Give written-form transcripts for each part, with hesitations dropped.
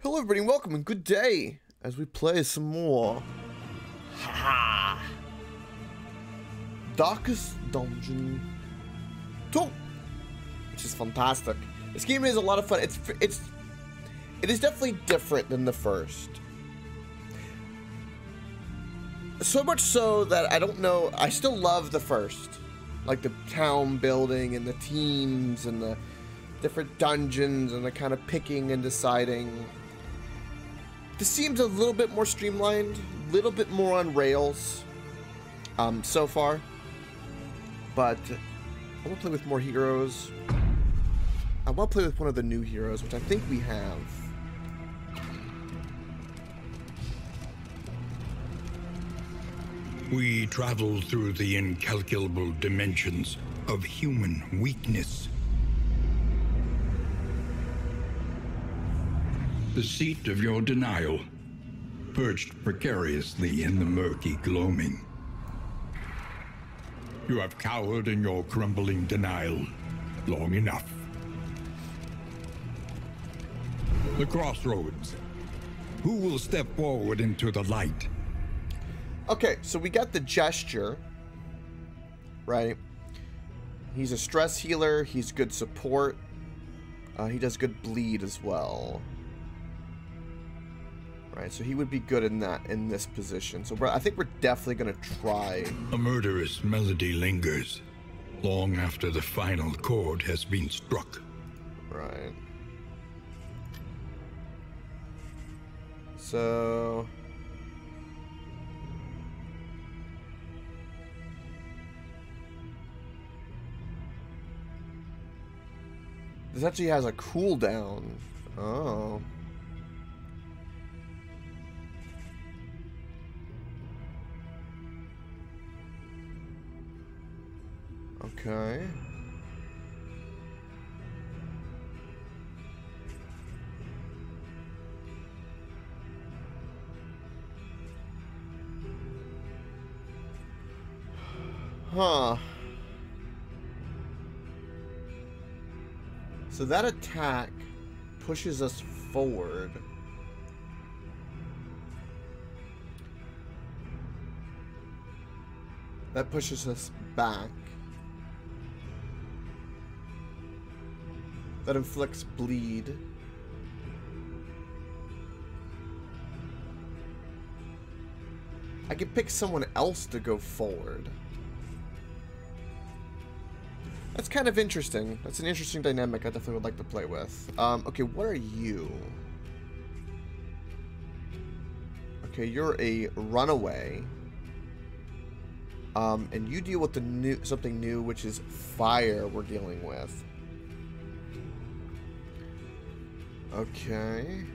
Hello everybody and welcome and good day as we play some more Darkest Dungeon 2, which is fantastic. This game is a lot of fun. It is definitely different than the first. So much so that I don't know, I still love the first. Like the town building and the teams and the different dungeons and the kind of picking and deciding. This seems a little bit more streamlined, a little bit more on rails so far. But I want to play with more heroes. I want to play with one of the new heroes, which I think we have. We travel through the incalculable dimensions of human weakness. The seat of your denial, perched precariously in the murky gloaming. You have cowered in your crumbling denial long enough. The crossroads. Who will step forward into the light? Okay, so we got the gesture, right? He's a stress healer. He's good support. He does good bleed as well. Right, so he would be good in this position. So I think we're definitely gonna try. A murderous melody lingers long after the final chord has been struck. Right. So this actually has a cooldown. Oh. Okay. Huh. So that attack pushes us forward. That pushes us back. That inflicts bleed. I could pick someone else to go forward. That's kind of interesting. That's an interesting dynamic I definitely would like to play with. Okay, what are you? Okay, you're a runaway. And you deal with the something new, which is fire we're dealing with. Okay.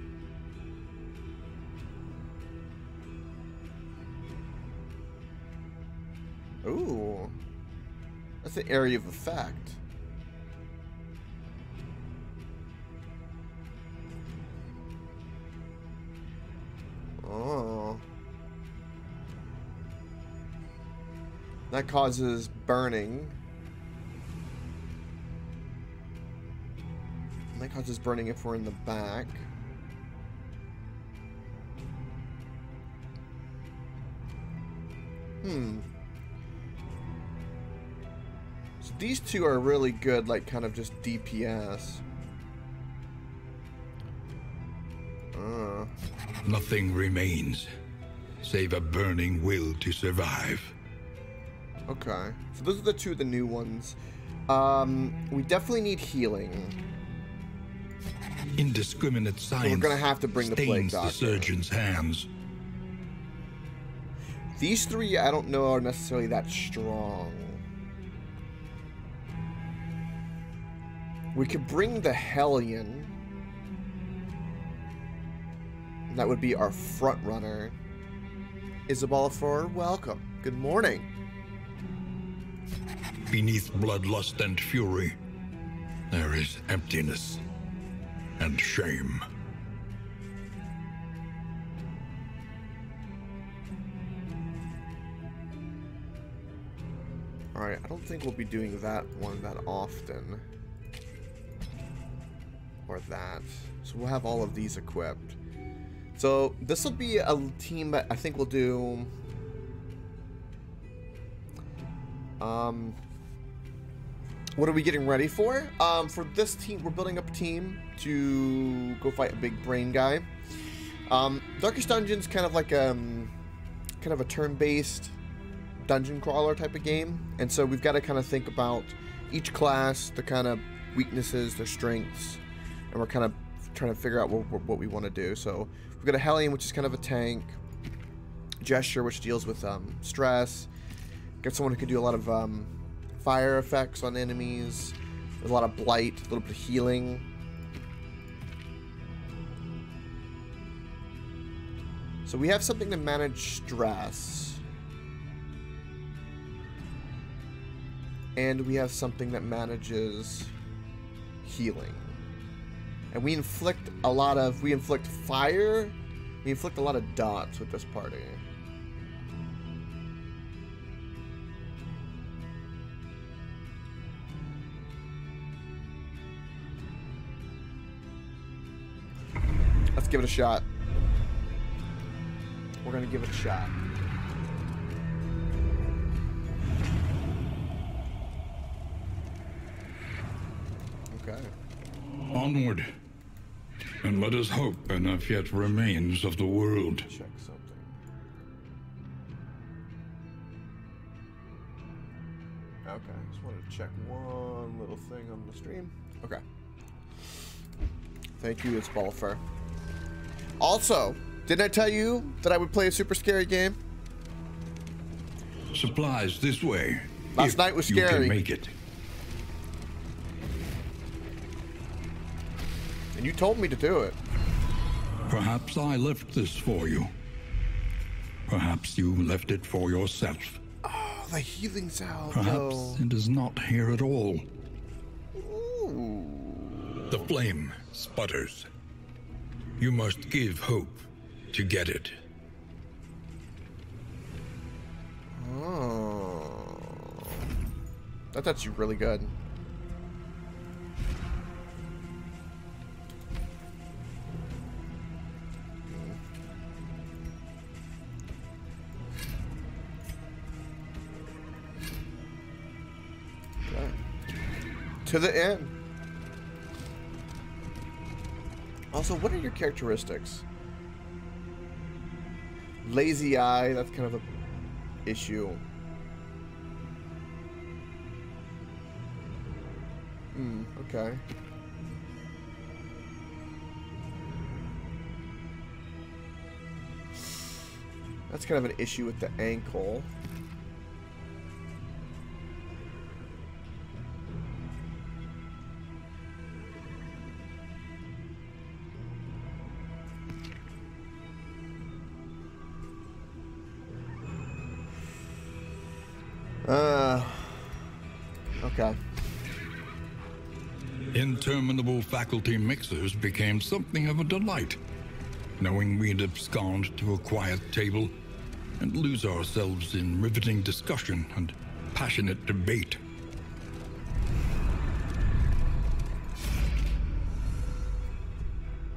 Ooh. That's the area of effect. Oh. That causes burning. That causes burning if we're in the back. So these two are really good, like kind of just DPS. Nothing remains, save a burning will to survive. Okay, so those are the two of the new ones. We definitely need healing. Indiscriminate science, so we're gonna have to bring the plague doctor. The surgeon's hands. These three, I don't know, are necessarily that strong. We could bring the Hellion. That would be our front runner. Isabella Four, welcome. Good morning. Beneath bloodlust and fury, there is emptiness and shame. Alright, I don't think we'll be doing that one that often. or that. So we'll have all of these equipped. So this will be a team that I think we'll do. What are we getting ready for? For this team, we're building up a team to go fight a big brain guy. Darkest Dungeon's kind of like kind of a turn-based dungeon crawler type of game, and so we've got to kind of think about each class, the kind of weaknesses, their strengths, and we're kind of trying to figure out what we want to do. So we've got a Hellion, which is kind of a tank. Gesture, which deals with stress. Got someone who can do a lot of fire effects on enemies. There's a lot of blight, a little bit of healing. So we have something to manage stress. And we have something that manages healing. And we inflict fire. We inflict a lot of dots with this party. Let's give it a shot. We're gonna give it a shot. Okay. Onward, and let us hope enough yet remains of the world. Check something. Okay, just wanted to check one little thing on the stream. Okay. Thank you, it's Balfer. Also, didn't I tell you that I would play a super scary game? Supplies this way. Last night was You scary. can make it. And you told me to do it. Perhaps I left this for you. Perhaps you left it for yourself. Oh, the healing salve. Perhaps it is not here at all. Ooh. The flame sputters. You must give hope to get it. Oh. That's actually really good. Okay. To the end. Also, what are your characteristics? Lazy eye, that's kind of a issue. Okay. That's kind of an issue with the ankle. Okay. Interminable faculty mixers became something of a delight, knowing we'd abscond to a quiet table and lose ourselves in riveting discussion and passionate debate.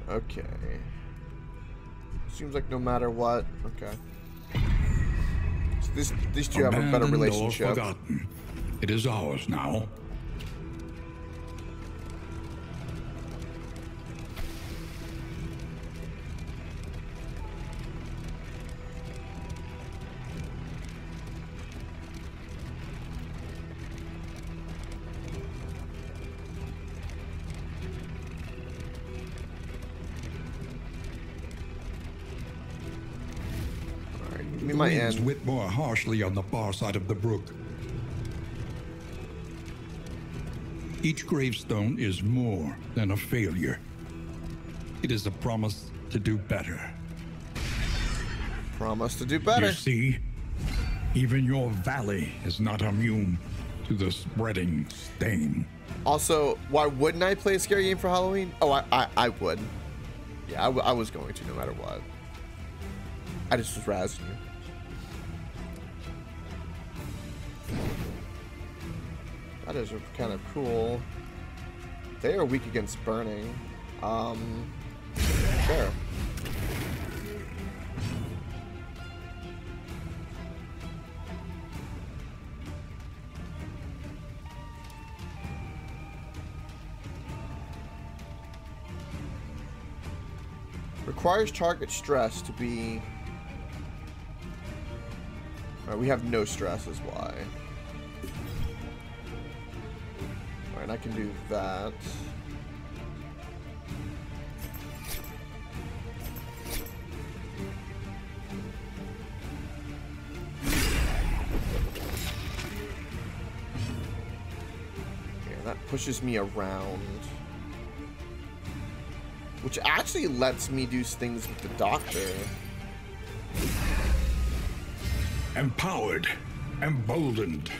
Okay. Seems like no matter what. Okay. So these two have a better Abandoned or relationship. forgotten. It is ours now. Me my Winds end. whip more harshly on the far side of the brook. Each gravestone is more than a failure. It is a promise to do better. Promise to do better. You see, even your valley is not immune to the spreading stain. Also, why wouldn't I play a scary game for Halloween? Oh, I would. Yeah, I was going to no matter what. I just was razzing you. That is kind of cool. They are weak against burning. Sure. Requires target stress to be... Alright, we have no stress is why. Alright, I can do that. Okay, that pushes me around. Which actually lets me do things with the doctor. Empowered, emboldened.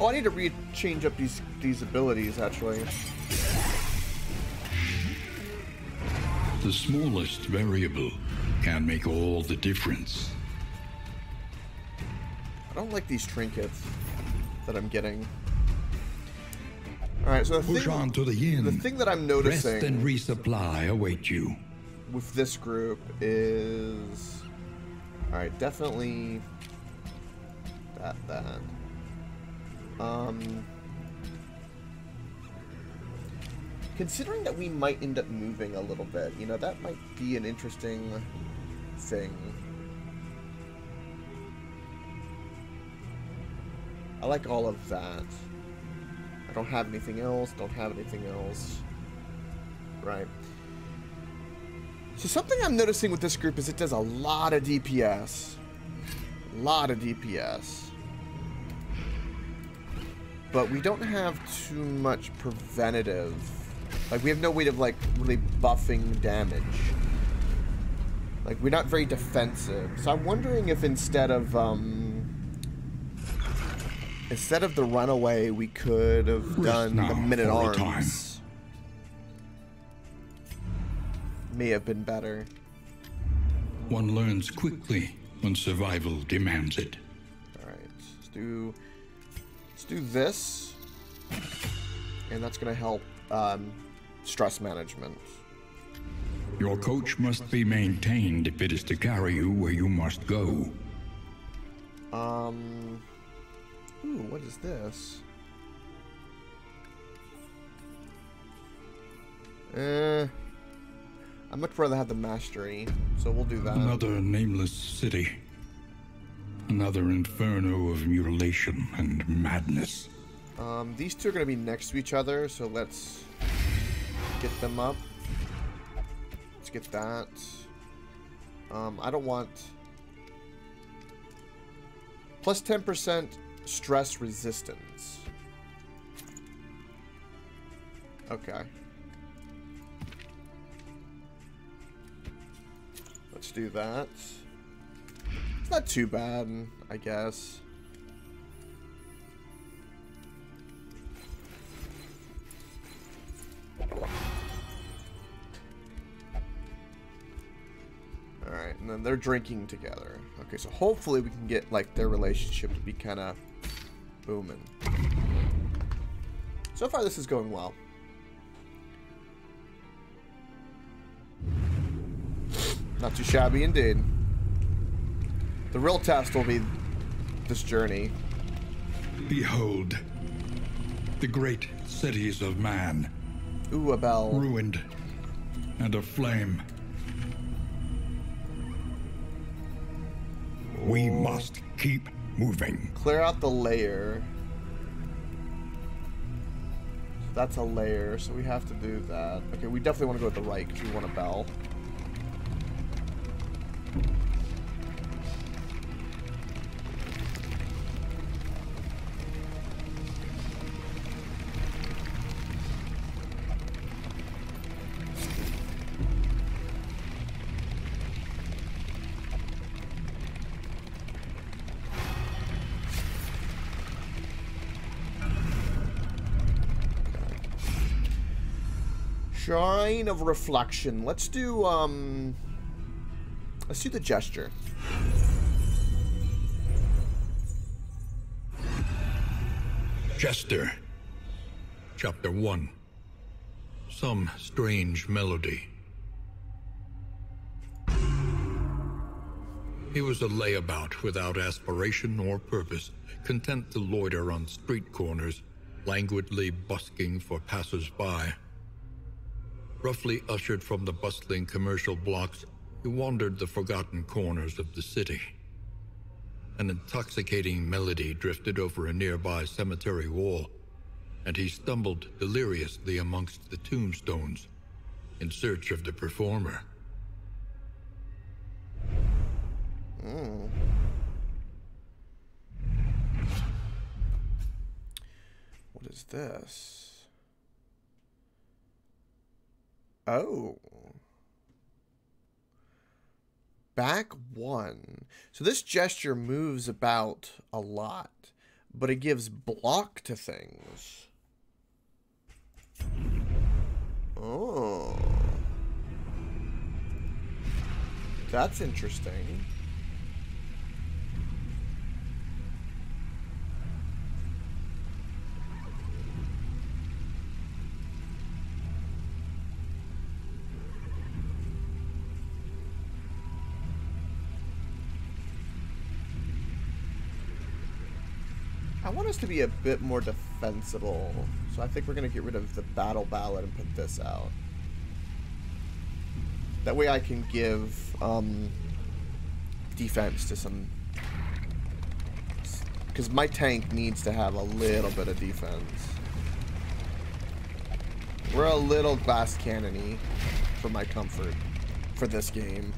Oh, I need to change up these abilities, actually. The smallest variable can make all the difference. I don't like these trinkets that I'm getting. Alright, so Push on to the inn. The thing that I'm Rest noticing and resupply await you. with this group is... Alright, definitely that. Considering that we might end up moving a little bit, you know, that might be an interesting thing. I like all of that. I don't have anything else, Right. So something I'm noticing with this group is it does a lot of DPS. But we don't have too much preventative. Like, we have no way of, like, really buffing damage. Like, we're not very defensive. So I'm wondering if instead of the runaway, we could have done the men-at-arms. May have been better. One learns quickly when survival demands it. Alright, let's do this. And that's gonna help stress management. Your coach must be maintained if it is to carry you where you must go. Ooh, what is this? I'd much rather have the mastery, so we'll do that. Another nameless city. Another inferno of mutilation and madness. These two are going to be next to each other, so let's get them up. Let's get that. I don't want... Plus 10% stress resistance. Okay. Let's do that. It's not too bad, I guess. Alright, and then they're drinking together. Okay, so hopefully we can get, like, their relationship to be kind of booming. So far, this is going well. Not too shabby indeed. The real test will be this journey. Behold, the great cities of man. Ooh, a bell. Ruined and aflame. We must keep moving. Clear out the layer. So that's a layer, so we have to do that. Okay, we definitely want to go with the right because we want a bell. Shrine of Reflection. Let's do the gesture. Jester. Chapter 1. Some strange melody. He was a layabout without aspiration or purpose, content to loiter on street corners, languidly busking for passers-by. Roughly ushered from the bustling commercial blocks, he wandered the forgotten corners of the city. An intoxicating melody drifted over a nearby cemetery wall, and he stumbled deliriously amongst the tombstones in search of the performer. What is this? Oh. Back 1. So this gesture moves about a lot, but it gives block to things. Oh. That's interesting. I want us to be a bit more defensible, so I think we're going to get rid of the battle ballad and put this out. That way I can give defense to some... Because my tank needs to have a little bit of defense. We're a little glass cannon-y for my comfort for this game.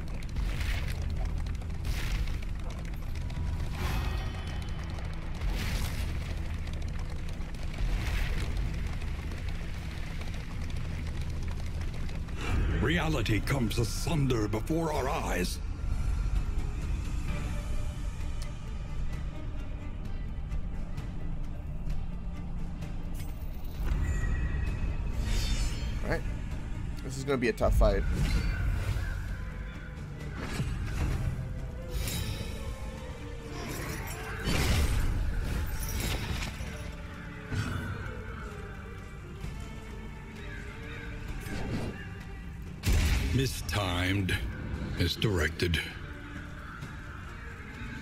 Reality comes asunder before our eyes. Alright. This is going to be a tough fight. Mistimed, misdirected.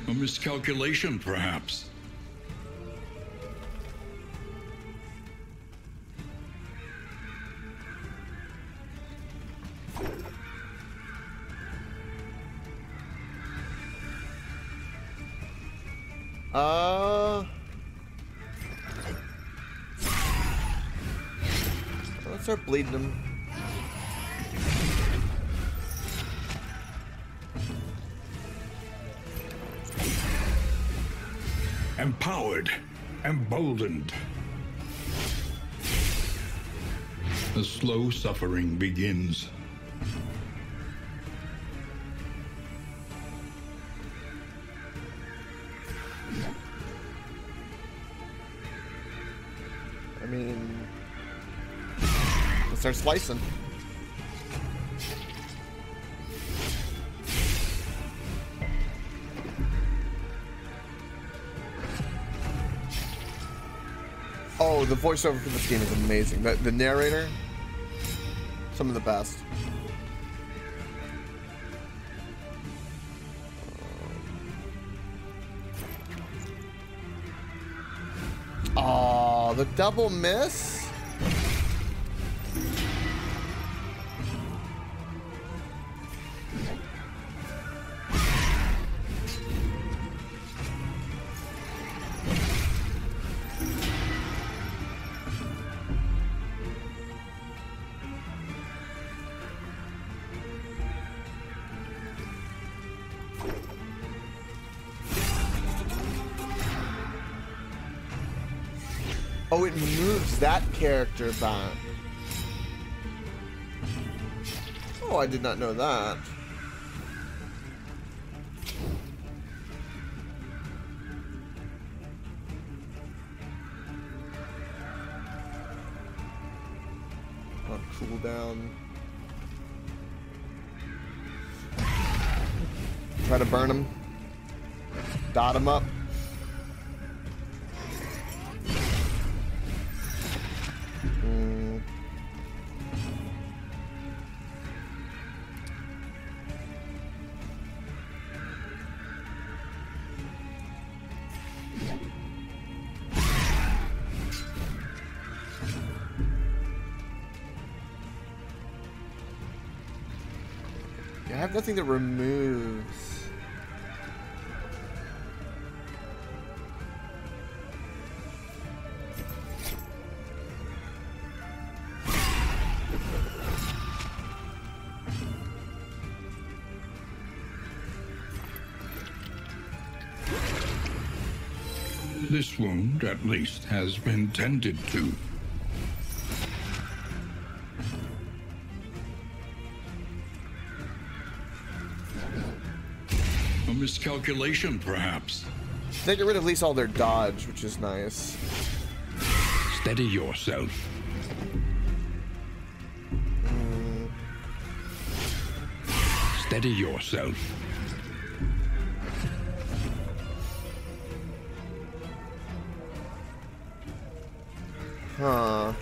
A miscalculation, perhaps. Let's start bleeding them. Empowered, emboldened. The slow suffering begins. I mean, let's start slicing. Oh, the voiceover for this game is amazing. The narrator, some of the best. Oh, the double miss? Oh, it moves that character back. Oh, I did not know that. cooldown. Try to burn him. Dot him up. I have nothing that removes. This wound, at least, has been tended to. A miscalculation, perhaps. They get rid of at least all their dodge, which is nice. Steady yourself. Steady yourself. Huh.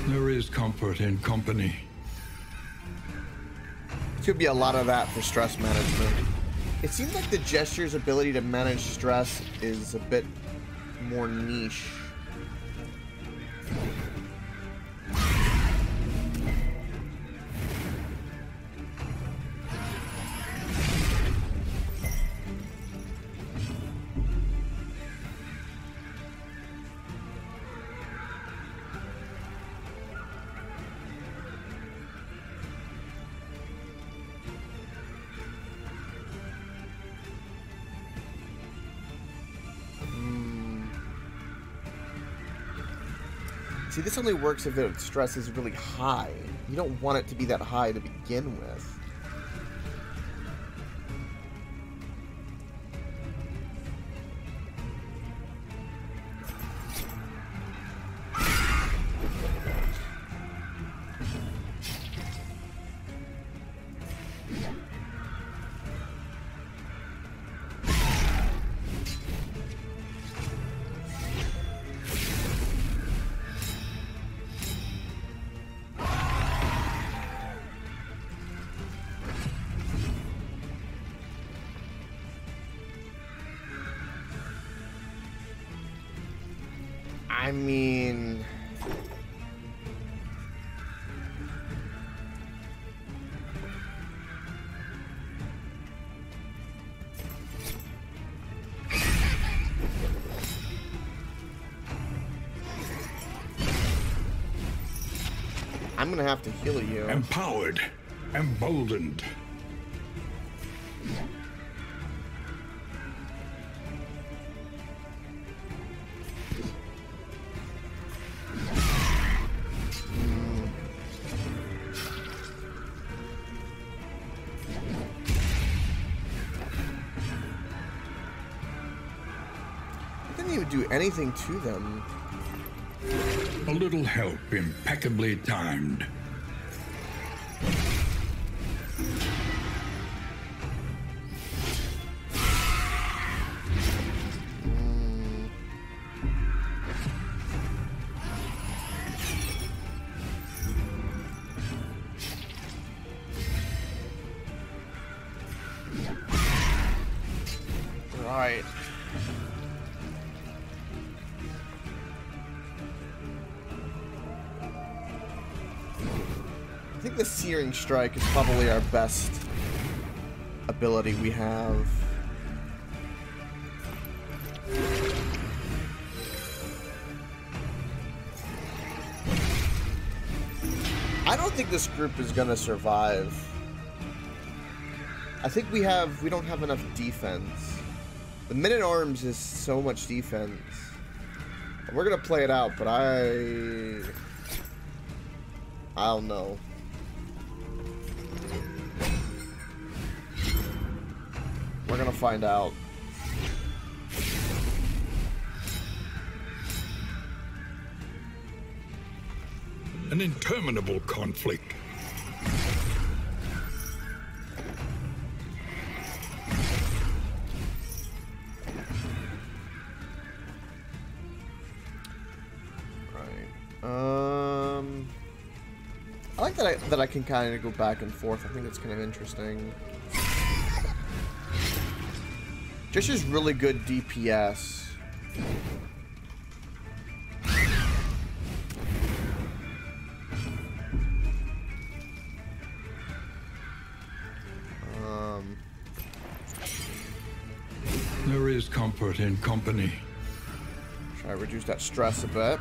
There is comfort in company. Could be a lot of that for stress management. It seems like the gesture's ability to manage stress is a bit more niche. See, this only works if the stress is really high. You don't want it to be that high to begin with. I mean... I'm gonna have to heal you. Empowered. Emboldened. Do anything to them. A little help, impeccably timed. Right. I think the Searing Strike is probably our best ability we have. I don't think this group is gonna survive. I think we don't have enough defense. The Men-at-Arms is so much defense. We're gonna play it out, but I don't know. We're gonna find out. an interminable conflict. I like that I can kind of go back and forth. I think it's kind of interesting. Just is really good DPS. There is comfort in company. Try to reduce that stress a bit.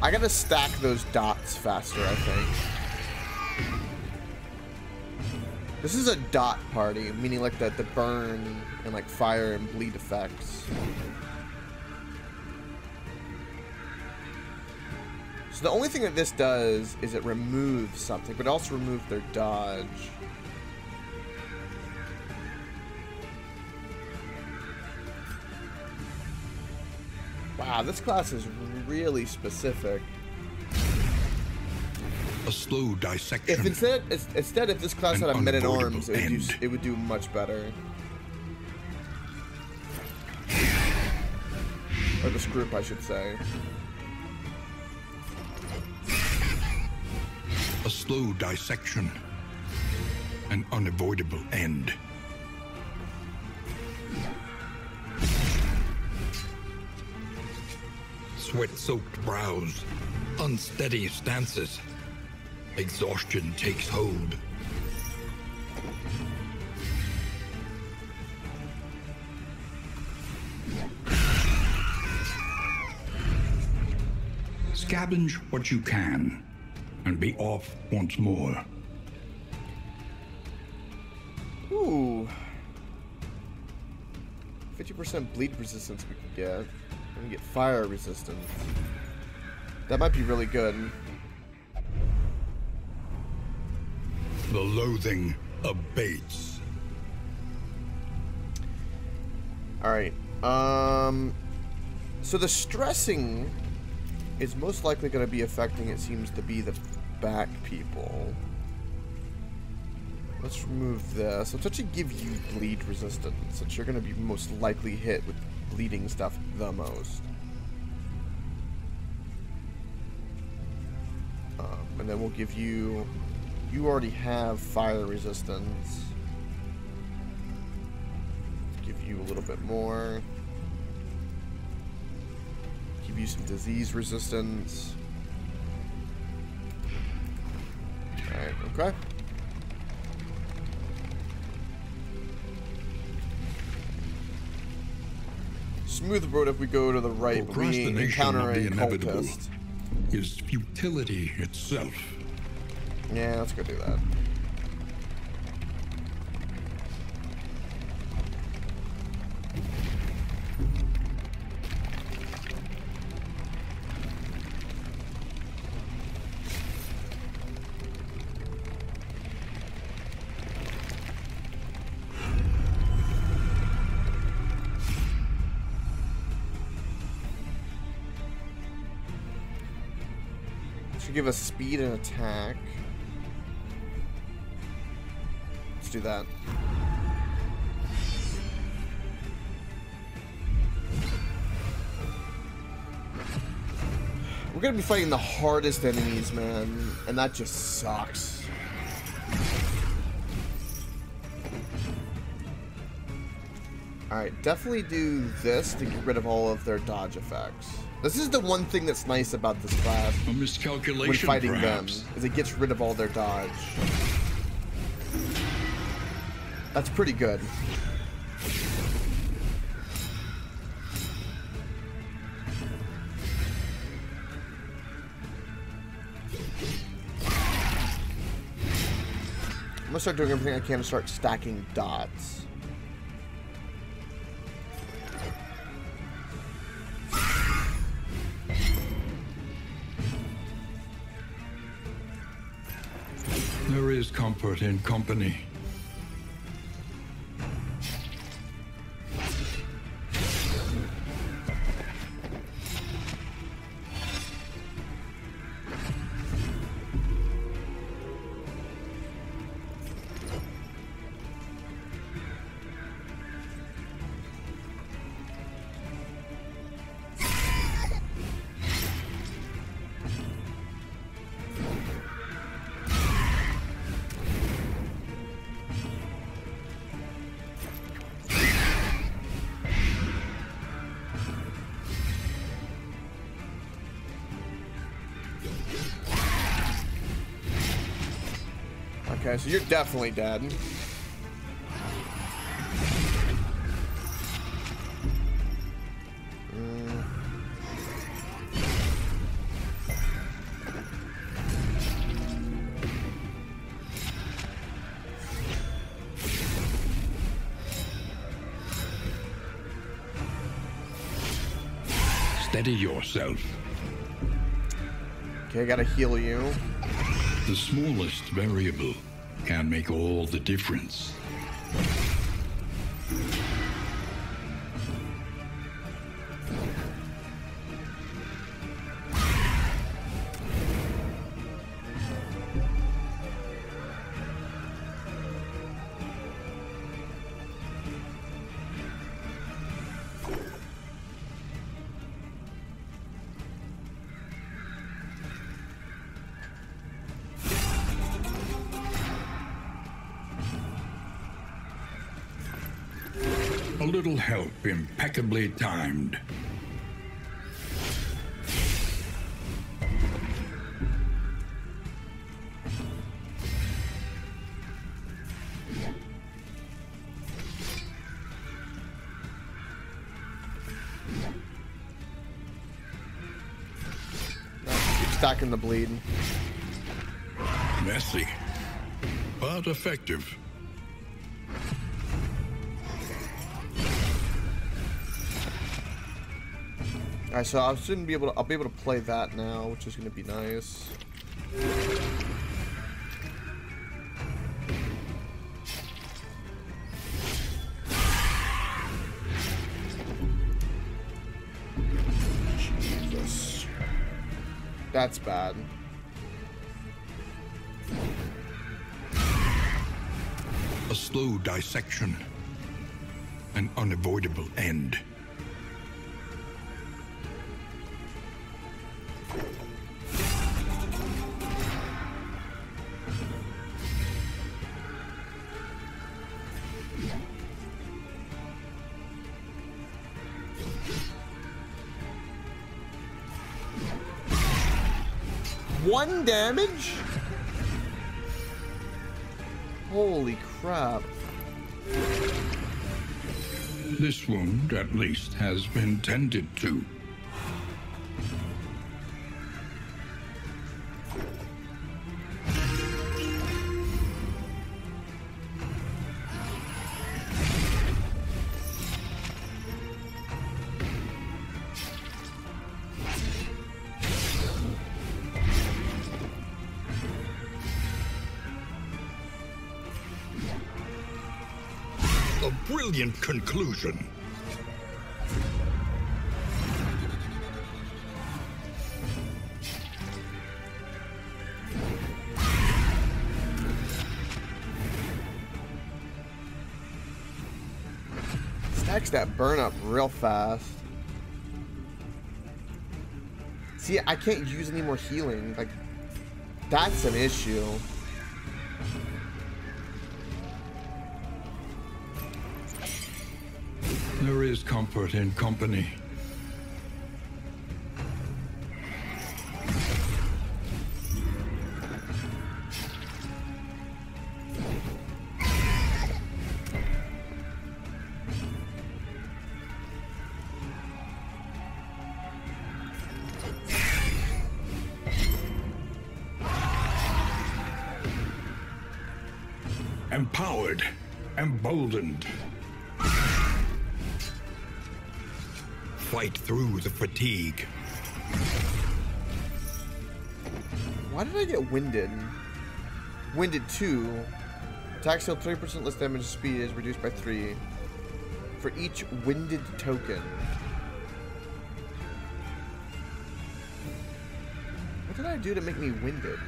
I gotta stack those dots faster, I think. This is a dot party, meaning like the burn and like fire and bleed effects. So the only thing that this does is it removes something, but it also removes their dodge. Wow, this class is really specific. A slow dissection. If instead if this class had a men at arms, it would do much better. Or this group, I should say. A slow dissection. An unavoidable end. Sweat-soaked brows. Unsteady stances. Exhaustion takes hold. Scavenge what you can, and be off once more. Ooh. 50% bleed resistance we can get. We can get fire resistance. That might be really good. The loathing abates. Alright. So the stressing is most likely going to be affecting, it seems to be, the back people. Let's remove this. Let's actually give you bleed resistance, since you're going to be most likely hit with bleeding stuff the most. And then we'll give you... You already have fire resistance. Let's give you a little bit more. Give you some disease resistance. Alright, okay. Smooth road if we go to the right, but we encounter a cultist. Is futility itself. Yeah, let's go do that. Should give us speed and attack. Let's do that. We're gonna be fighting the hardest enemies, man, and that just sucks. Alright, definitely do this to get rid of all of their dodge effects. This is the one thing that's nice about this class. A miscalculation, when fighting perhaps. them, is it gets rid of all their dodge. That's pretty good. I'm gonna start doing everything I can to start stacking dots. There is comfort comfort in company. Okay, so you're definitely dead. Steady yourself. Okay, I gotta heal you. The smallest variable can make all the difference. A little help impeccably timed. Keep stacking the bleed. Messy, but effective. Alright, so I'll be able to play that now, which is gonna be nice. Jesus. That's bad. A slow dissection. An unavoidable end. One damage? Holy crap. This wound, at least, has been tended to. A brilliant conclusion. Stacks that burn up real fast. See, I can't use any more healing. Like, that's an issue. There is comfort in company. Empowered, emboldened. Fight through the fatigue. Why did I get winded? Winded 2. Attacks deal 30% less damage, speed is reduced by 3 for each winded token. What did I do to make me winded?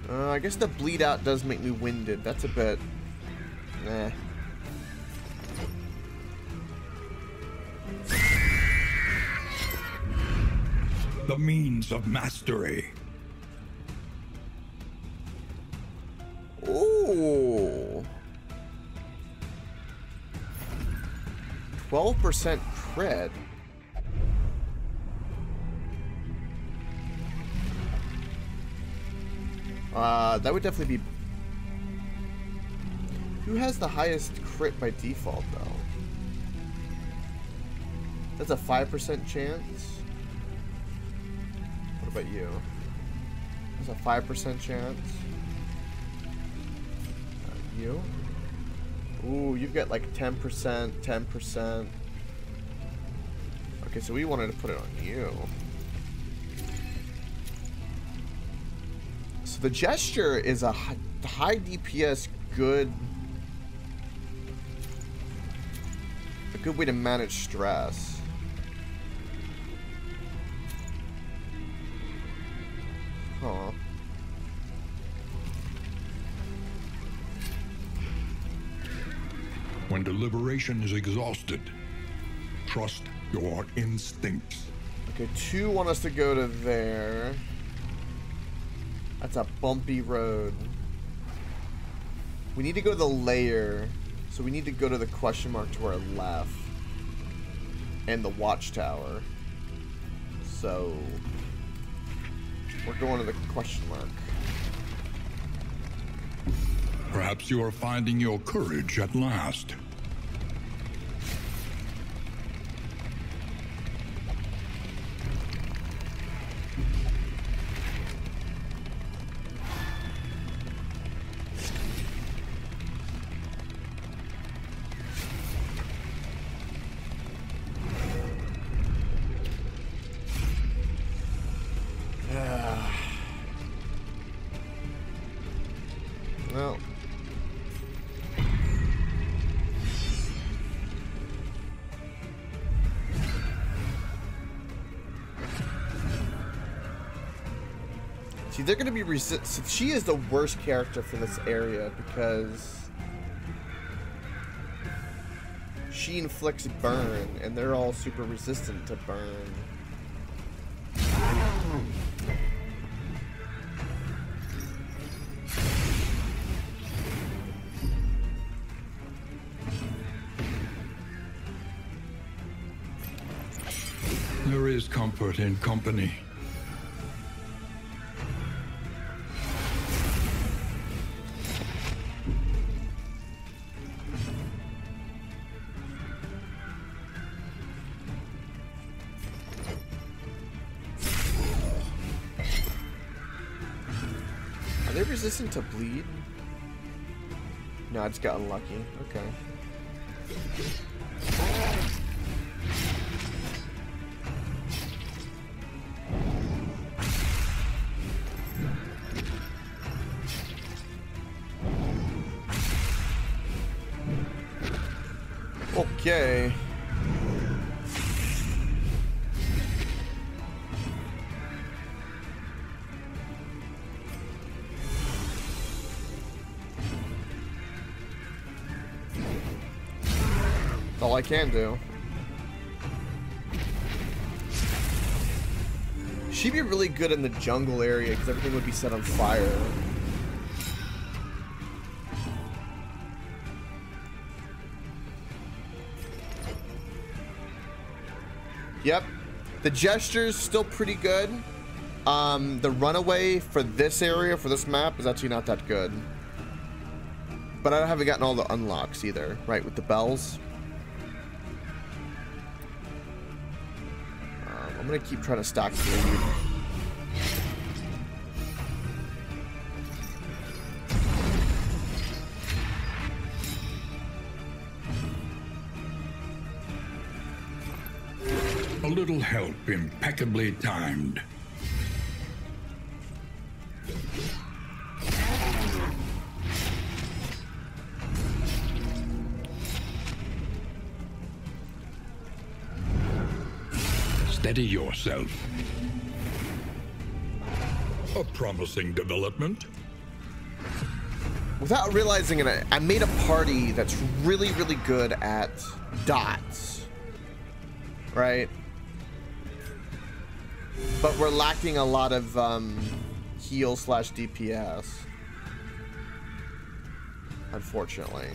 I guess the bleed out does make me winded. That's a bit... nah. The means of mastery. Ooh. 12% crit. That would definitely be... Who has the highest crit by default, though? That's a 5% chance? What about you? That's a 5% chance. You? Ooh, you've got like 10%, 10%. Okay, so we wanted to put it on you. So the gesture is a high DPS good way to manage stress. Huh. When deliberation is exhausted, trust your instincts. Okay, 2 want us to go to there. That's a bumpy road. We need to go to the lair. So we need to go to the question mark to our left. And the watchtower. So we're going to the question mark. Perhaps you are finding your courage at last. Well. See, they're going to be resist. She is the worst character for this area because she inflicts burn, and they're all super resistant to burn. There is comfort in company. Are they resistant to bleed? No, I just got unlucky. Okay. Okay. That's all I can do. She'd be really good in the jungle area because everything would be set on fire. Yep. The gesture's still pretty good. The runaway for this area, for this map, is actually not that good. But I haven't gotten all the unlocks either, right, with the bells. I'm gonna keep trying to stack bleed. A little help impeccably timed. Steady yourself. A promising development. Without realizing it, I made a party that's really, really good at dots. Right? But we're lacking a lot of heal / DPS. Unfortunately.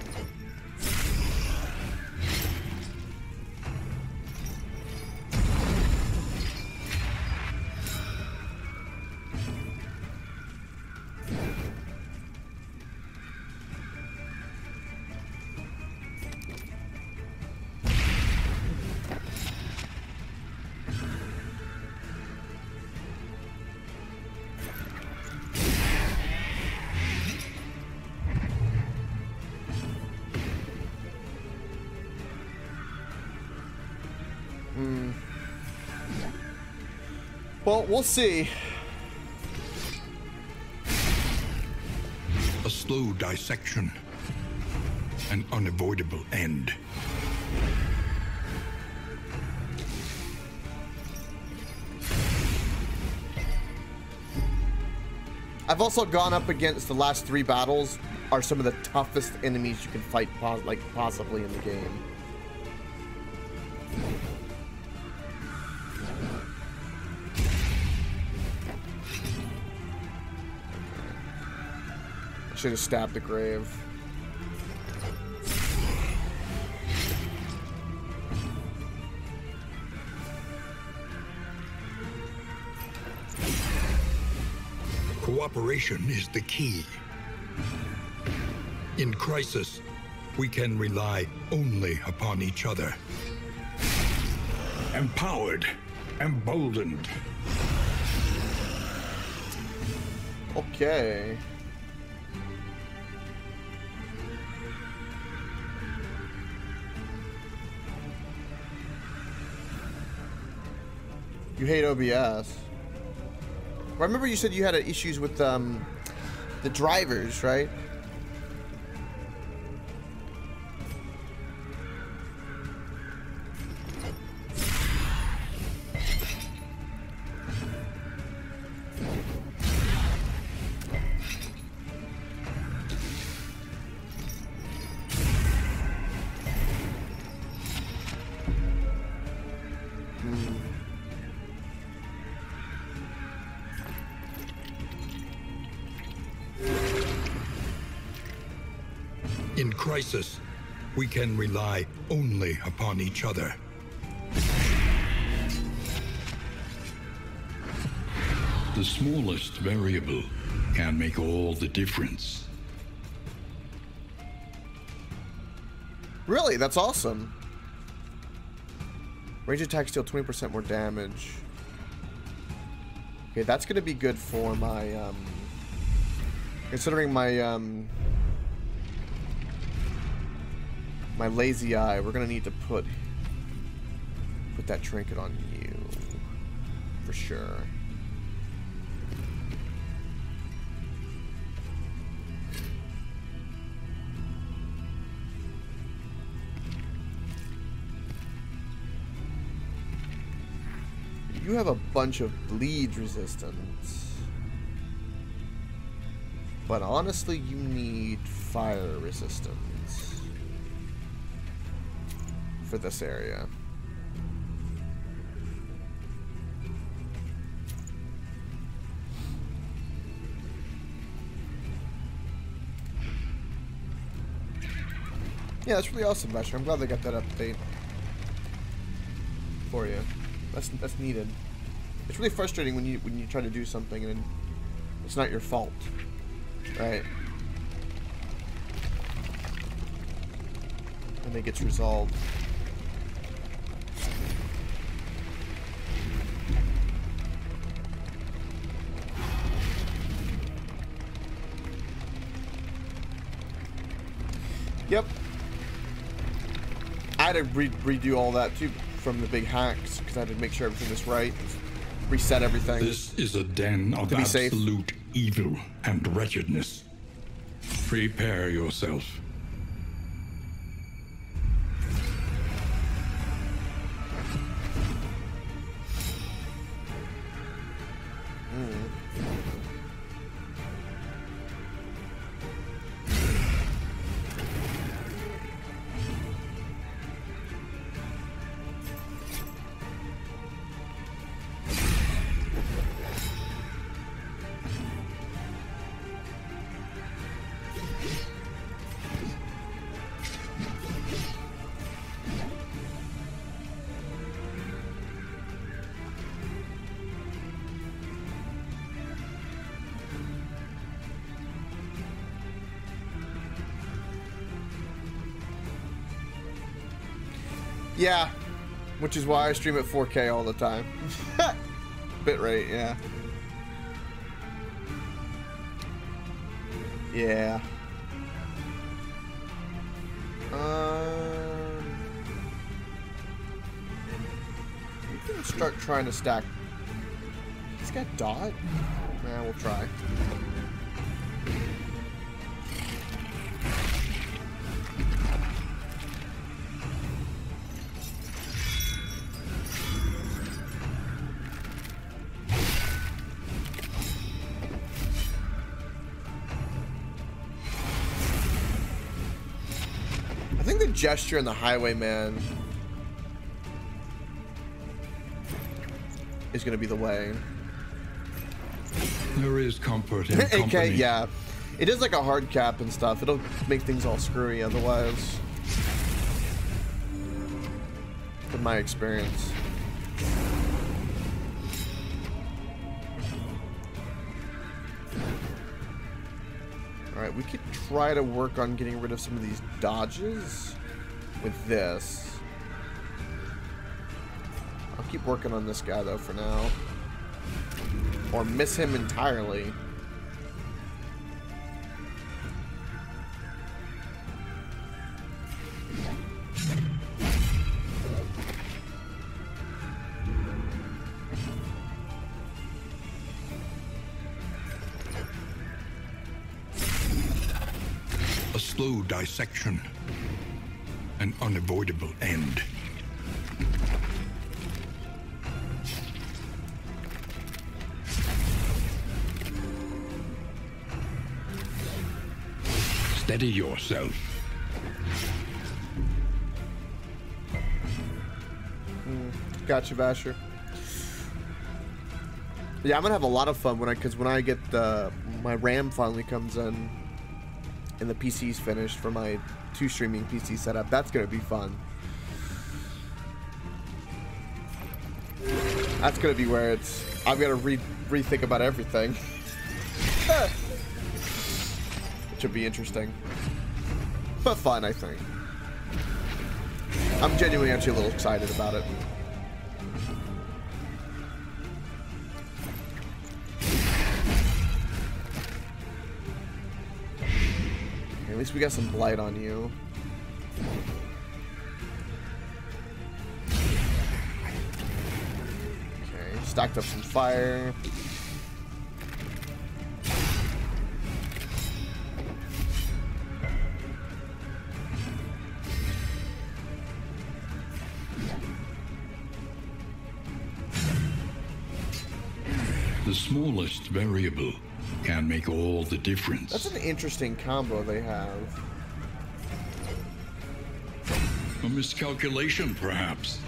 Well, we'll see. A slow dissection. An unavoidable end. I've also gone up against the last 3 battles are some of the toughest enemies you can fight possibly in the game. I should have stabbed the grave. Cooperation is the key. In crisis, we can rely only upon each other. Empowered, emboldened. Okay. You hate OBS. I remember you said you had issues with the drivers, right? In crisis, we can rely only upon each other. The smallest variable can make all the difference. Really? That's awesome. Range attacks deal 20% more damage. Okay, that's gonna be good for my considering my my lazy eye. We're gonna need to put that trinket on you for sure. You have a bunch of bleed resistance. But honestly, you need fire resistance for this area. Yeah, that's really awesome, Basher. I'm glad they got that update for you. That's needed. It's really frustrating when you try to do something and it's not your fault, right? And it gets resolved. Yep. I had to redo all that too. from the big hacks because I had to make sure everything was right, reset everything. This is a den of be safe. absolute evil and wretchedness. Prepare yourself. Yeah, which is why I stream at 4K all the time. Bitrate, yeah. Yeah. We can start trying to stack. He's got dot? Nah, we'll try. I think the gesture in the Highwayman is going to be the way. There is comfort in company. AK, yeah. It is like a hard cap and stuff. It'll make things all screwy otherwise. From my experience. Alright, we could try to work on getting rid of some of these dodges with this. I'll keep working on this guy though for now. Or miss him entirely. A slow dissection. An unavoidable end. Steady yourself. Gotcha, Vasher. Yeah, I'm gonna have a lot of fun because when I get my RAM finally comes in and the PC's finished for my 2 streaming PC setup. That's gonna be fun. That's gonna be where I've got to rethink about everything. Which would be interesting, but fun, I think. I'm genuinely actually a little excited about it. At least we got some blight on you. Okay, stacked up some fire. The smallest variable can make all the difference. That's an interesting combo they have. A miscalculation, perhaps.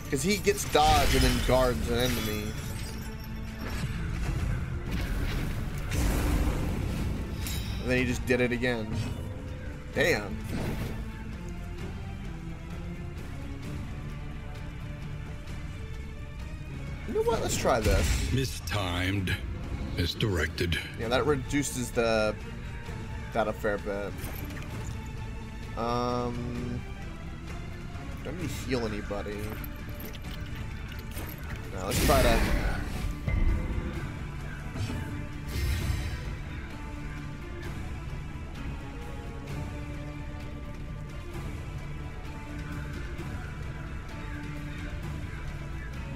Because he gets dodge and then guards an enemy. And then he just did it again. Damn. You know what? Let's try this. Mistimed. Misdirected. Yeah, that reduces that a fair bit. Don't need to heal anybody. Now let's try to.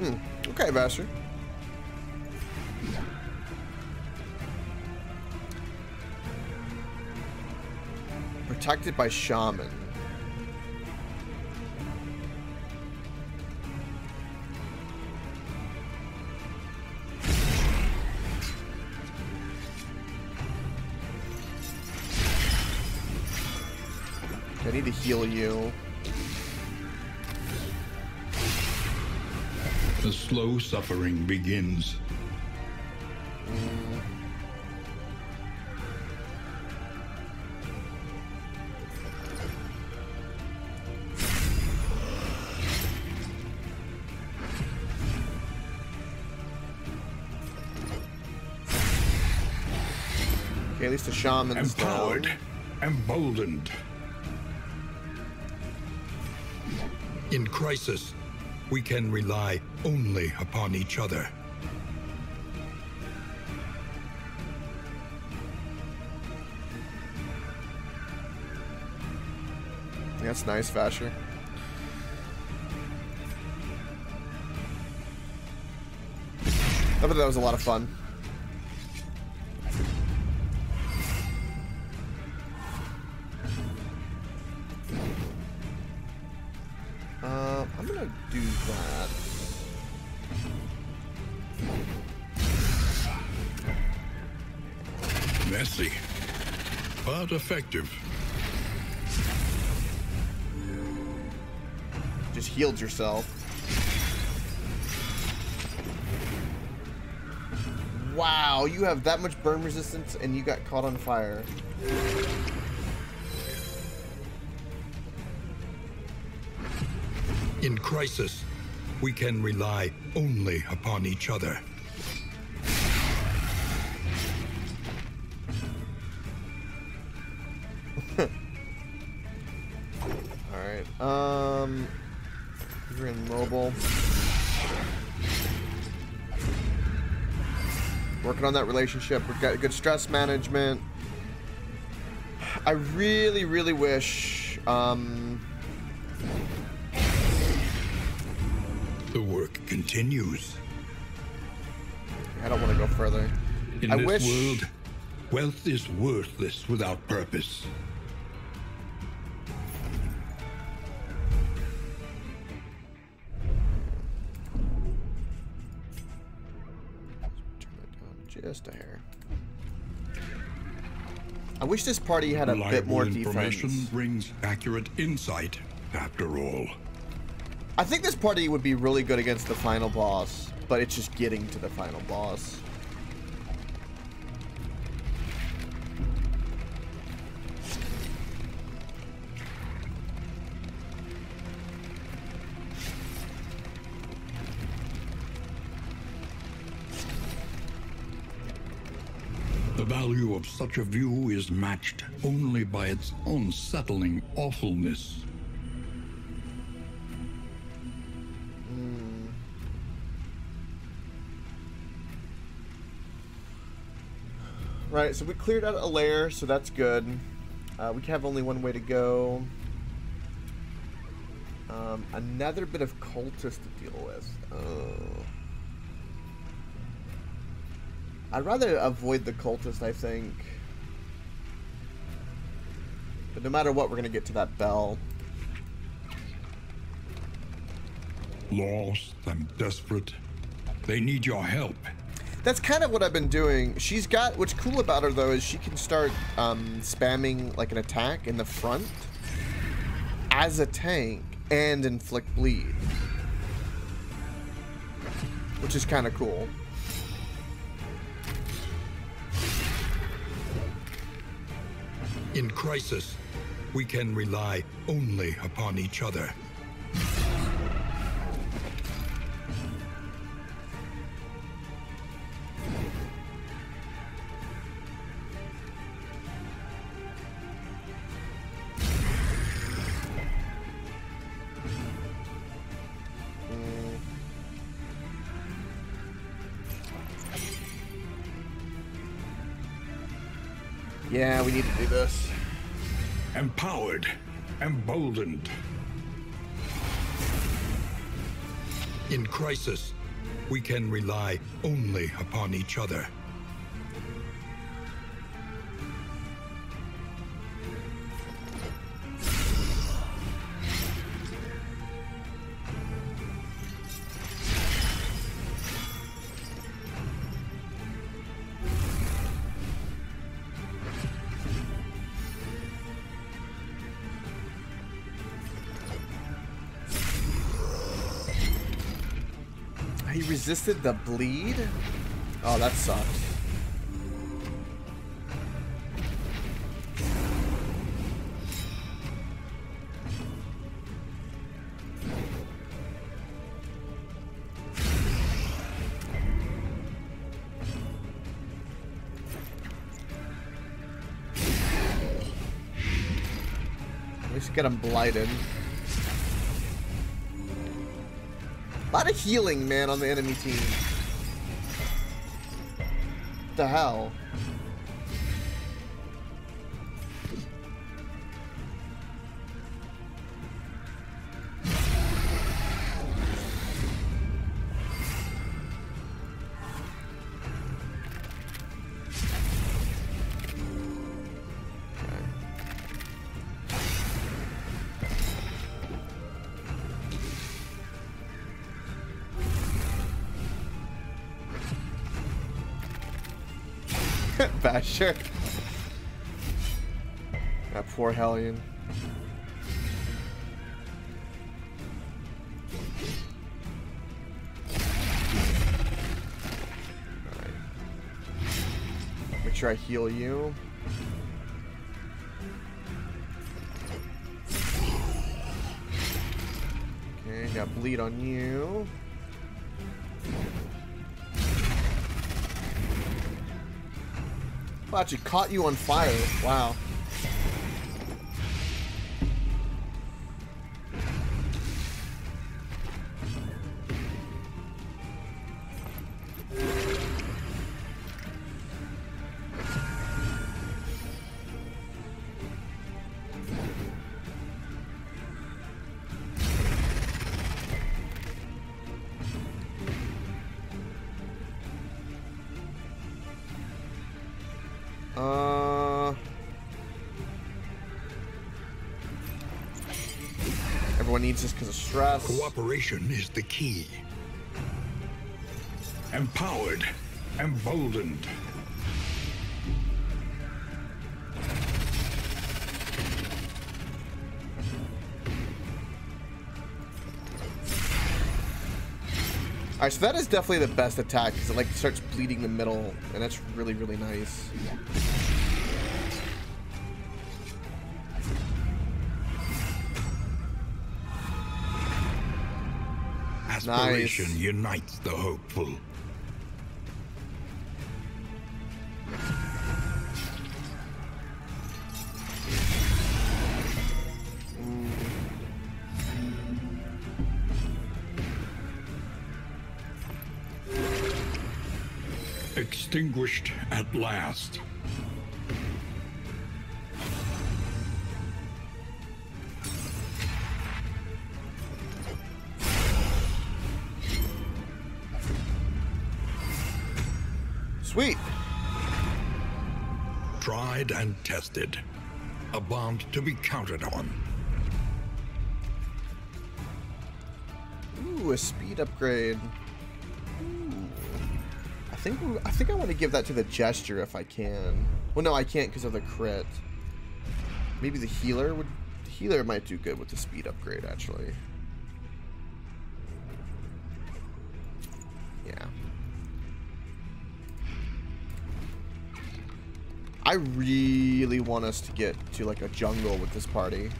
Okay, Vaster. Protected by Shaman. I need to heal you. The slow suffering begins. Okay, at least the shaman's Empowered, down. emboldened. In crisis, we can rely only upon each other. That's nice, Vasher. I thought that was a lot of fun. I'm gonna do that. Messy, but effective. Just healed yourself. Wow, you have that much burn resistance and you got caught on fire. In crisis, we can rely only upon each other. Alright, you're in mobile. Working on that relationship. We've got good stress management. I really, really wish, The work continues. I don't want to go further. In I this wish... world, wealth is worthless without purpose. Turn it down just a hair. I wish this party had a bit more information defense. brings accurate insight, after all. I think this party would be really good against the final boss, but it's just getting to the final boss. The value of such a view is matched only by its unsettling awfulness. Right, so we cleared out a layer, so that's good. We have only one way to go. Another bit of cultist to deal with. I'd rather avoid the cultist, I think. But no matter what, we're going to get to that bell. Lost and desperate, they need your help. That's kind of what I've been doing. She's got, what's cool about her though is she can start spamming like an attack in the front as a tank and inflict bleed, which is kind of cool. In crisis, we can rely only upon each other. Yeah, we need to do this. Empowered, emboldened. In crisis, we can rely only upon each other. He resisted the bleed? Oh, that sucks. At least get him blighted. A lot of healing, man, on the enemy team. What the hell? Basher. That poor Hellion. Alright. Make sure I heal you. Okay, got bleed on you. Oh, actually caught you on fire. Wow. Everyone needs this because of stress. Cooperation is the key. Empowered, emboldened. Alright, so that is definitely the best attack because it like starts bleeding the middle, and that's really, really nice. Aspiration Nice. unites the hopeful. Extinguished at last. Sweet. Tried and tested. A bond to be counted on. Ooh, a speed upgrade. Ooh. I think I want to give that to the gesture if I can. Well, no, I can't because of the crit. Maybe the healer would. The healer might do good with the speed upgrade, actually. Yeah. I really want us to get to like a jungle with this party.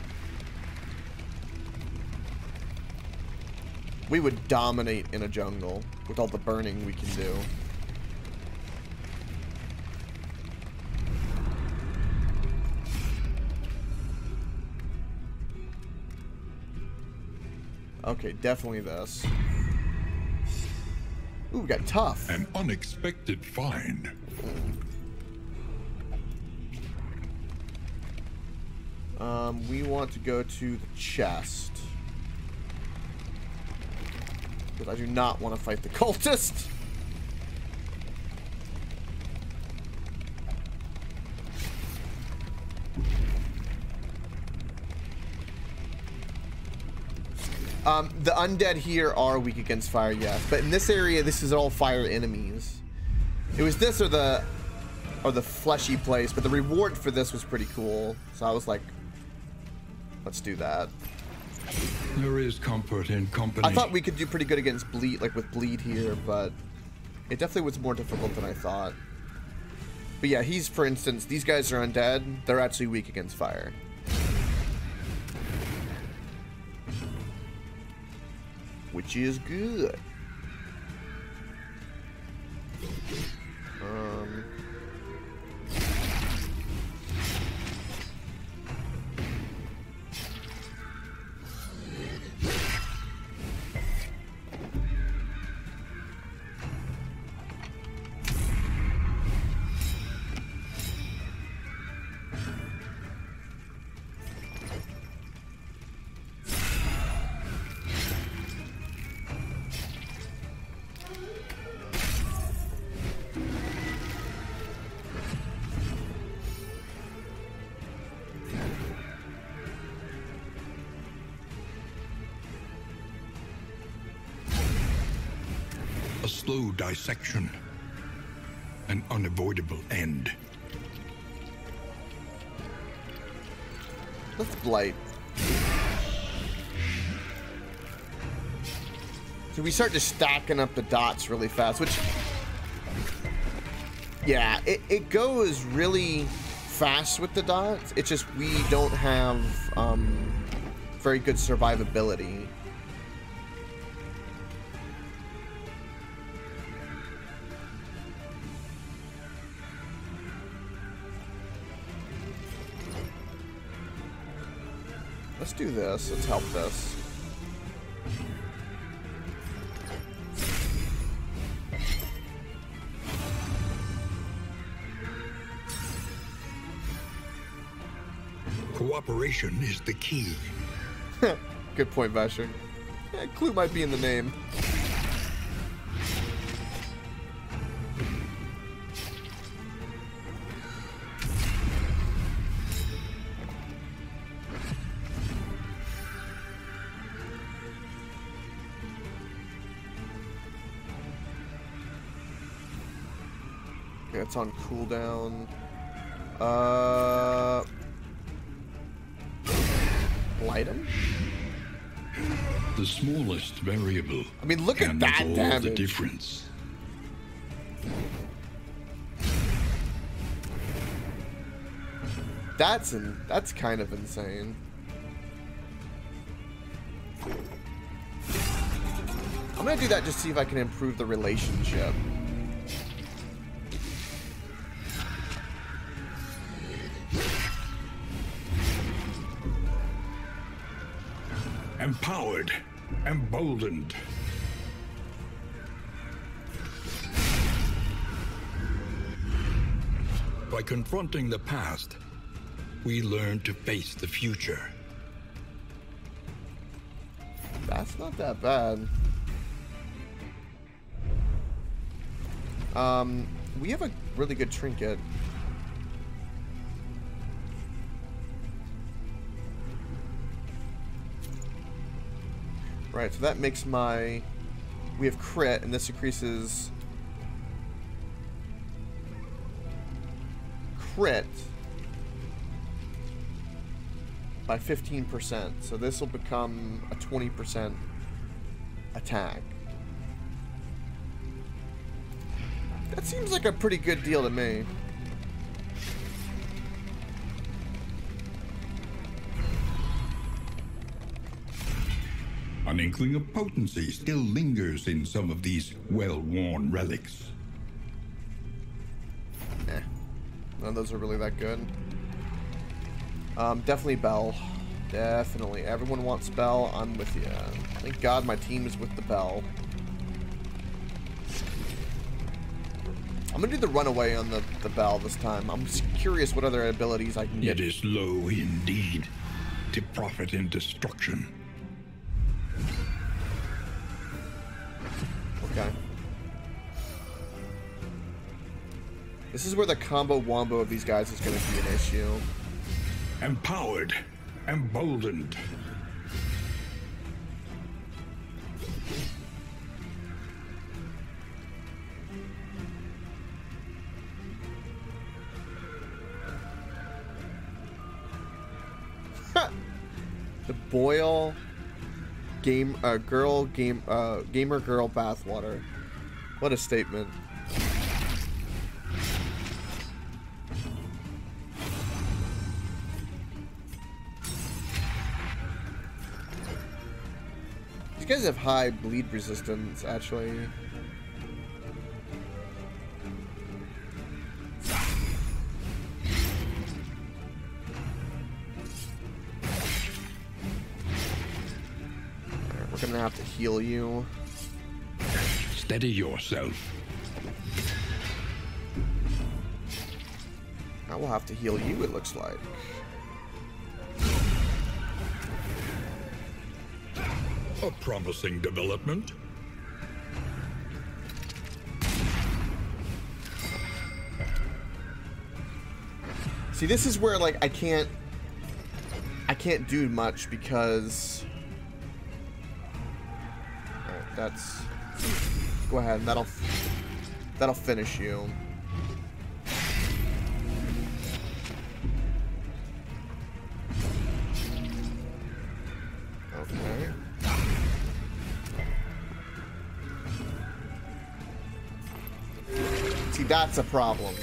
We would dominate in a jungle with all the burning we can do. Okay, definitely this. Ooh, we got tough. An unexpected find. We want to go to the chest. because I do not want to fight the cultist. The undead here are weak against fire, yes, but in this area, this is all fire enemies. It was this or the fleshy place, but the reward for this was pretty cool, so I was like, let's do that. There is comfort in company. I thought we could do pretty good against bleed, like with bleed here, but it definitely was more difficult than I thought. But yeah, he's, for instance, these guys are undead. They're actually weak against fire. Which is good. A slow dissection. An unavoidable end. Let's blight. So we start just stacking up the dots really fast, which, yeah, it goes really fast with the dots. It's just we don't have very good survivability. Let's do this. Let's help this. Cooperation is the key. Good point, Vasher. Yeah, clue might be in the name. Okay, it's on cooldown. Light him? The smallest variable. I mean, look at that can make all damage. the difference. That's kind of insane. I'm gonna do that just to see if I can improve the relationship. Empowered, emboldened. By confronting the past, we learn to face the future. That's not that bad. We have a really good trinket. Right, so that makes my... We have crit, and this increases... crit by 15%. So this will become a 20% attack. That seems like a pretty good deal to me. An inkling of potency still lingers in some of these well-worn relics. None of those are really that good. Definitely Bell. Definitely. Everyone wants Bell. I'm with you. Thank God my team is with the Bell. I'm gonna do the runaway on the Bell this time. I'm just curious what other abilities I can get. It is low indeed to profit in destruction. Okay. This is where the combo wombo of these guys is going to be an issue. Empowered, emboldened. The Boyle gamer girl bathwater. What a statement. These guys have high bleed resistance, actually. We're gonna have to heal you. Steady yourself. I will have to heal you, it looks like. A promising development. See, this is where, like, I can't do much because... Alright, that's... Go ahead, that'll finish you. Okay. See, that's a problem.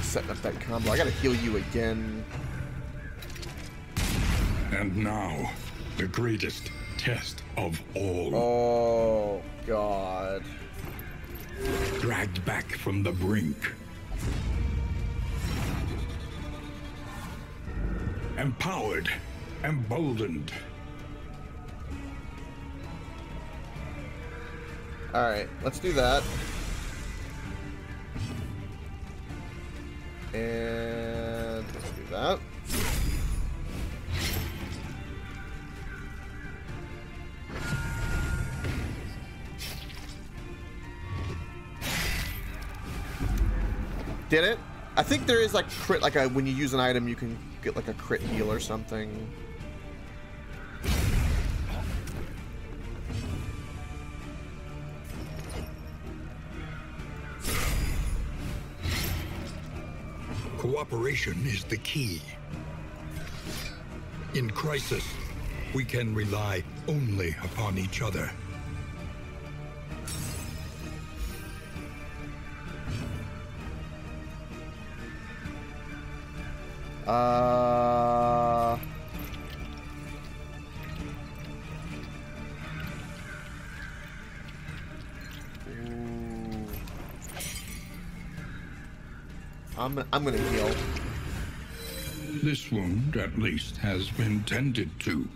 Setting up that combo. I gotta heal you again. And now, the greatest test of all. Oh, God. Dragged back from the brink. Empowered, emboldened. Alright, let's do that. And let's do that. Did it? I think there is like crit, like when you use an item, you can get like a crit heal or something. Cooperation is the key. In crisis, we can rely only upon each other. I'm gonna heal. This wound, at least, has been tended to.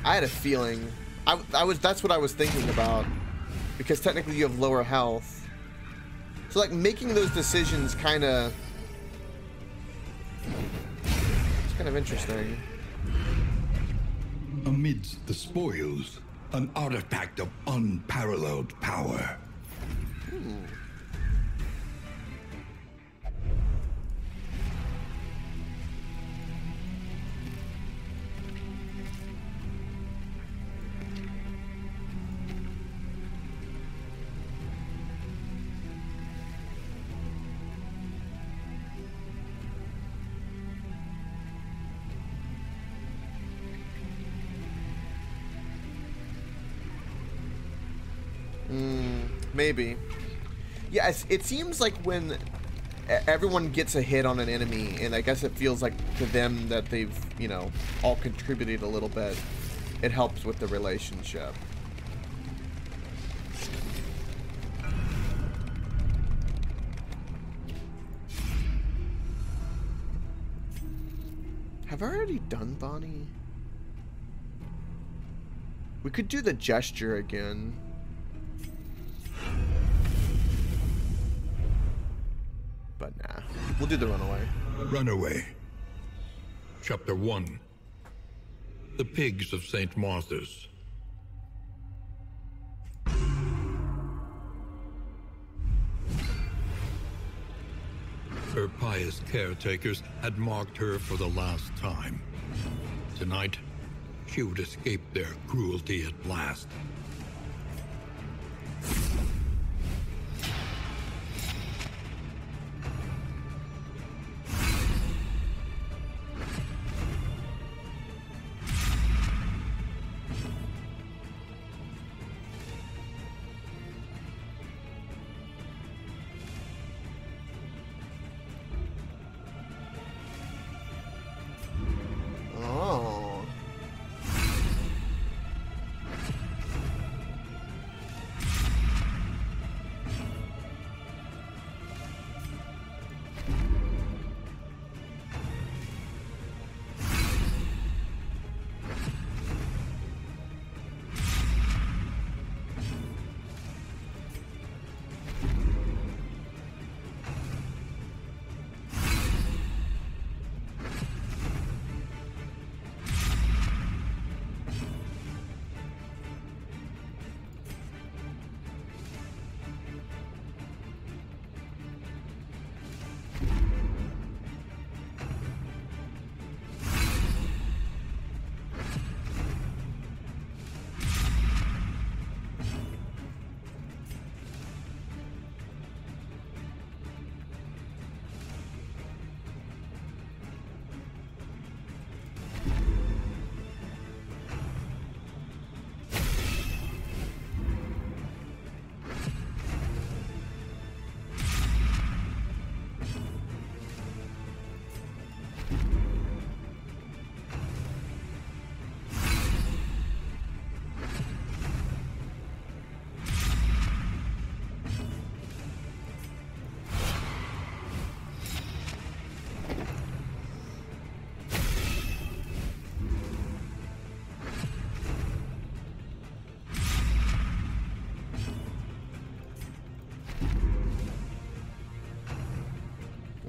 I had a feeling. That's what I was thinking about. Because technically you have lower health. So like making those decisions it's kind of interesting. Amidst the spoils, an artifact of unparalleled power. Maybe. Yeah, it seems like when everyone gets a hit on an enemy, and I guess it feels like to them that they've, you know, all contributed a little bit, it helps with the relationship. Have I already done Bonnie? We could do the gesture again. But nah. We'll do the runaway. Runaway. Chapter 1. The Pigs of St. Martha's. Her pious caretakers had marked her for the last time. Tonight, she would escape their cruelty at last. Oh.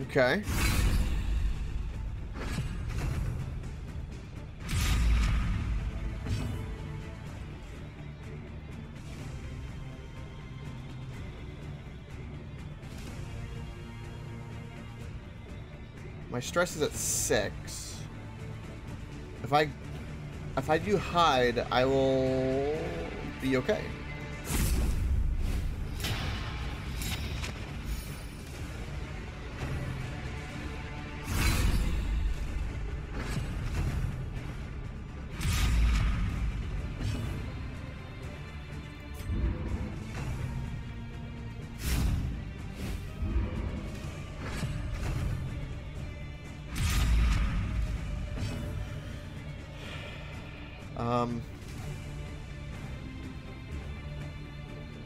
Okay. My stress is at 6. If I do hide, I will be okay.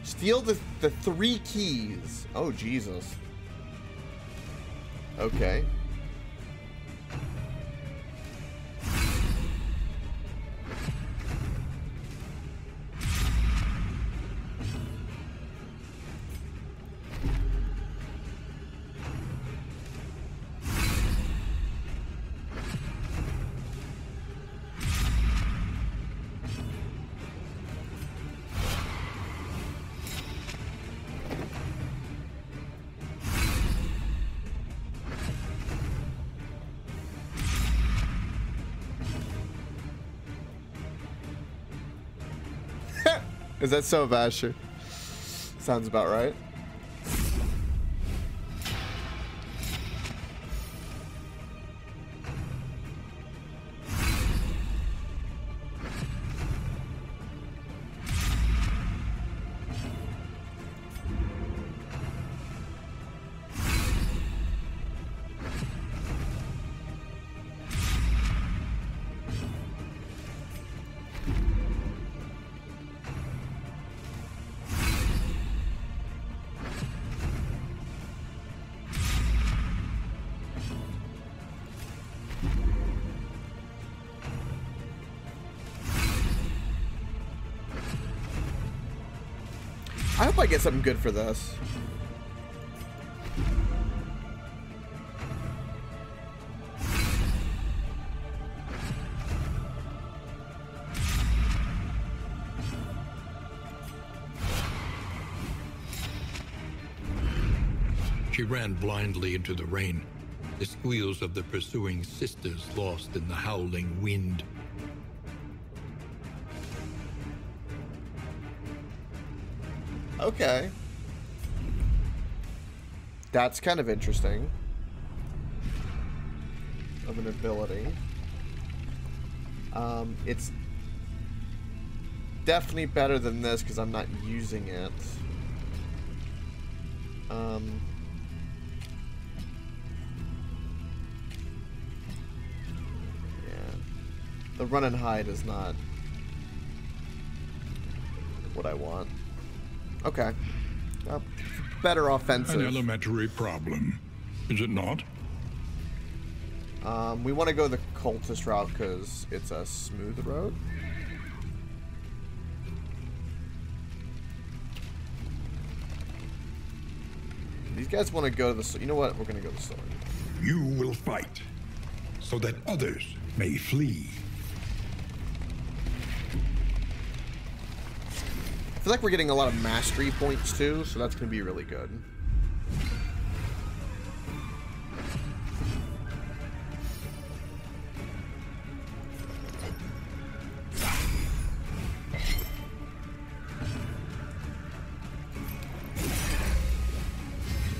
Steal the 3 keys. Oh, Jesus. Okay. Is that so, Basher? Sounds about right. I hope I get something good for this. She ran blindly into the rain, the squeals of the pursuing sisters lost in the howling wind. Okay. That's kind of interesting. Of an ability. It's definitely better than this because I'm not using it. The run and hide is not what I want. Okay. Better offensive. An elementary problem, is it not? We want to go the cultist route because it's a smooth road. These guys want to go to the... You know what? We're going to go to the sword. You will fight, so that others may flee. I feel like we're getting a lot of mastery points too, so that's going to be really good.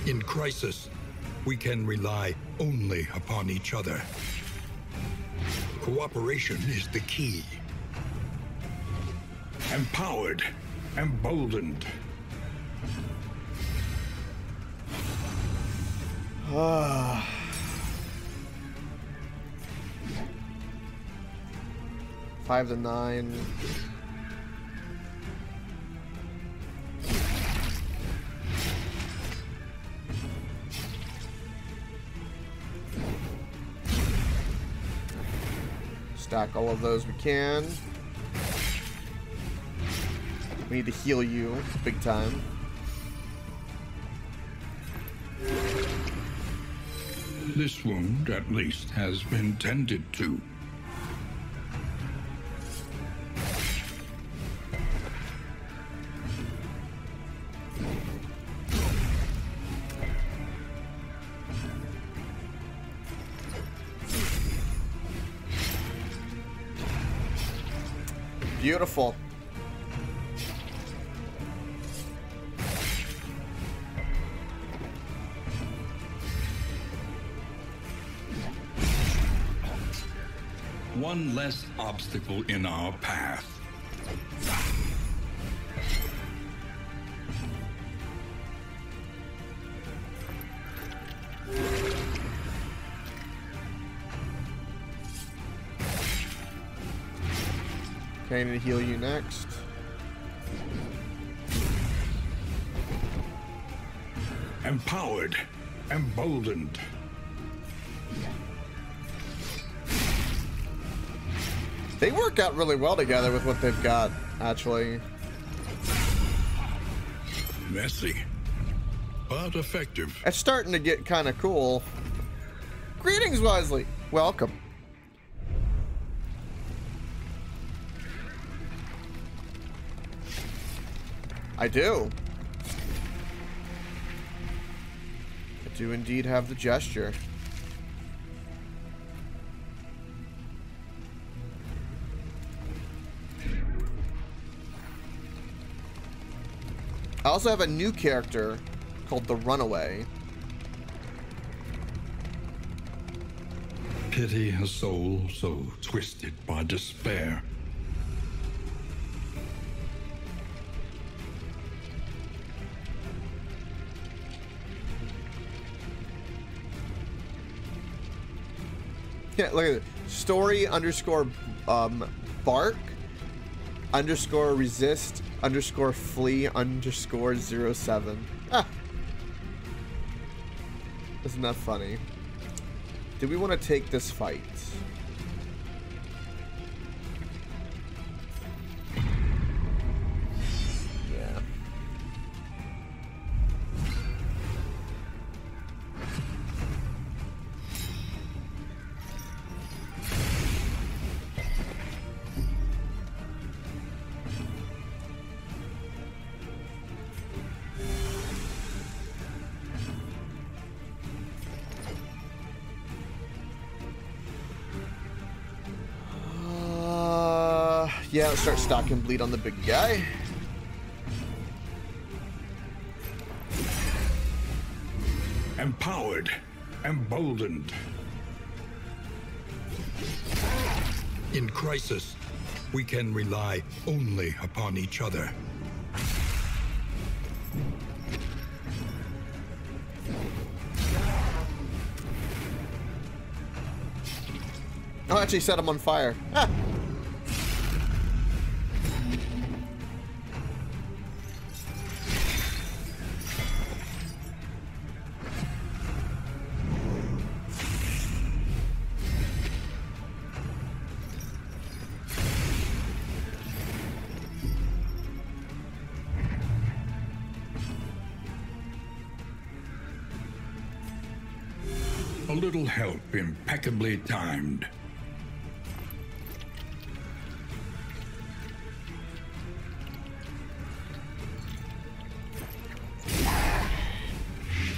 In crisis, we can rely only upon each other. Cooperation is the key. Empowered, emboldened. Five to 9. Stack all of those we can. We need to heal you big time. This wound, at least, has been tended to. Beautiful. One less obstacle in our path. Okay, I need to heal you next. Empowered, emboldened. They work out really well together with what they've got, actually. Messy, but effective. It's starting to get kind of cool. Greetings, Wesley. Welcome. I do. I do indeed have the gesture. I also have a new character called the Runaway. Pity a soul so twisted by despair. Yeah, look at it. Story underscore bark underscore resist underscore flee underscore 07. Ah. Isn't that funny? Do we want to take this fight? Yeah. Yeah, let's start stocking bleed on the big guy. Empowered, emboldened. In crisis, we can rely only upon each other. Oh, actually set him on fire. Ah. A little help impeccably timed.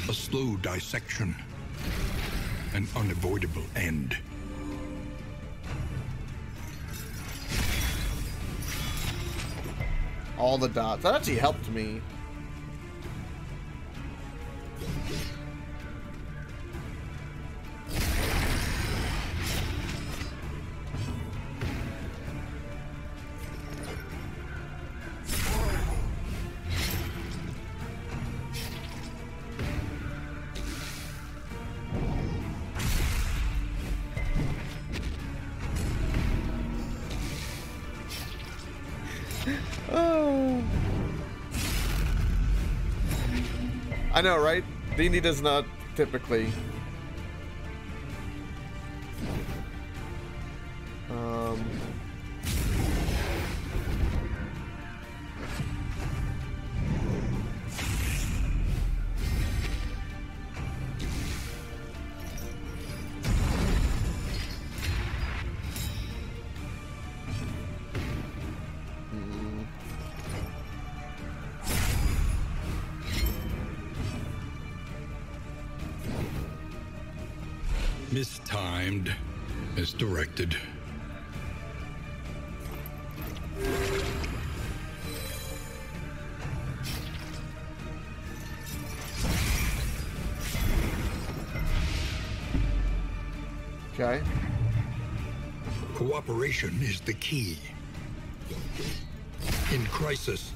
A slow dissection. An unavoidable end. All the dots. That actually helped me. I know, right? D&D does not typically. Mistimed as directed. Okay. Cooperation is the key. In crisis,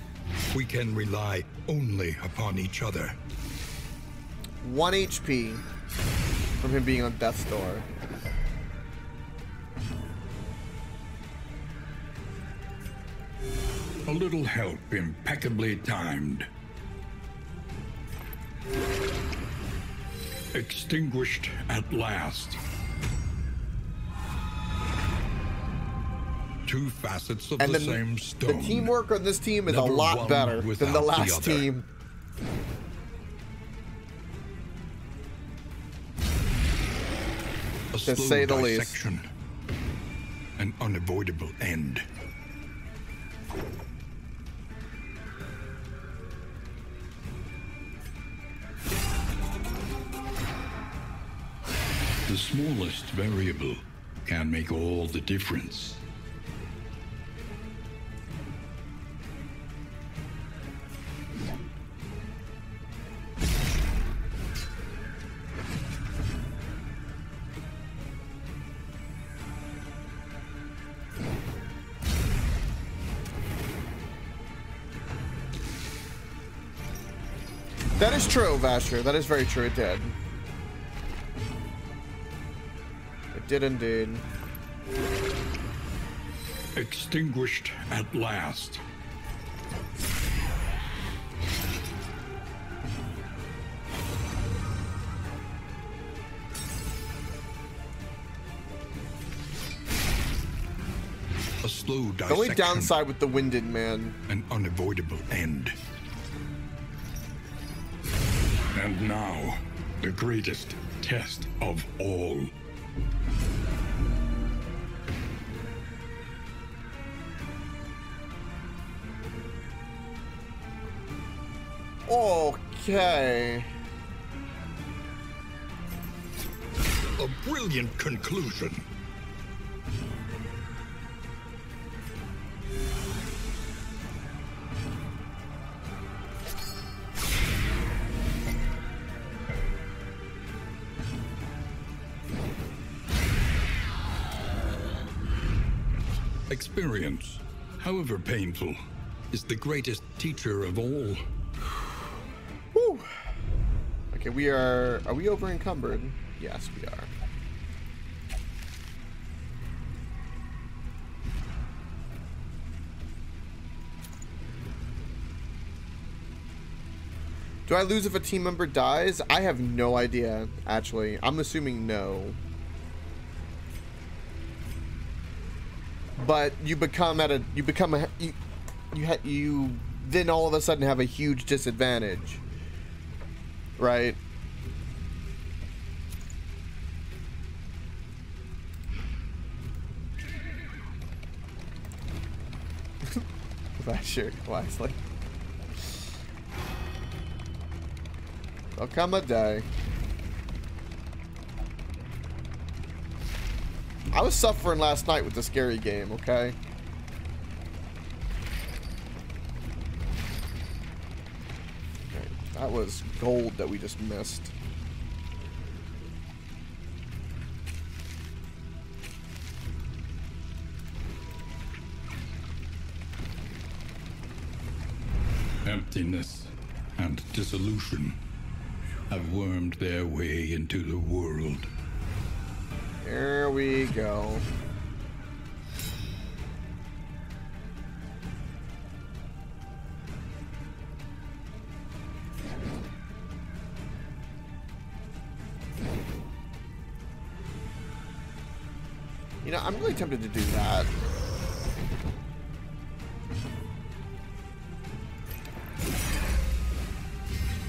we can rely only upon each other. 1 HP from him being on death's door. A little help impeccably timed. Extinguished at last. Two facets of the same stone. The teamwork on this team is a Never lot one better than the without last other. team. A To slow say the least. dissection. An unavoidable end. The smallest variable can make all the difference. That is true, Vasher. That is very true. It did. It did indeed. Extinguished at last. A slow dissection. The only downside with the Winded Man. An unavoidable end. And now, the greatest test of all. Okay. A brilliant conclusion. Experience, however painful, is the greatest teacher of all. Whew. Okay, are we over encumbered? Yes, we are. Do I lose if a team member dies? I have no idea, actually. I'm assuming no. But you then all of a sudden have a huge disadvantage. Right? That sure wisely. There'll come a day. I was suffering last night with the scary game, okay? That was gold that we just missed. Emptiness and dissolution have wormed their way into the world. Here we go. You know, I'm really tempted to do that.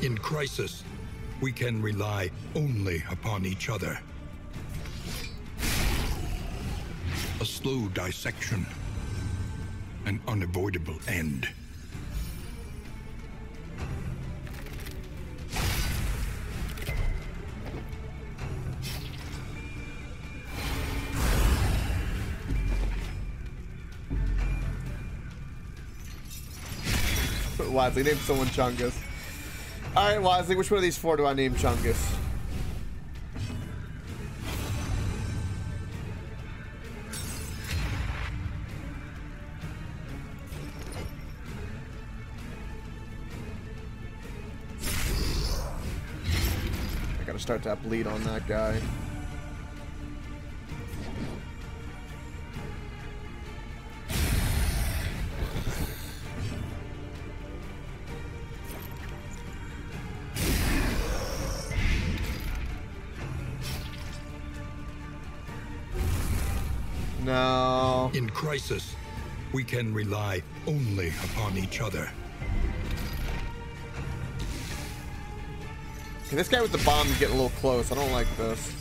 In crisis, we can rely only upon each other. A slow dissection, an unavoidable end. Wisely, name someone Chungus. Alright, Wisely, which one of these four do I name Chungus? I gotta start that bleed on that guy. No. In crisis, we can rely only upon each other. Okay, this guy with the bomb is getting a little close. I don't like this.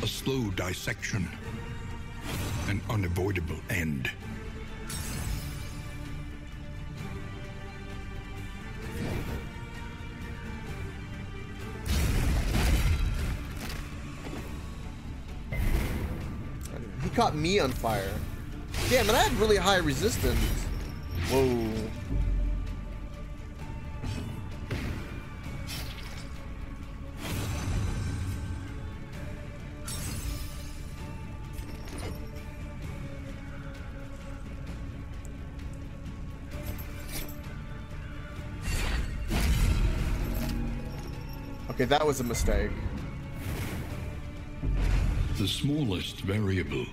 A slow dissection, an unavoidable end. He caught me on fire. Damn, and I had really high resistance. Whoa. Okay, that was a mistake. The smallest variable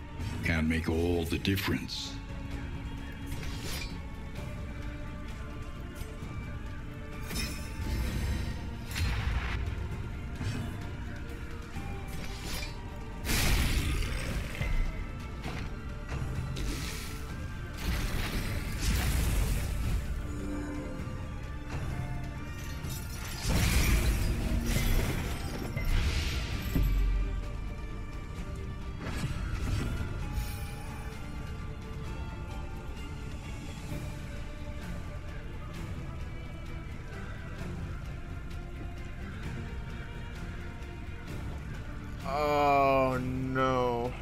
can make all the difference. Oh no.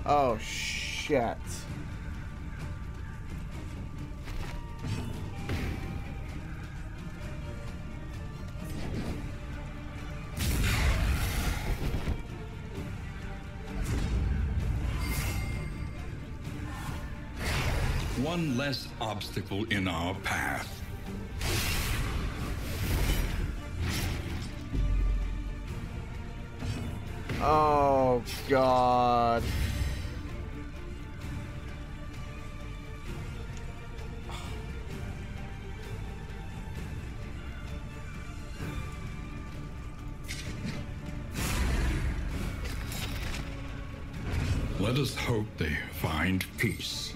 Oh shit. One less obstacle in our path. Oh God. Let us hope they find peace.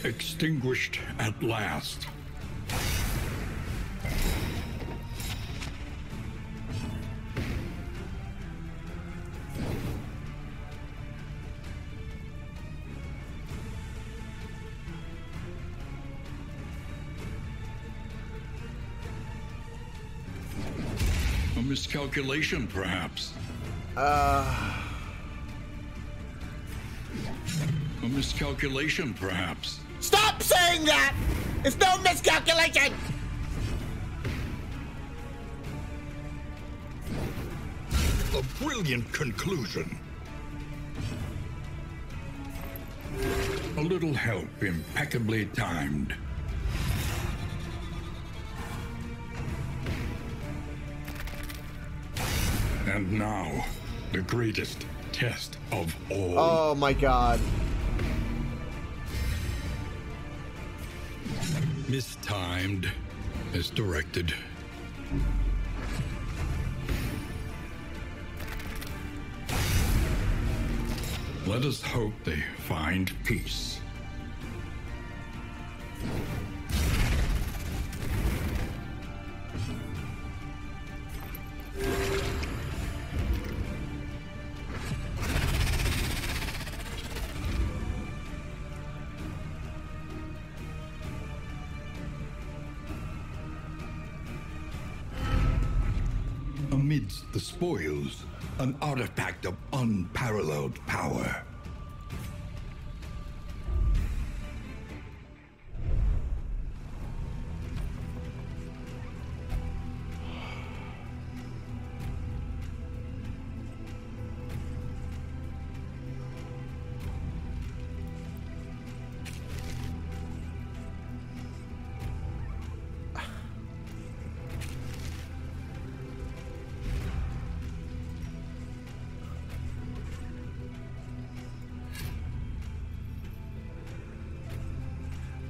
Extinguished at last. A miscalculation, perhaps. A miscalculation, perhaps. Stop saying that! It's no miscalculation! A brilliant conclusion. A little help impeccably timed. And now, the greatest test of all. Oh my God. Mistimed, misdirected. Let us hope they find peace. Amidst the spoils, an artifact of unparalleled power.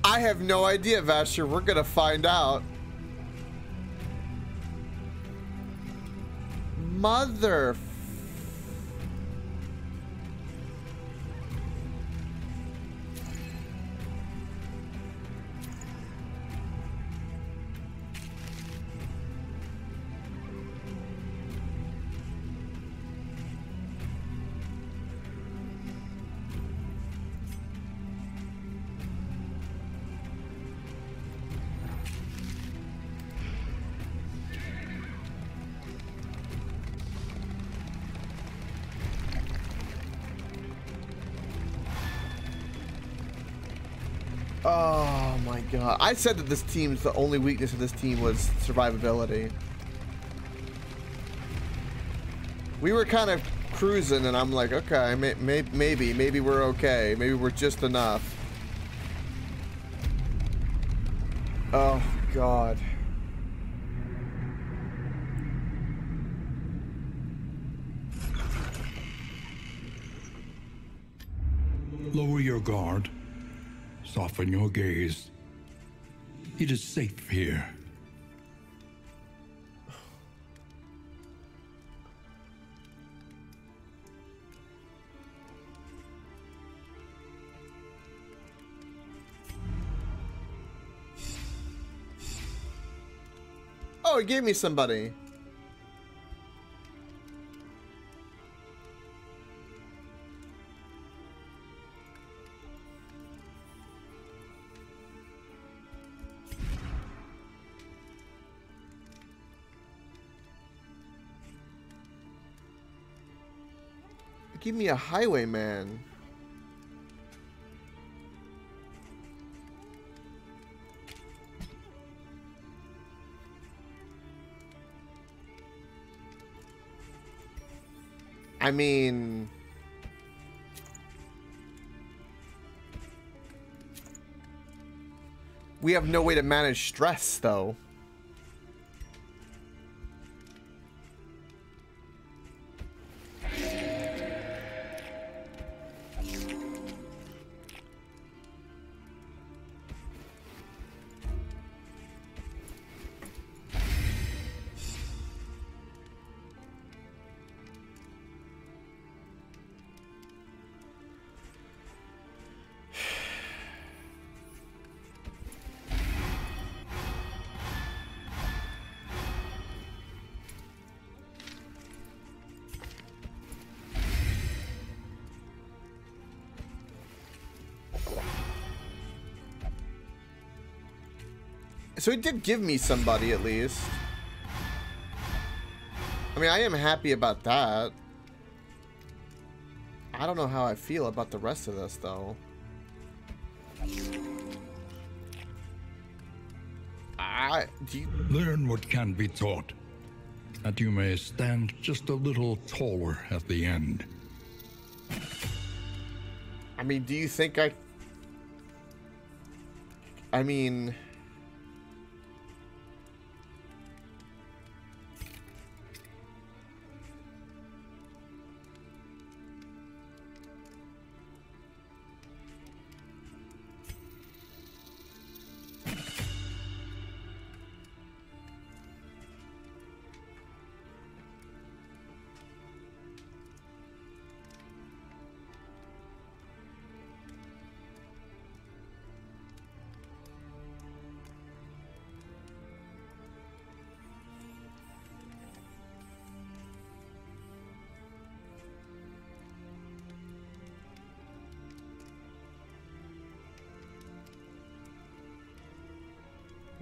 I have no idea, Vasher. We're gonna find out. Mother. Oh my God. I said that this team's, the only weakness of this team was survivability. We were kind of cruising and I'm like, okay, maybe we're okay. Maybe we're just enough. Oh God. Lower your guard. Soften your gaze. It is safe here. Oh, it gave me somebody. Give me a highwayman. I mean, we have no way to manage stress, though. So he did give me somebody at least. I mean, I am happy about that. I don't know how I feel about the rest of this, though. Learn what can be taught, that you may stand just a little taller at the end. I mean, do you think I mean...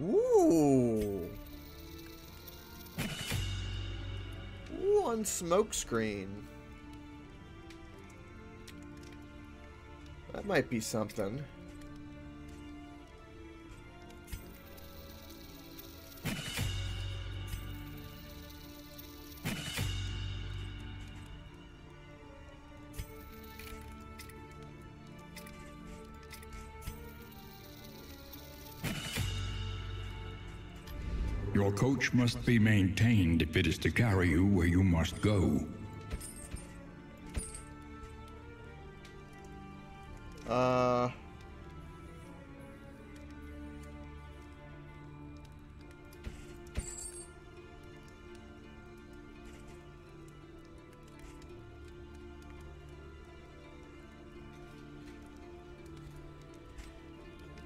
Ooh. Ooh, on smoke screen. That might be something. Your coach must be maintained if it is to carry you where you must go.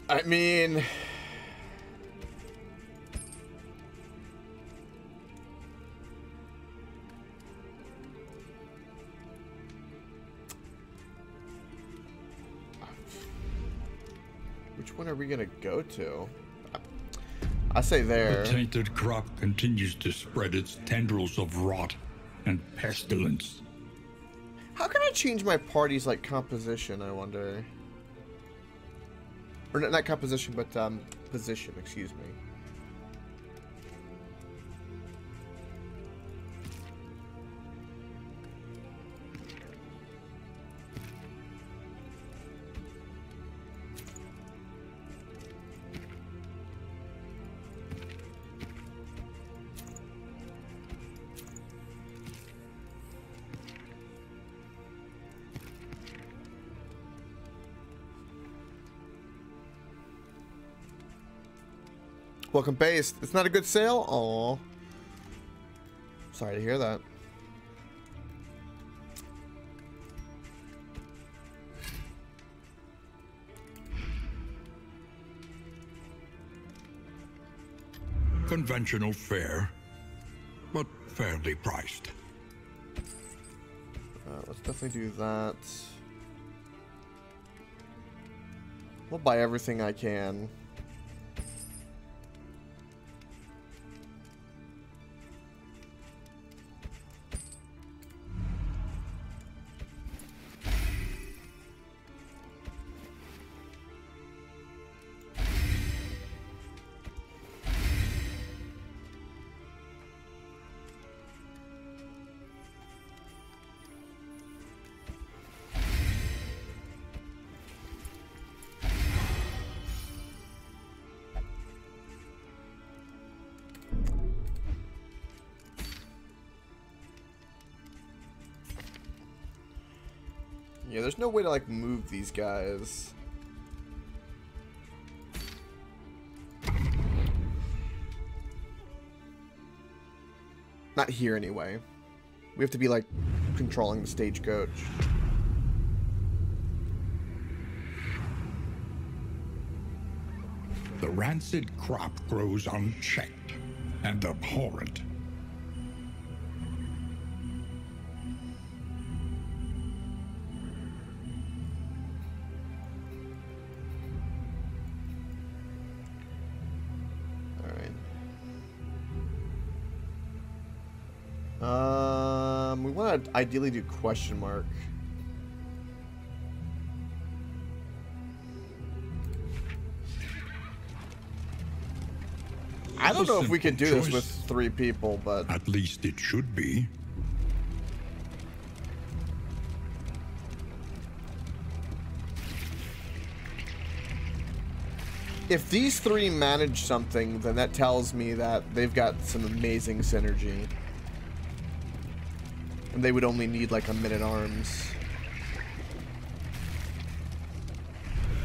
I mean... Which one are we gonna go to? I say there. The tainted crop continues to spread its tendrils of rot and pestilence. How can I change my party's, like, composition, I wonder? Or not composition, but, position, excuse me. Welcome base. It's not a good sale? Aw. Sorry to hear that. Conventional fare, but fairly priced. Let's definitely do that. We'll buy everything I can. Yeah, there's no way to, like, move these guys. Not here, anyway. We have to be, like, controlling the stagecoach. The rancid crop grows unchecked and abhorrent. We want to ideally do question mark. I don't know if we could do this with 3 people, but at least it should be. if these 3 manage something, then that tells me that they've got some amazing synergy. And they would only need like a men-at-arms.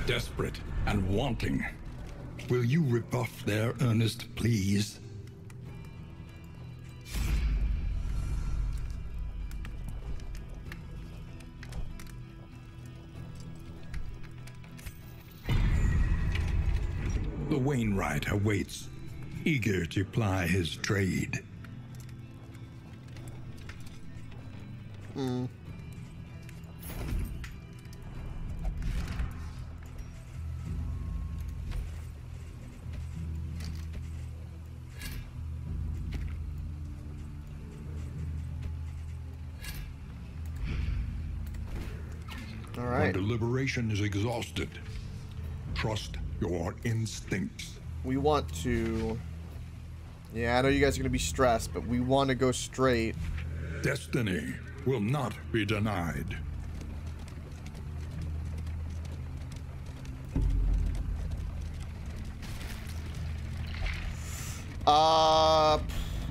Desperate and wanting. Will you rebuff their earnest pleas? The Wainwright awaits, eager to ply his trade. All right. When deliberation is exhausted, trust your instincts. We want to... Yeah, I know you guys are going to be stressed, but we want to go straight. Destiny will not be denied.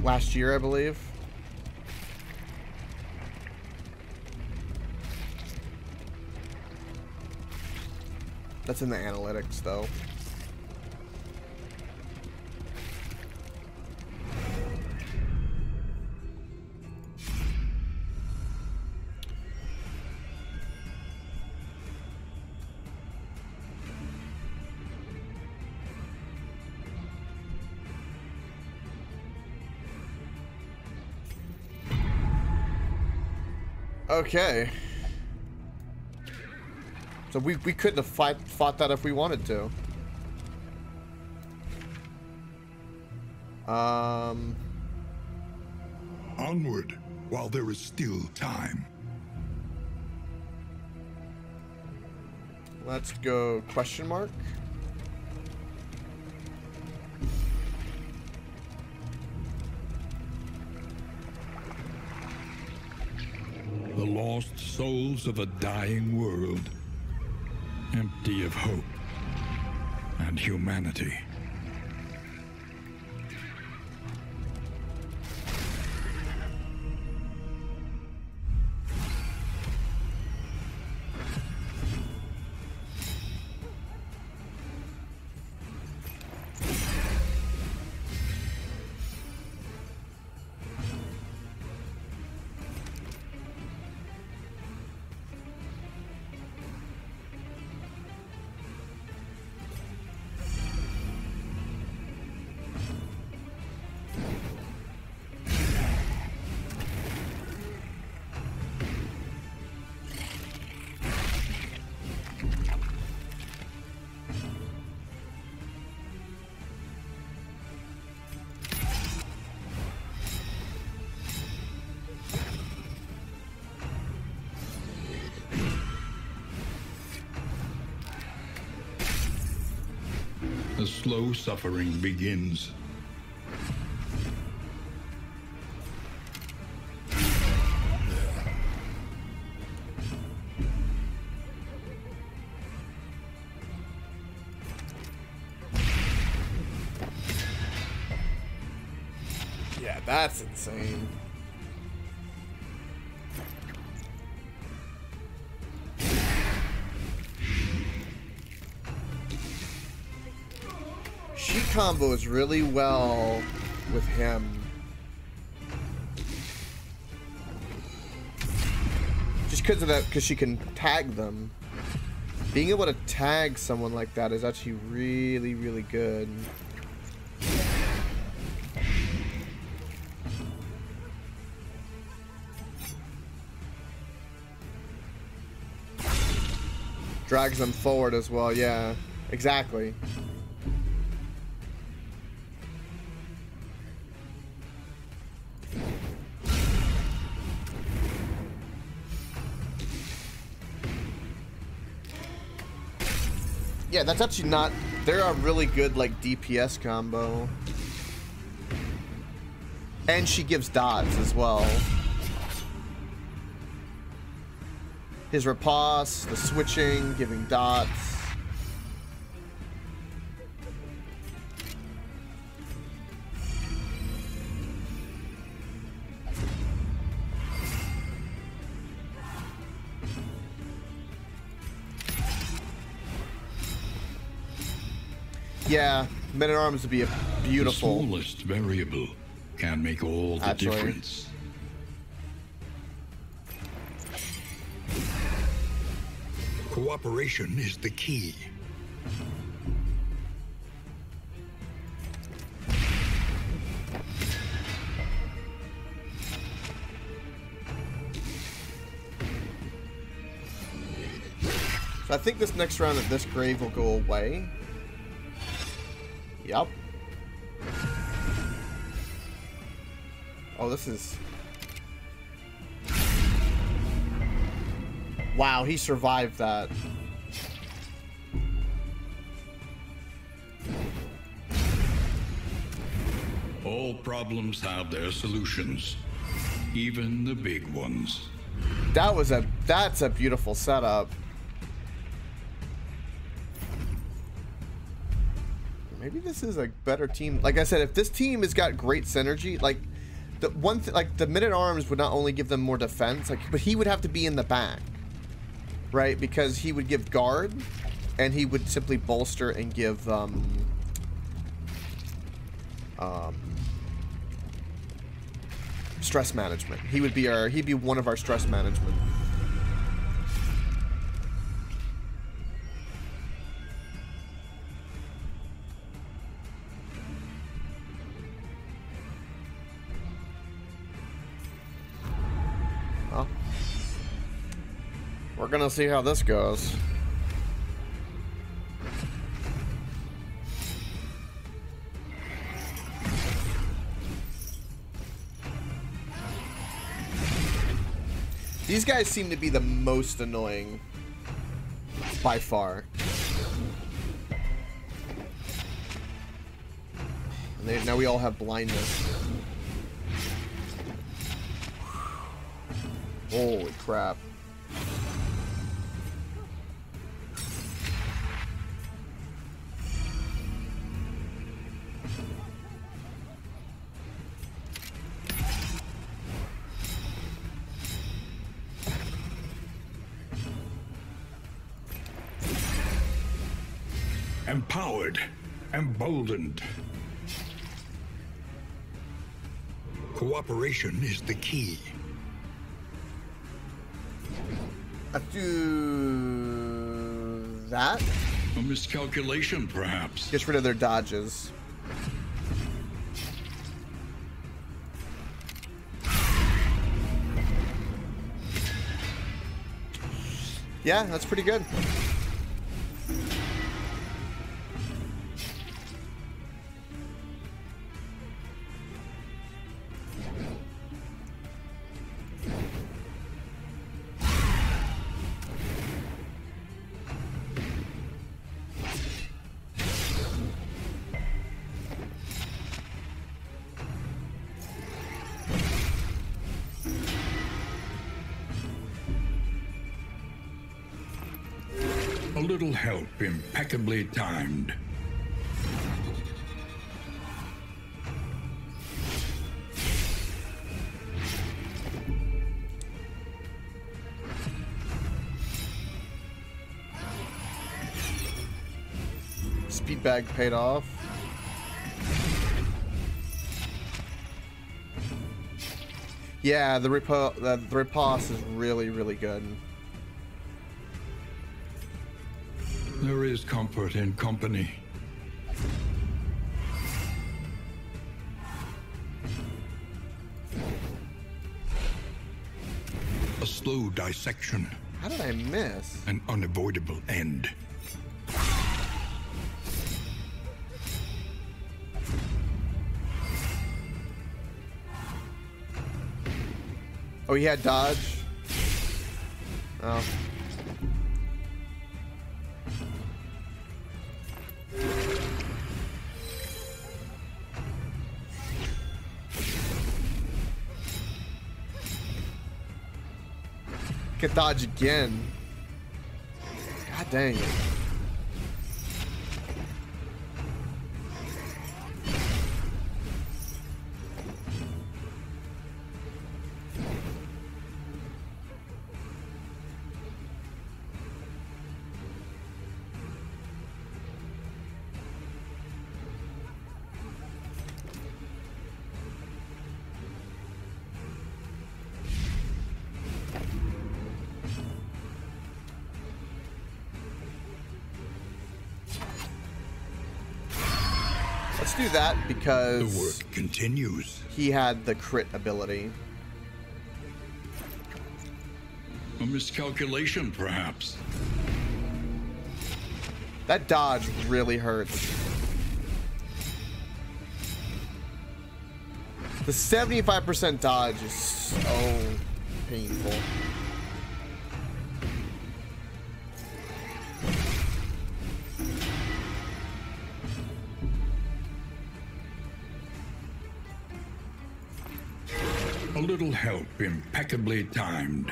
Last year, I believe. That's in the analytics, though. Okay. So we couldn't have fought that if we wanted to. Onward, while there is still time. Let's go question mark. The lost souls of a dying world, empty of hope and humanity. slow suffering begins. Yeah, that's insane. She combos really well with him. Just because of that, because she can tag them. Being able to tag someone like that is actually really, really good. Drags them forward as well, yeah. Exactly. Yeah, that's actually not... They're a really good, like, DPS combo. And she gives dots as well. His riposte, the switching, giving dots. Yeah, Men-at-Arms would be a beautiful... The smallest variable can make all the difference. Cooperation is the key. So I think this next round of this grave will go away. Yep. Oh, this is... Wow, he survived that. All problems have their solutions, even the big ones. That's a beautiful setup. Maybe this is a better team. Like I said, if this team has got great synergy, like the one thing, like the Men-at-Arms would not only give them more defense, like, but he would have to be in the back, right? Because he would give guard, and he would simply bolster and give stress management. He'd be one of our stress management. Well, we're gonna see how this goes. These guys seem to be the most annoying by far. And now we all have blindness. Holy crap. Empowered, emboldened. Cooperation is the key. Do that? A miscalculation, perhaps. Gets rid of their dodges. Yeah, that's pretty good. little help impeccably timed. Speed bag paid off. Yeah, the riposte is really, really good. There is comfort in company. A slow dissection. How did I miss? An unavoidable end. Oh, he had dodge. Oh. Could dodge again. God dang it. Let's do that because the work continues. He had the crit ability. A miscalculation, perhaps. That dodge really hurts. The 75% dodge is so painful. A little help impeccably timed.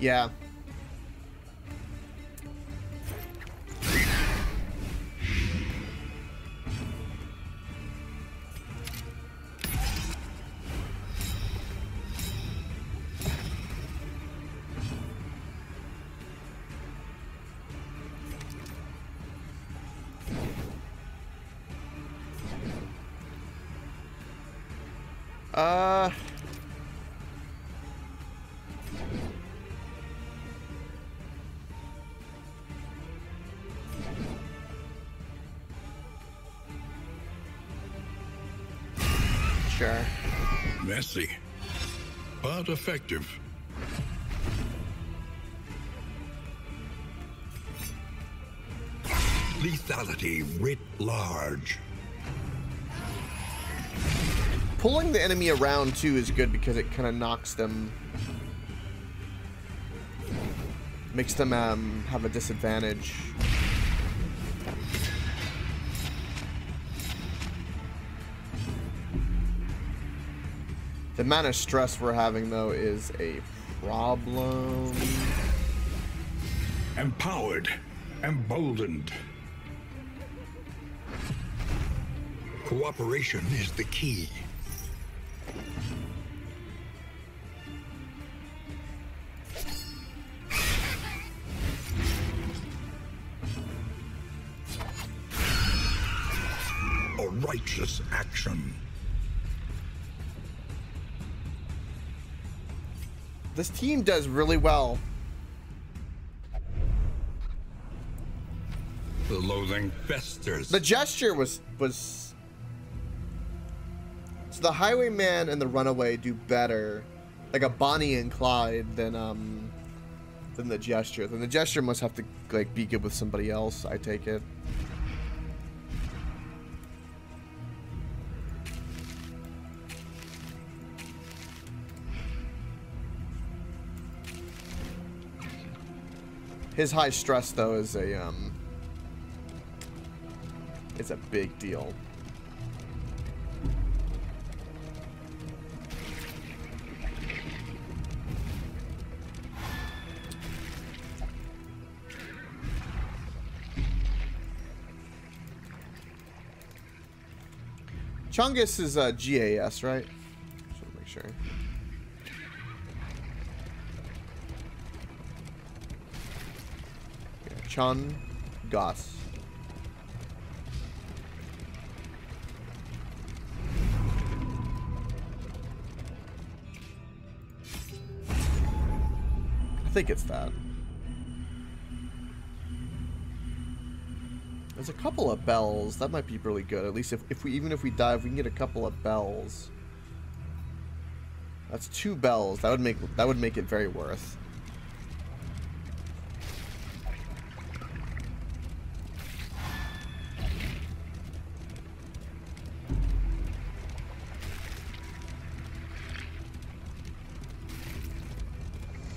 Yeah. Sure. Messy, but effective. Lethality writ large. Pulling the enemy around too is good because it kind of knocks them, makes them have a disadvantage. The amount of stress we're having though is a problem. Empowered, emboldened. Cooperation is the key. A righteous action. This team does really well. The loathing festers. The gesture was so the Highwayman and the Runaway do better, like a Bonnie and Clyde, than the gesture. Then the gesture must have to like be good with somebody else, I take it. His high stress though is a it's a big deal. Chungus is GAS, right? Just want to make sure. Yeah, Chun-Gus. I think it's that. There's a couple of bells. That might be really good. At least if we even if we dive, we can get a couple of bells. That's 2 bells. That would make it very worth.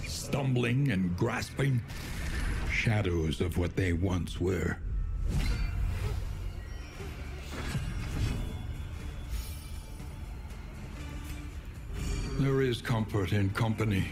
Stumbling and grasping, shadows of what they once were. There is comfort in company.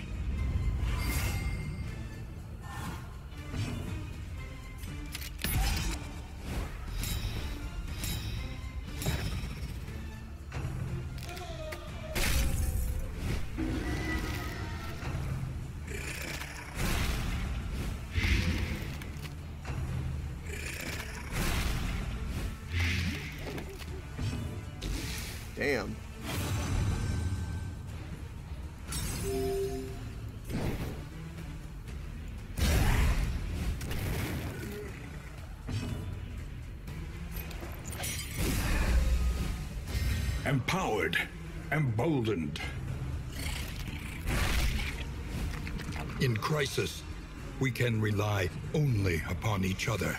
Damn. Empowered, emboldened. In crisis, we can rely only upon each other.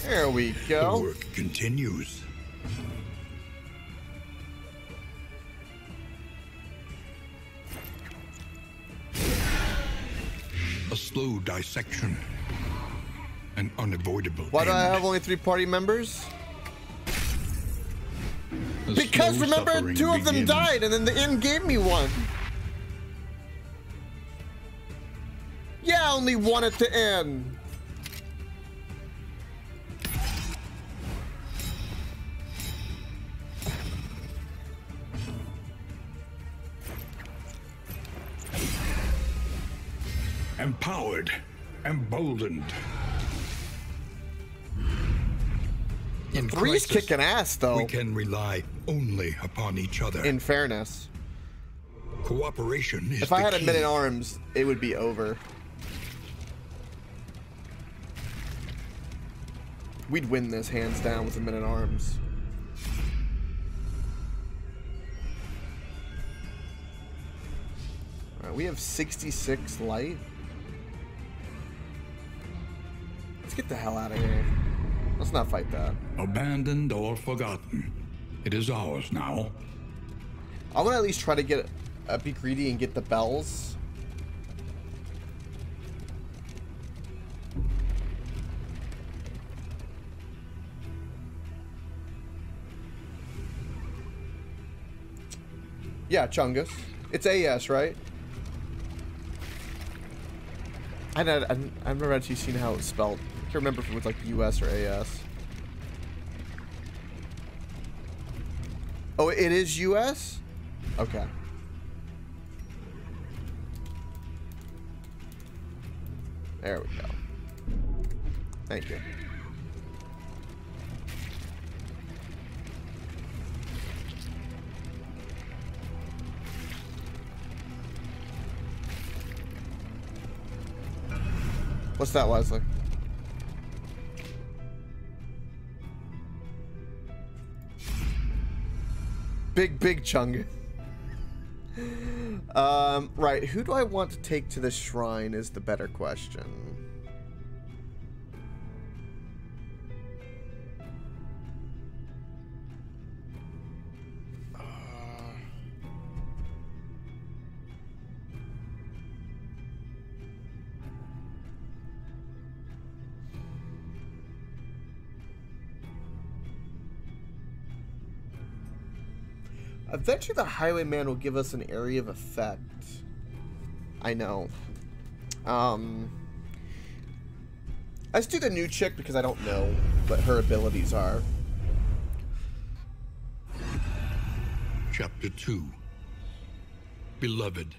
There we The go. work continues. A slow dissection. An unavoidable Why do I end. have only 3 party members? A Because slow remember, suffering 2 of them begins. died, and then the inn gave me 1. Yeah, only 1 at the end. Empowered, emboldened. In 3's crisis, kicking ass, though. we can rely only upon each other. In fairness. Cooperation is If I the had a key. minute arms, it would be over. We'd win this hands down with a minute arms. Alright, we have 66 light. Let's get the hell out of here. Let's not fight that. Abandoned or forgotten. It is ours now. I want to at least try to be greedy and get the bells. Yeah, Chungus. It's AS, right? I've never actually seen how it's spelled. I can't remember if it was like US or AS. Oh, it is US? Okay. There we go. Thank you. What's that, Leslie? Big Chungus. Right, who do I want to take to the shrine is the better question. Eventually the Highwayman will give us an area of effect. I know. Let's do the new chick because I don't know what her abilities are. Chapter 2. Beloved.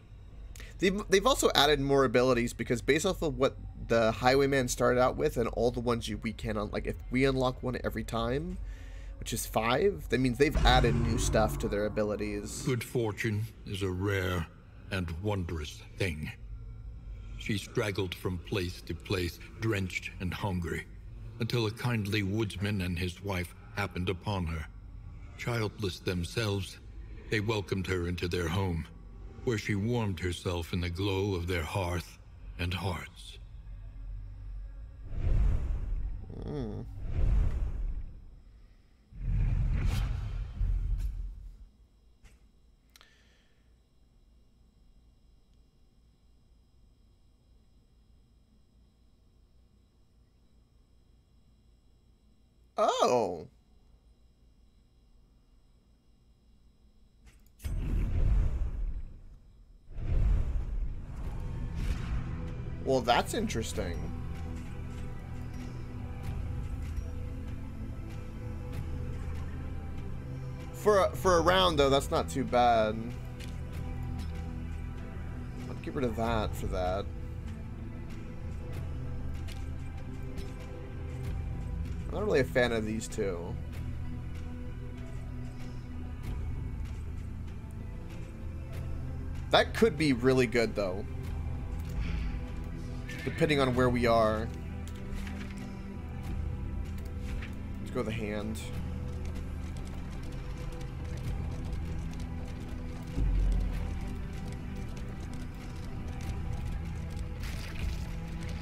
They've also added more abilities because based off of what the Highwayman started out with and all the ones we can like if we unlock one every time, which is 5, that means they've added new stuff to their abilities. Good fortune is a rare and wondrous thing. She straggled from place to place, drenched and hungry, until a kindly woodsman and his wife happened upon her. Childless themselves, they welcomed her into their home, where she warmed herself in the glow of their hearth and hearts. Oh. Well, that's interesting. For a round though, that's not too bad. I'll get rid of that for that. I'm not really a fan of these two. That could be really good though, depending on where we are. Let's go with the hand.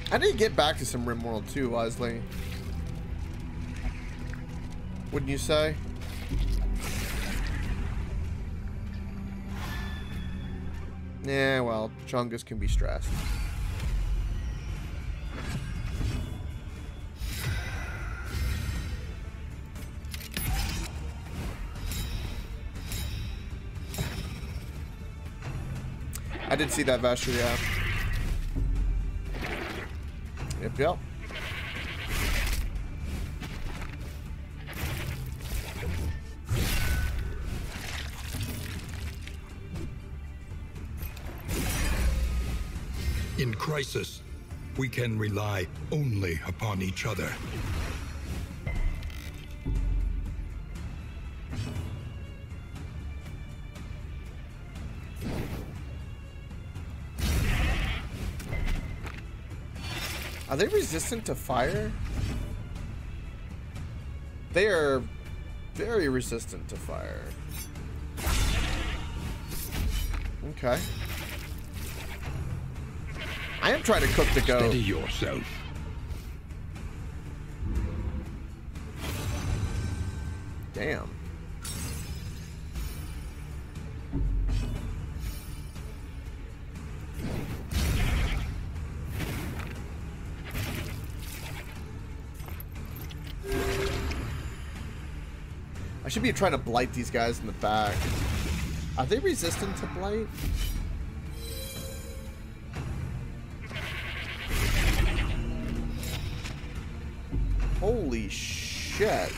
I need to get back to some RimWorld too, Leslie. Wouldn't you say? Yeah, well, Chungus can be stressed. I did see that Vesture, yeah. Yep. In crisis, we can rely only upon each other. Are they resistant to fire? They are very resistant to fire. Okay. I am trying to cook the goat. Steady yourself. Damn. I should be trying to blight these guys in the back. Are they resistant to blight? Holy shit.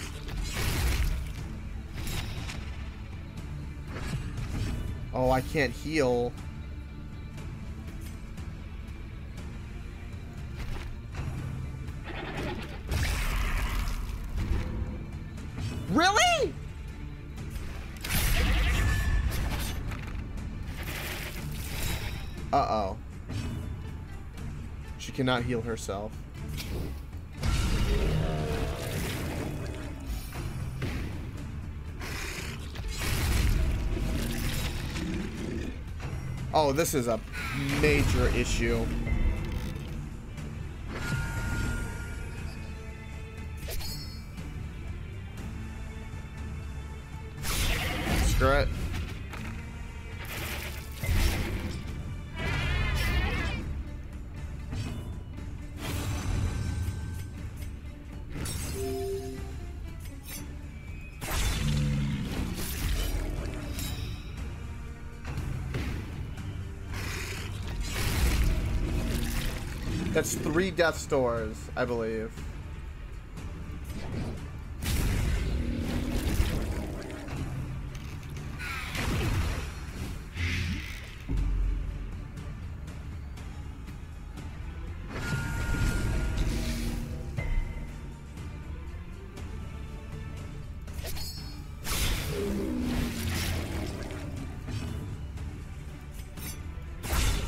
Oh, I can't heal. Really? Uh-oh. She cannot heal herself. Oh, this is a major issue. Screw it. That's 3 death stores, I believe.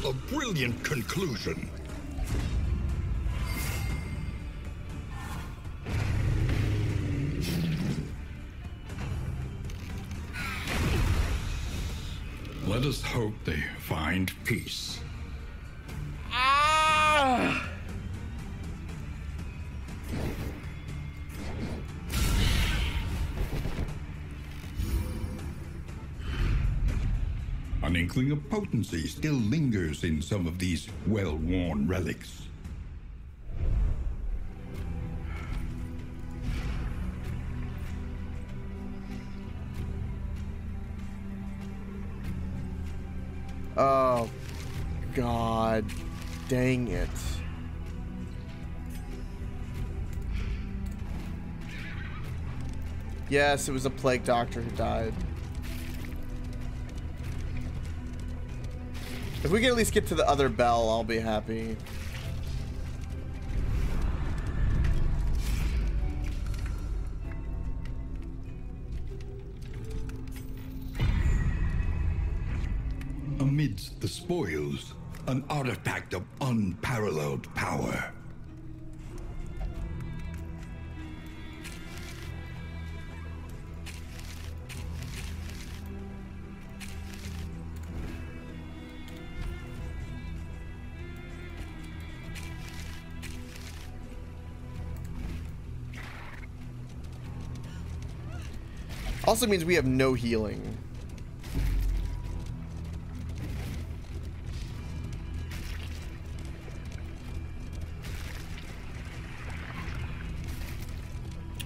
A brilliant conclusion. Let us hope they find peace. Ah! An inkling of potency still lingers in some of these well-worn relics. Oh, God. Dang it. Yes, it was a plague doctor who died. If we can at least get to the other bell, I'll be happy. Amidst the spoils, an artifact of unparalleled power. Also means we have no healing.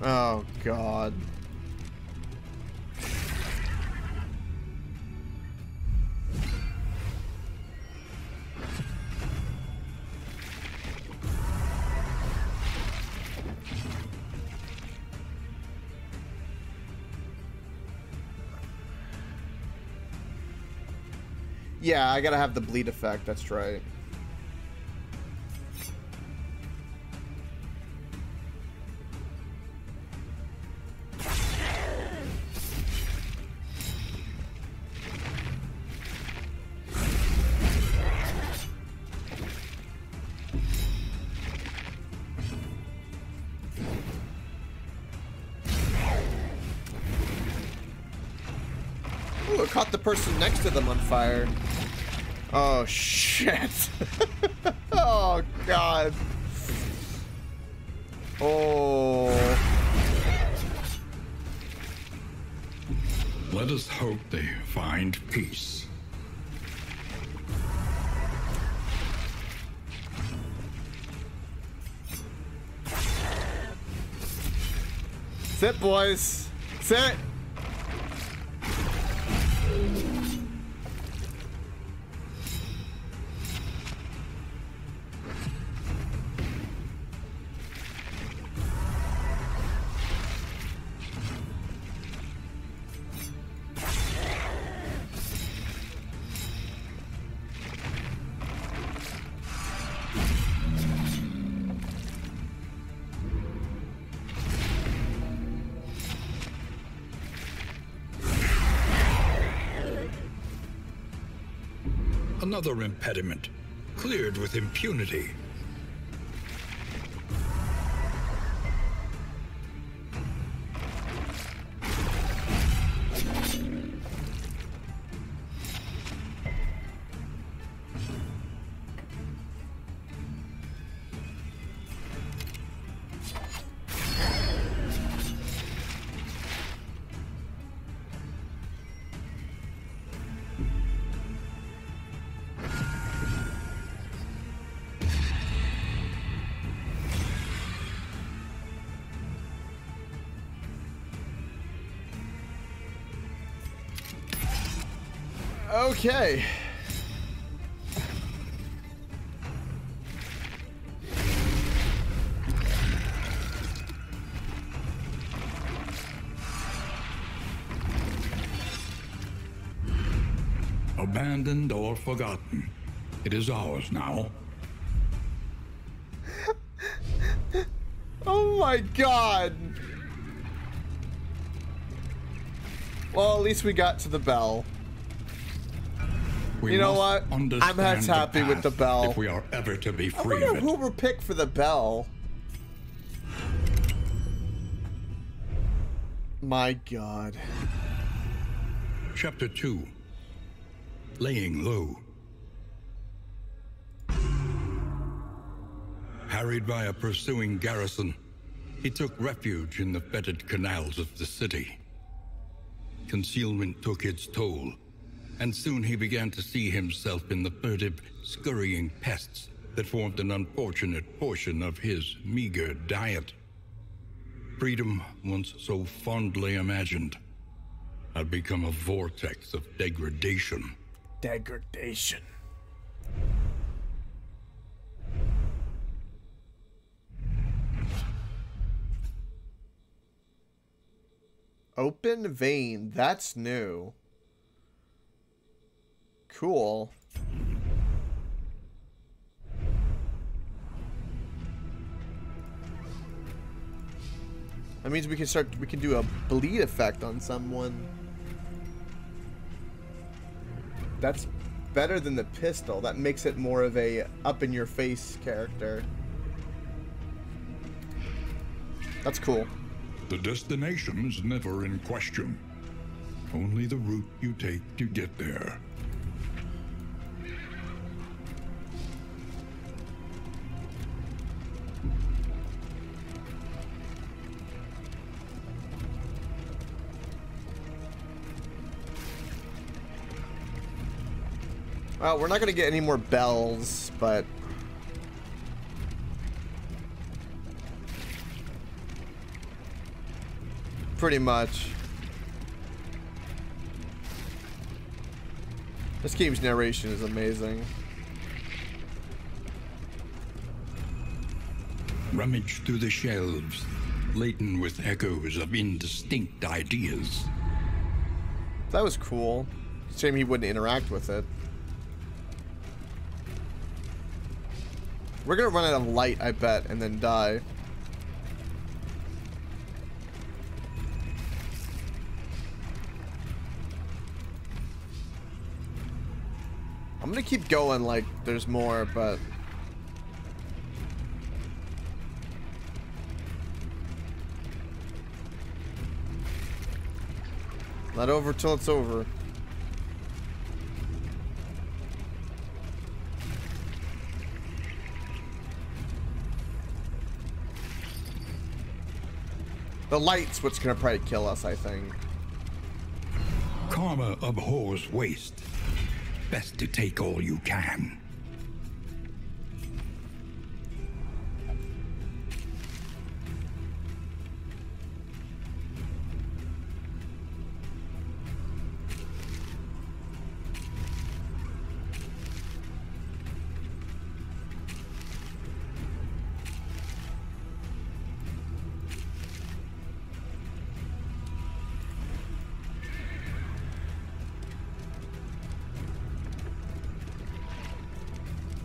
Oh, God. Yeah, I gotta have the bleed effect, that's right. Ooh, it caught the person next to them on fire. Oh, shit. Oh, God. Oh. Let us hope they find peace. Sit, boys. Sit. Another impediment, cleared with impunity. Okay. Abandoned or forgotten, it is ours now. Oh my god. Well, at least we got to the bell. We you know must what? I'm understand happy the with the path bell. if we are ever to be I free wonder of it. who were picked for the bell. My god. Chapter 2. Laying Low. Harried by a pursuing garrison, he took refuge in the fetid canals of the city. Concealment took its toll, and soon he began to see himself in the furtive, scurrying pests that formed an unfortunate portion of his meager diet. Freedom, once so fondly imagined, had become a vortex of degradation. Degradation. Open vein. That's new. Cool. That means we can do a bleed effect on someone. That's better than the pistol. That makes it more of a up-in-your-face character. That's cool. The destination is never in question. Only the route you take to get there. Well, we're not going to get any more bells, but... pretty much. This game's narration is amazing. Rummage through the shelves, laden with echoes of indistinct ideas. That was cool. Shame he wouldn't interact with it. We're gonna run out of light, I bet, and then die. I'm gonna keep going like there's more, but... not over till it's over. The light's what's gonna probably kill us, I think. Karma abhors waste. Best to take all you can.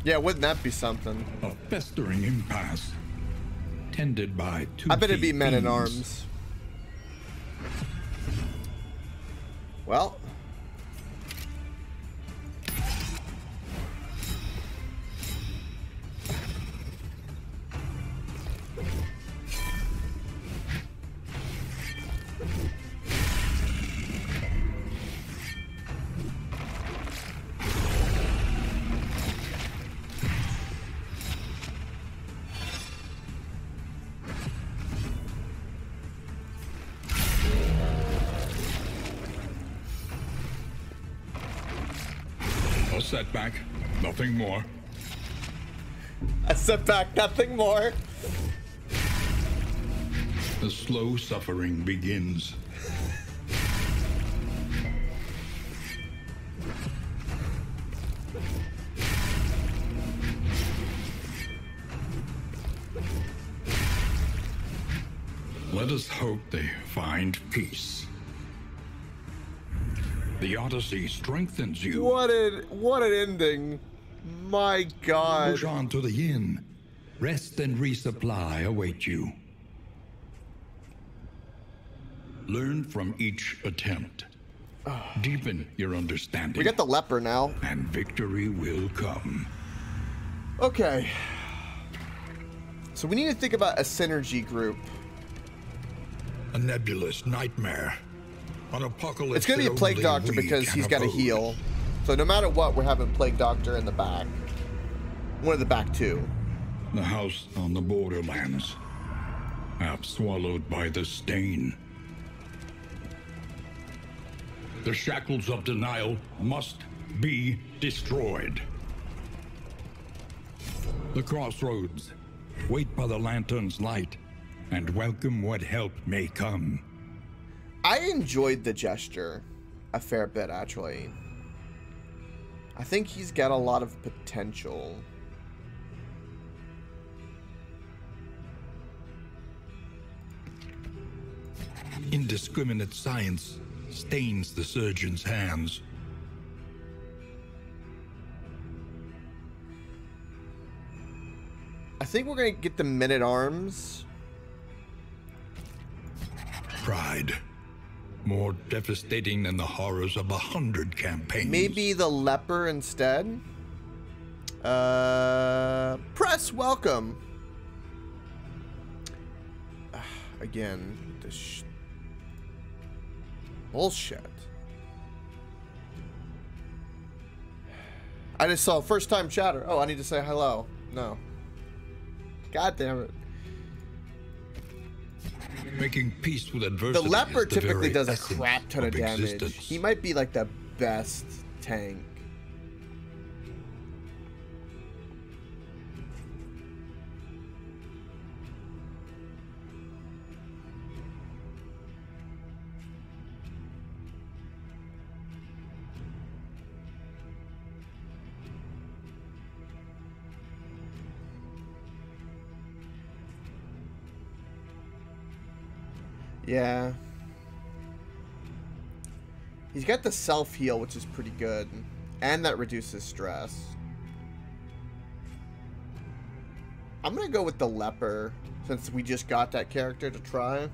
Yeah, wouldn't that be something? A festering impasse, tended by two. I bet it'd be feet men in beams. arms. Well. setback, nothing more. A setback, nothing more. The slow suffering begins. Let us hope they find peace. The Odyssey strengthens you. What an ending. My God. Push on to the inn. Rest and resupply await you. Learn from each attempt. Deepen your understanding. We got the leper now. And victory will come. Okay. So we need to think about a synergy group. A nebulous nightmare. An apocalypse. It's going to be a Plague Doctor because he's got to heal. So no matter what, we're having Plague Doctor in the back. One of the back two. The house on the borderlands. Half swallowed by the stain. The shackles of denial must be destroyed. The crossroads. Wait by the lantern's light and welcome what help may come. I enjoyed the gesture a fair bit, actually. I think he's got a lot of potential. Indiscriminate science stains the surgeon's hands. I think we're going to get the Men-at-Arms. Pride. More devastating than the horrors of 100 campaigns. Maybe the leper instead. Press welcome. Again, this bullshit. I just saw first time chatter. Oh, I need to say hello. No. God damn it. Making peace with adversity. The leper is the typically very does a essence crap ton of damage. existence. He might be like the best tank. Yeah. He's got the self-heal, which is pretty good. And that reduces stress. I'm going to go with the leper, since we just got that character to try.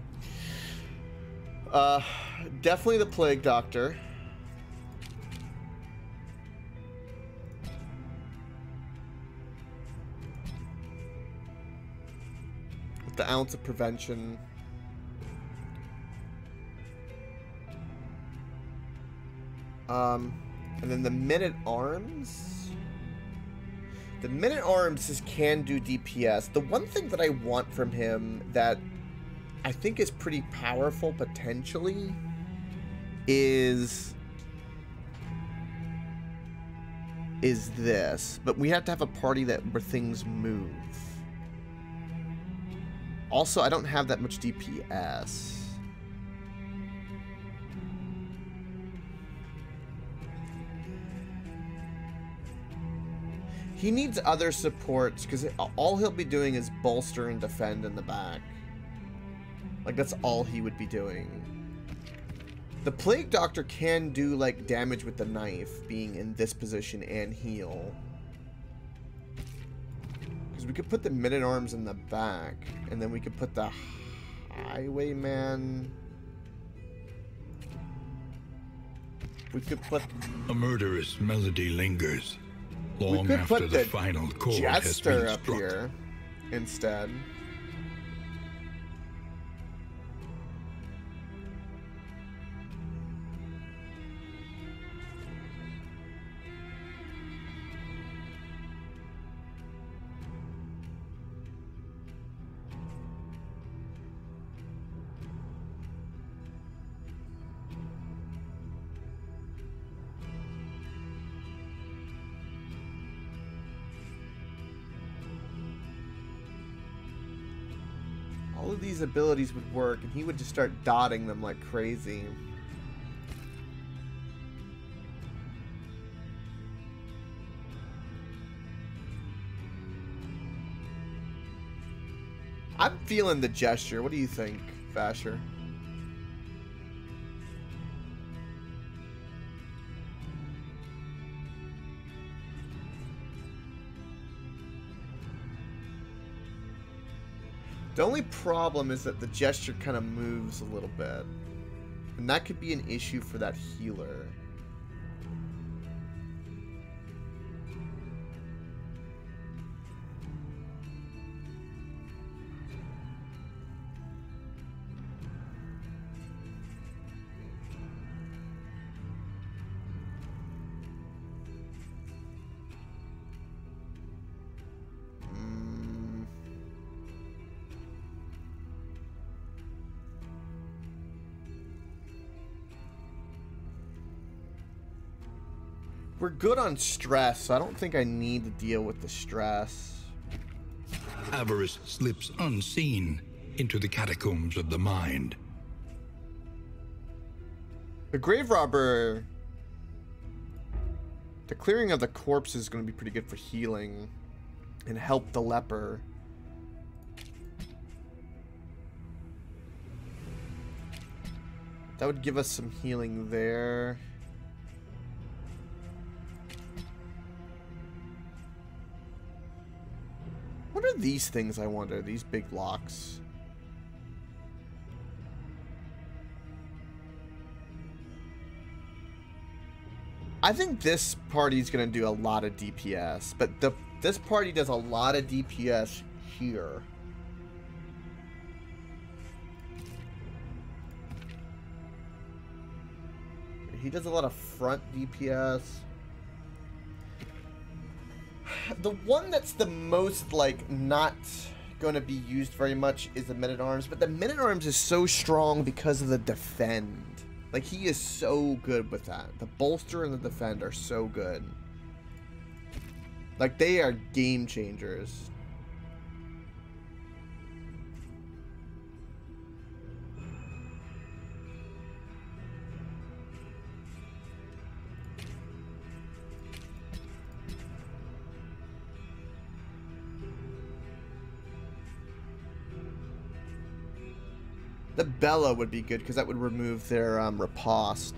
Definitely the Plague Doctor. With the ounce of prevention. And then the Men-at-Arms. The Men-at-Arms can do DPS. The one thing that I want from him that I think is pretty powerful potentially is this. But we have to have a party where things move. Also, I don't have that much DPS. He needs other supports, because all he'll be doing is bolster and defend in the back. Like, that's all he would be doing. The Plague Doctor can do, like, damage with the knife, being in this position and heal. Because we could put the Men-at-Arms in the back, and then we could put the Highwayman... We could put... A murderous melody lingers. Long after the final chord has been up struck. Here instead. All of these abilities would work, and he would just start dotting them like crazy. I'm feeling the gesture. What do you think, Vasher? The only problem is that the gesture kind of moves a little bit. And that could be an issue for that healer. We're good on stress, so I don't think I need to deal with the stress. Avarice slips unseen into the catacombs of the mind. The grave robber... The clearing of the corpse is going to be pretty good for healing. And help the leper. That would give us some healing there. What are these things, I wonder? These big blocks. I think this party's gonna do a lot of DPS, but this party does a lot of DPS here. He does a lot of front DPS. The one that's the most, like, not going to be used very much is the Men-at-Arms, but the Men-at-Arms is so strong because of the defend. Like, he is so good with that. The bolster and the defend are so good. Like, they are game changers. The Bella would be good because that would remove their riposte.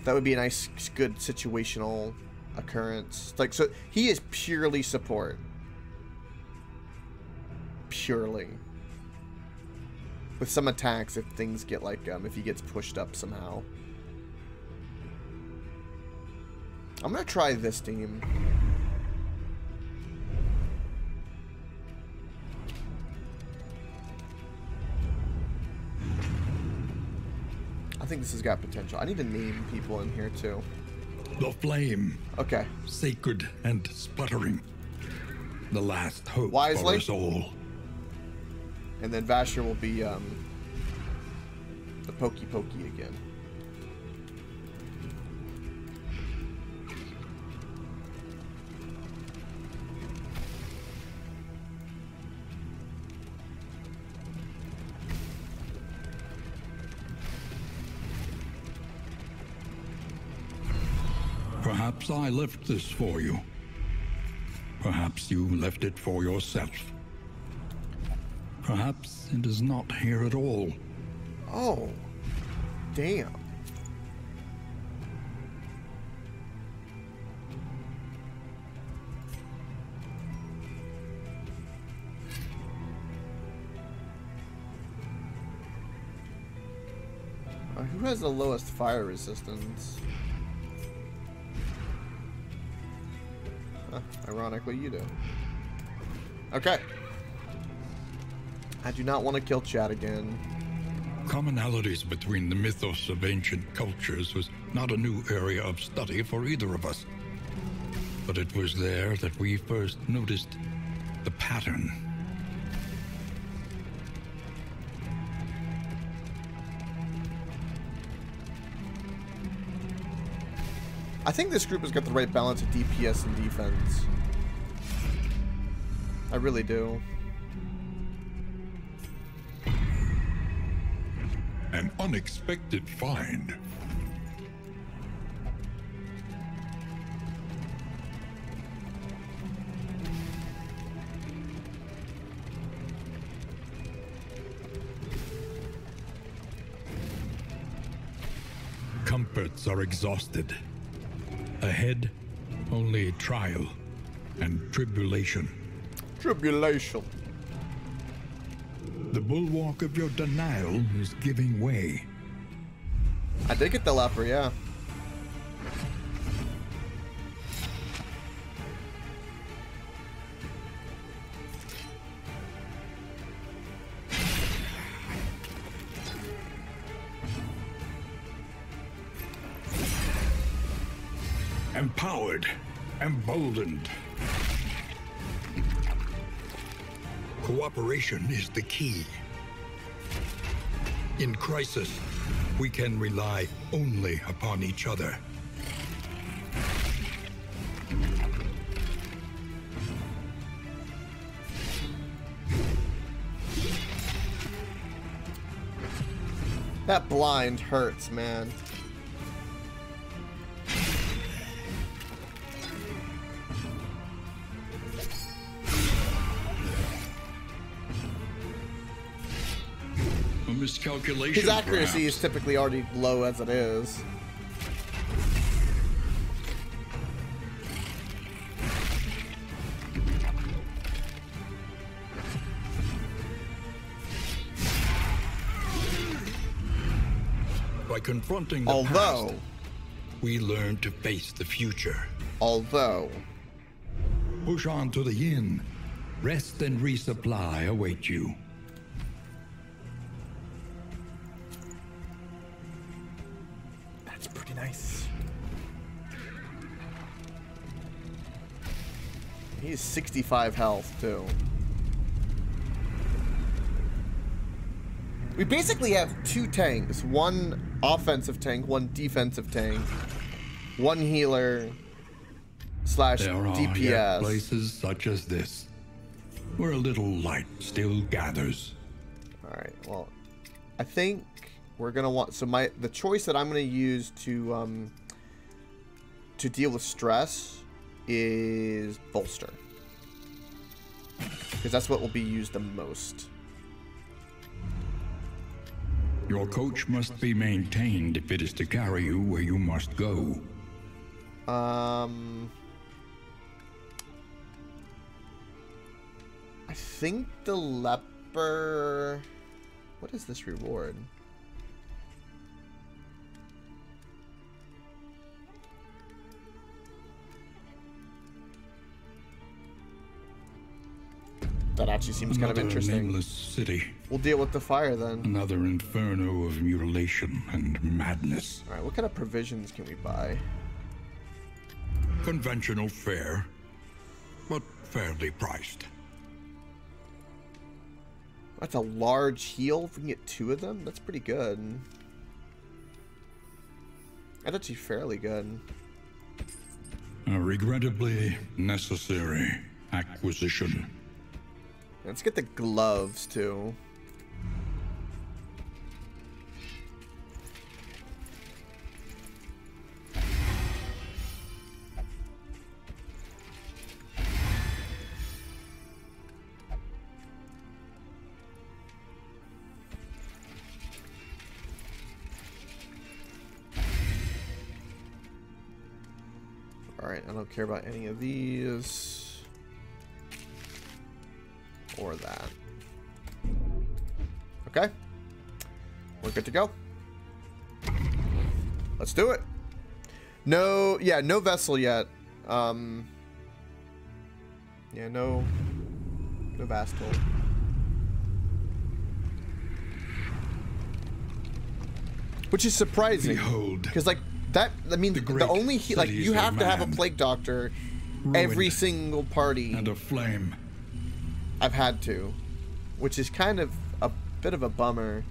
That would be a nice, good situational occurrence. Like, so he is purely support. Purely. With some attacks if things get like, if he gets pushed up somehow. I'm gonna try this team. I think this has got potential. I need to name people in here too. The flame. Okay. Sacred and sputtering. The last hope Wisely. for us all. And then Vasher will be the Pokey Pokey again. Perhaps I left this for you. Perhaps you left it for yourself. Perhaps it is not here at all. Oh, damn. Who has the lowest fire resistance? Ironically, you do. Okay. I do not want to kill Chad again. Commonalities between the mythos of ancient cultures was not a new area of study for either of us. But it was there that we first noticed the pattern. I think this group has got the right balance of DPS and defense. I really do. An unexpected find. Comforts are exhausted. Ahead, only trial and tribulation. Tribulation. The bulwark of your denial is giving way. I did get the leper, yeah. Empowered, emboldened. Cooperation is the key. In crisis, we can rely only upon each other. That blind hurts, man. A miscalculation. His accuracy perhaps. is typically already low as it is. By confronting the Although, past, we learn to face the future. although, Push on to the inn. Rest and resupply await you. that's pretty nice. He's 65 health, too. We basically have two tanks. One offensive tank, one defensive tank. One healer slash There are yet DPS. places such as this, where a little light still gathers. Alright, well, I think we're gonna want, so the choice that I'm gonna use to deal with stress is bolster. Because that's what will be used the most. Your coach must be maintained if it is to carry you where you must go. I think the leper... What is this reward? That actually seems kind of Another interesting. nameless city. We'll deal with the fire then. Another inferno of mutilation and madness. Alright, what kind of provisions can we buy? Conventional fare, but fairly priced. That's a large heal. If we can get two of them, that's pretty good. That's actually fairly good. A regrettably necessary acquisition. Let's get the gloves too. Alright, I don't care about any of these. Or that. Okay. We're good to go. Let's do it. No, yeah, no vessel yet. Yeah, no Vastal. Which is surprising. Behold. Because, like, that, I mean, the only, like, you have to have a plague doctor every single party. And a flame. I've had to, which is kind of a bit of a bummer.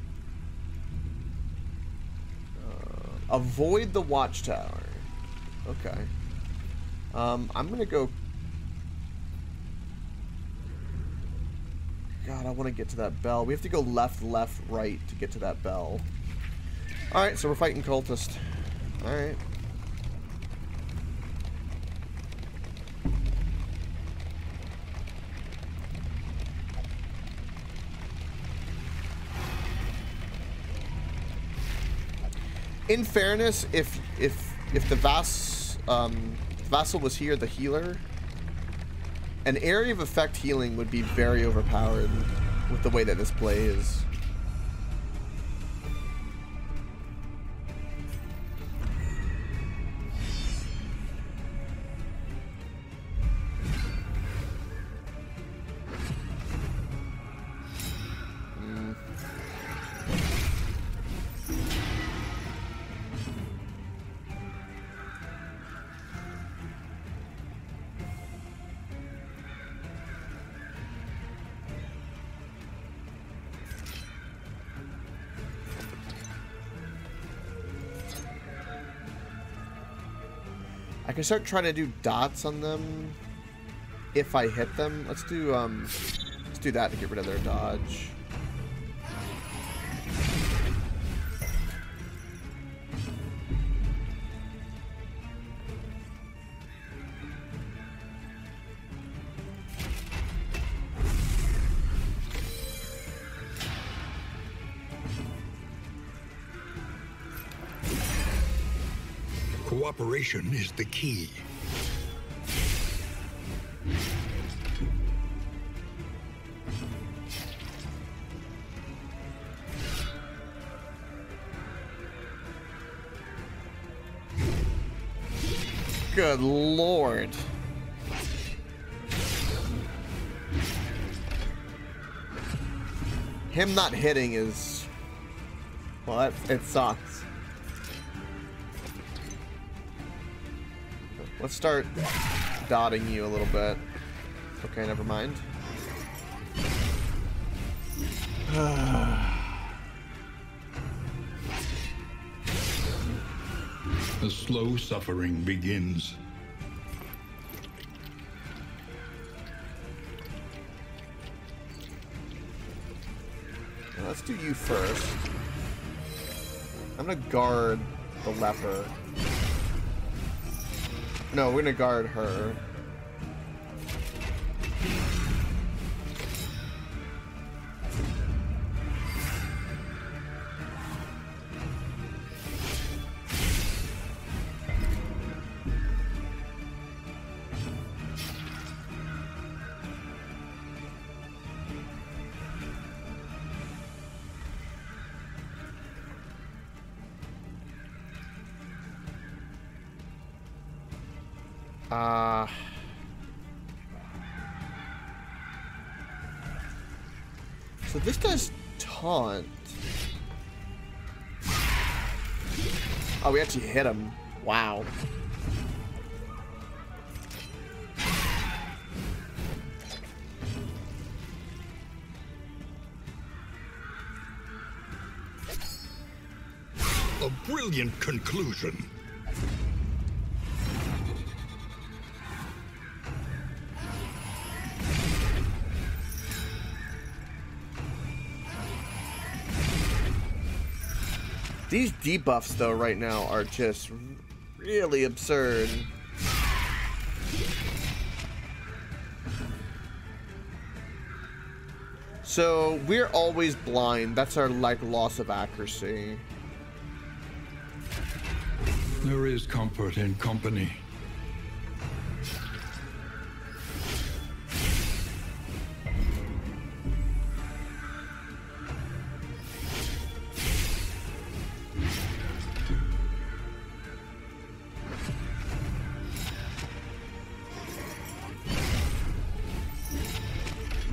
Avoid the watchtower. Okay. I'm gonna go. God, I want to get to that bell. We have to go left, left, right to get to that bell. Alright, so we're fighting cultist. Alright. In fairness, if the Vassal was here, the healer, an area of effect healing would be very overpowered with the way that this play is. I can start trying to do dots on them if I hit them. Let's do that to get rid of their dodge. Cooperation is the key. Good Lord. Him not hitting is... well, it sucks. Let's start dotting you a little bit. Okay, never mind. The slow suffering begins. Now, let's do you first. I'm gonna guard the leper. No, we're gonna guard her. So this does taunt. Oh, we actually hit him. Wow. A brilliant conclusion. These debuffs, though, right now are just really absurd. So we're always blind. That's our loss of accuracy. There is comfort in company.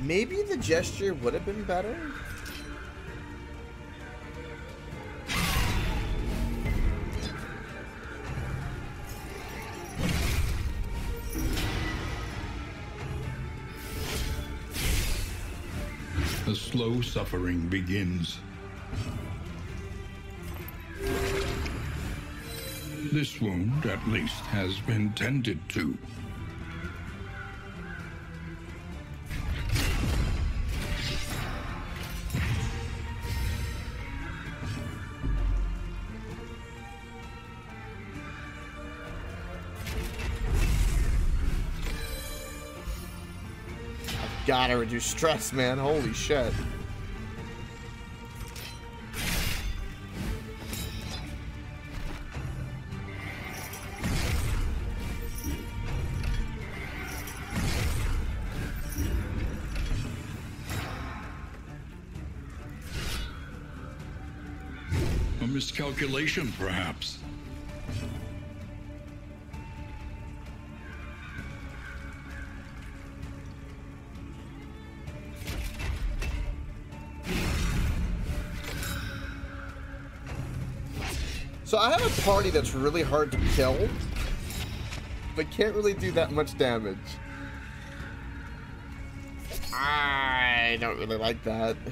Maybe the gesture would have been better. The slow suffering begins. This wound, at least, has been tended to. Gotta reduce stress, man. Holy shit. A miscalculation, perhaps. So I have a party that's really hard to kill, but can't really do that much damage. I don't really like that, to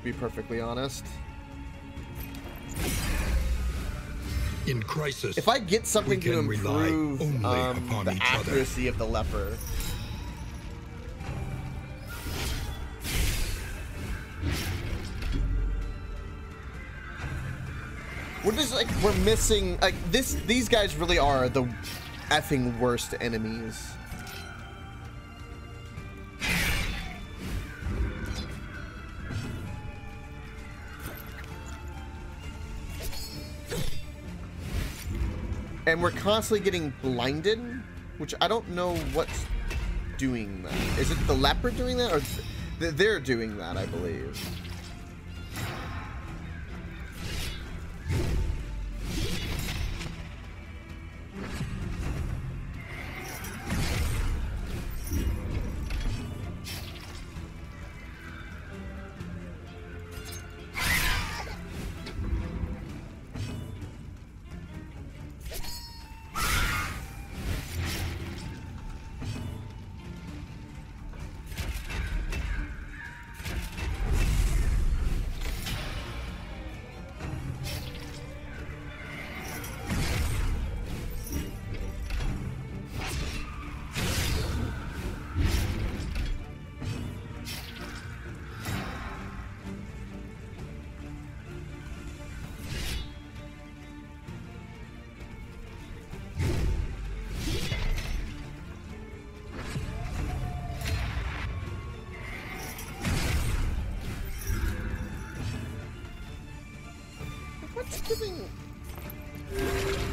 be perfectly honest. In crisis, if I get something to improve the accuracy of the leper. We're just like, we're missing, like, these guys really are the effing worst enemies. And we're constantly getting blinded, which I don't know what's doing that. Is it the leper doing that, or they're doing that, I believe.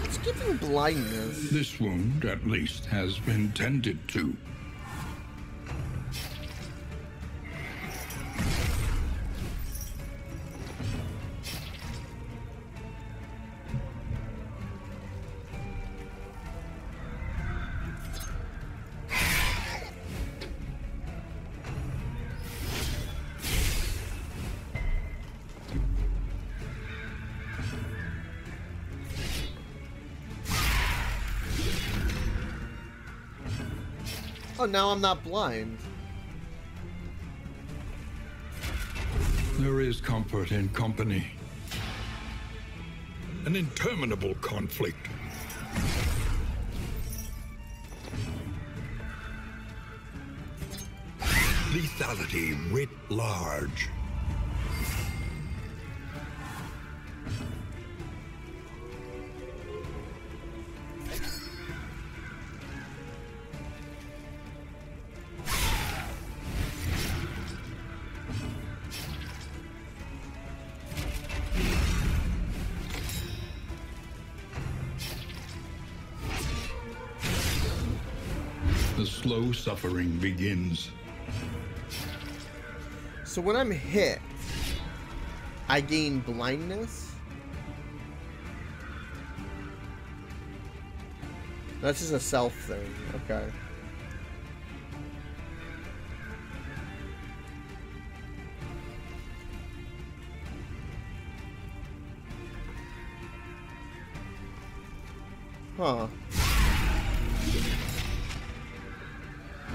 It's giving blindness. This wound, at least, has been tended to. Oh, now I'm not blind. There is comfort in company. An interminable conflict. Lethality writ large. The slow suffering begins. So when I'm hit, I gain blindness? That's just a self thing. Okay. Huh.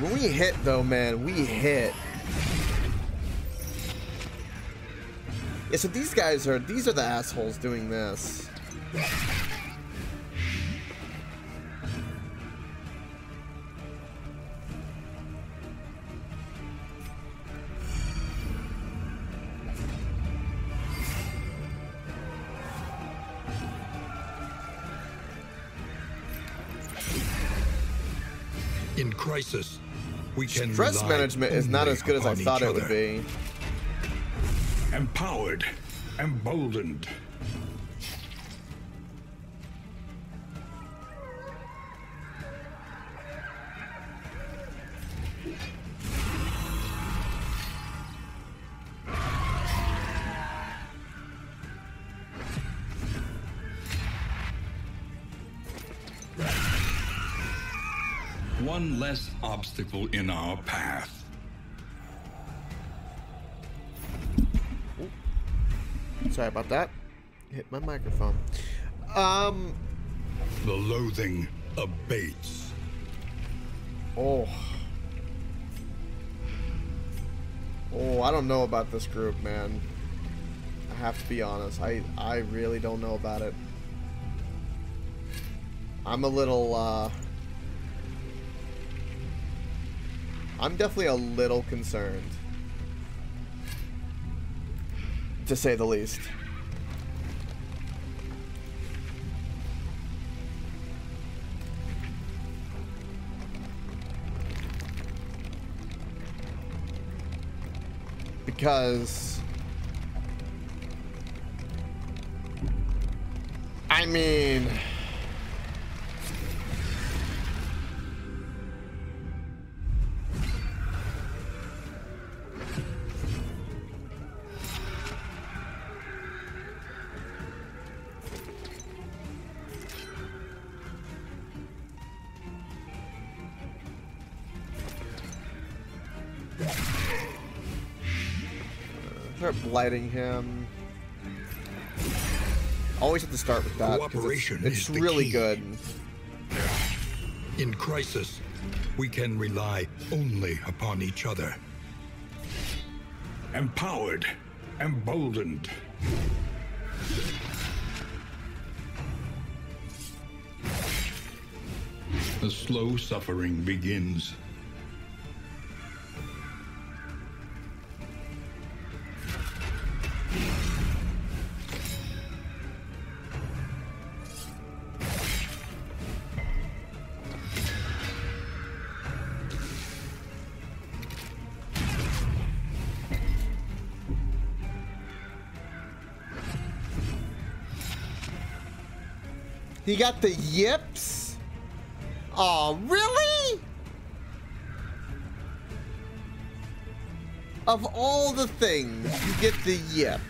When we hit, though, man, we hit. Yeah, so these are the assholes doing this. In crisis, we can Stress rely management is not only as good as I upon thought each it would other. be. Empowered, emboldened. One less obstacle in our path. Sorry about that. Hit my microphone. The loathing abates. Oh, I don't know about this group, man. I have to be honest. I really don't know about it. I'm a little, I'm definitely a little concerned, to say the least. Because, I mean, start blighting him. Always have to start with that. 'Cause Cooperation it's is the really key. good. In crisis, we can rely only upon each other. Empowered, emboldened. The slow suffering begins. He got the yips? Oh, really? Of all the things, you get the yips.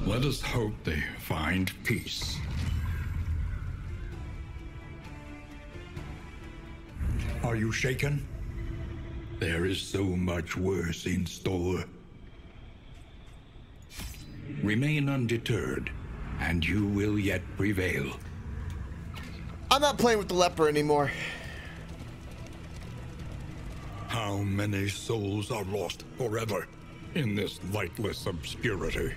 Let us hope they find peace. Are you shaken? There is so much worse in store. Remain undeterred, and you will yet prevail. I'm not playing with the leper anymore. How many souls are lost forever in this lightless obscurity?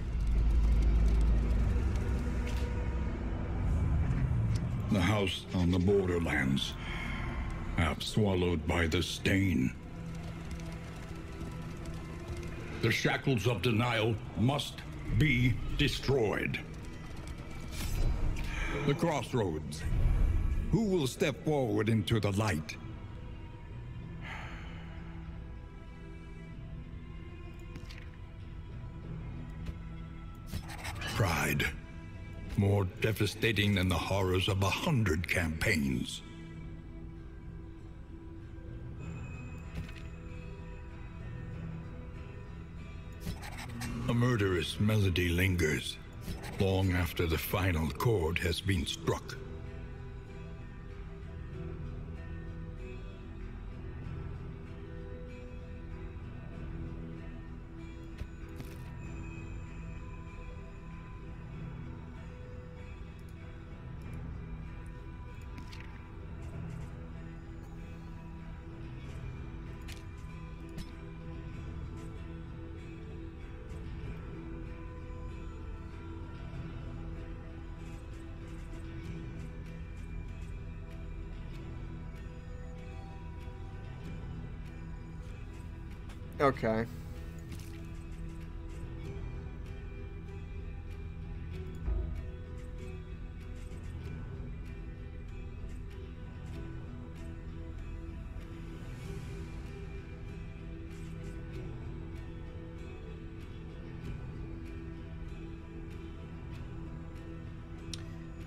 The house on the borderlands, half swallowed by the stain. The shackles of denial must be destroyed. The crossroads. Who will step forward into the light? Pride. More devastating than the horrors of 100 campaigns. A murderous melody lingers, long after the final chord has been struck. Okay.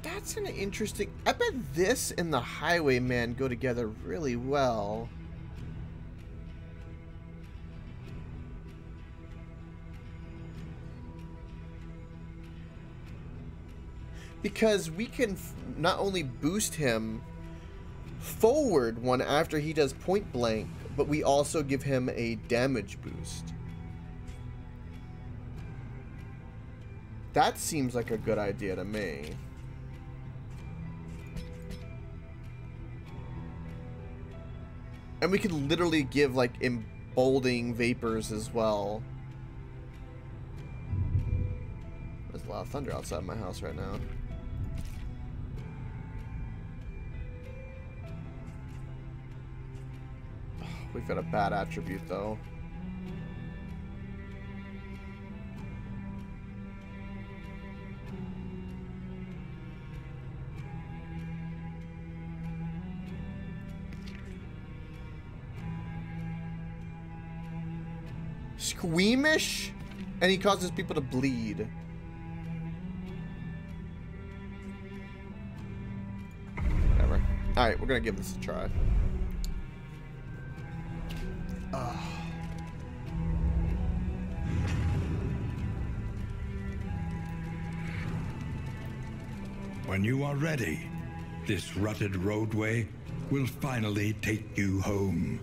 That's an interesting... I bet this and the Highwayman go together really well. Because we can not only boost him forward one after he does point blank, but we also give him a damage boost. That seems like a good idea to me. And we could literally give, like, emboldening vapors as well. There's a lot of thunder outside my house right now. We've got a bad attribute, though. Squeamish, and he causes people to bleed. Whatever. Alright, we're gonna give this a try. When you are ready, this rutted roadway will finally take you home.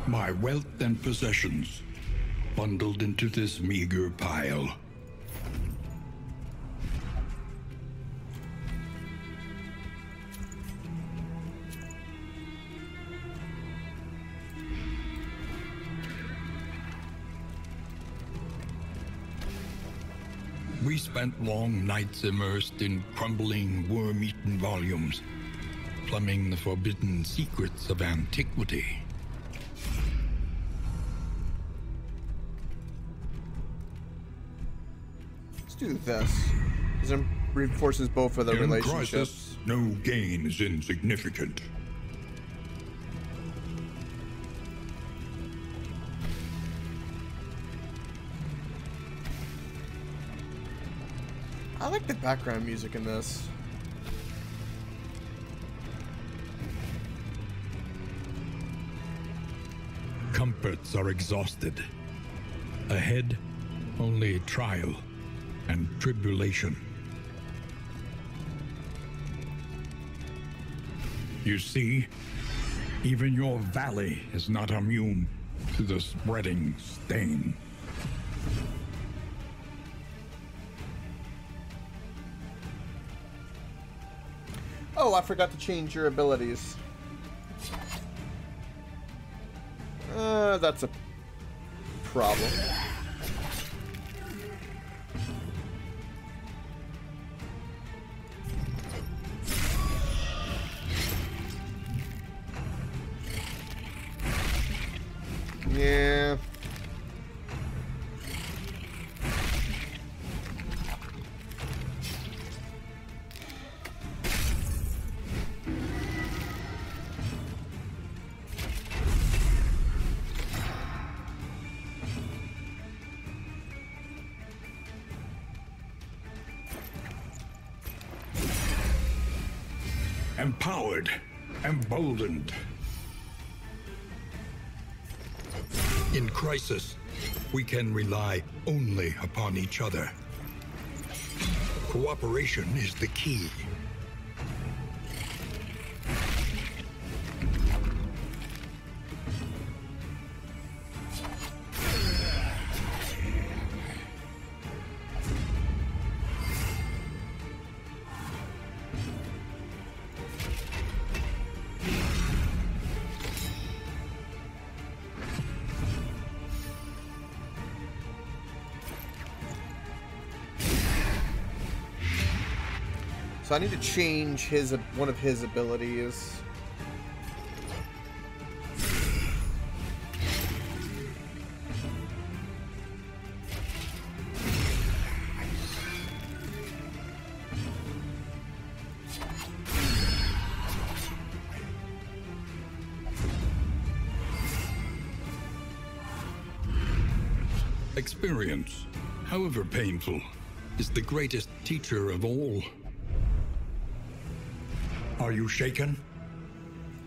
My wealth and possessions, bundled into this meager pile. We spent long nights immersed in crumbling, worm-eaten volumes, plumbing the forbidden secrets of antiquity. Let's do this. Because it reinforces both of the relationships. Crisis, no gain is insignificant. I like the background music in this. Comforts are exhausted. Ahead, only trial and tribulation. You see, even your valley is not immune to the spreading stain. Oh, I forgot to change your abilities. That's a problem. Yeah. Empowered, emboldened. In crisis, we can rely only upon each other. Cooperation is the key. So I need to change his one of his abilities. Experience, however painful, is the greatest teacher of all. Are you shaken?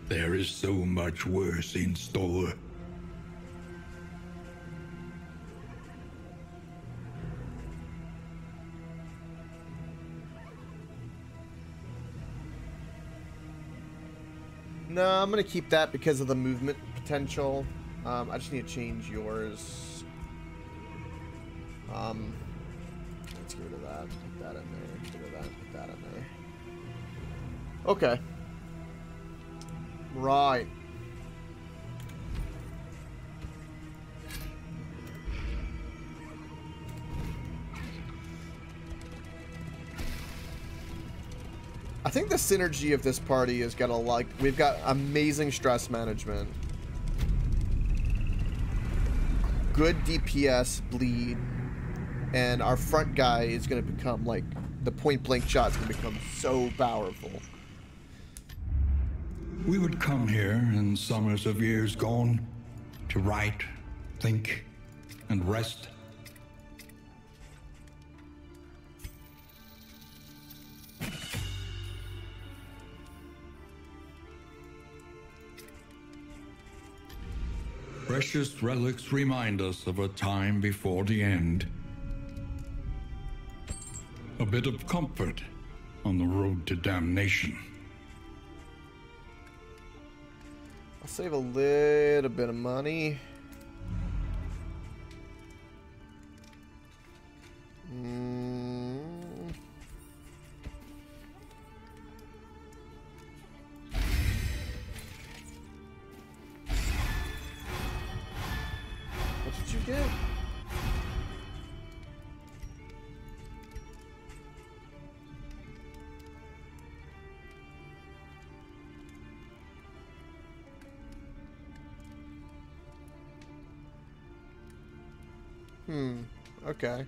There is so much worse in store. No, I'm gonna keep that because of the movement potential. I just need to change yours. Let's get rid of that. Put that in there. Get rid of that. Put that in there. Okay. Right. I think the synergy of this party is gonna like. We've got amazing stress management, good DPS bleed, and our front guy is gonna become like the point blank shot's gonna become so powerful. We would come here in summers of years gone to write, think, and rest. Precious relics remind us of a time before the end. A bit of comfort on the road to damnation. I'll save a little bit of money. What did you get? Okay.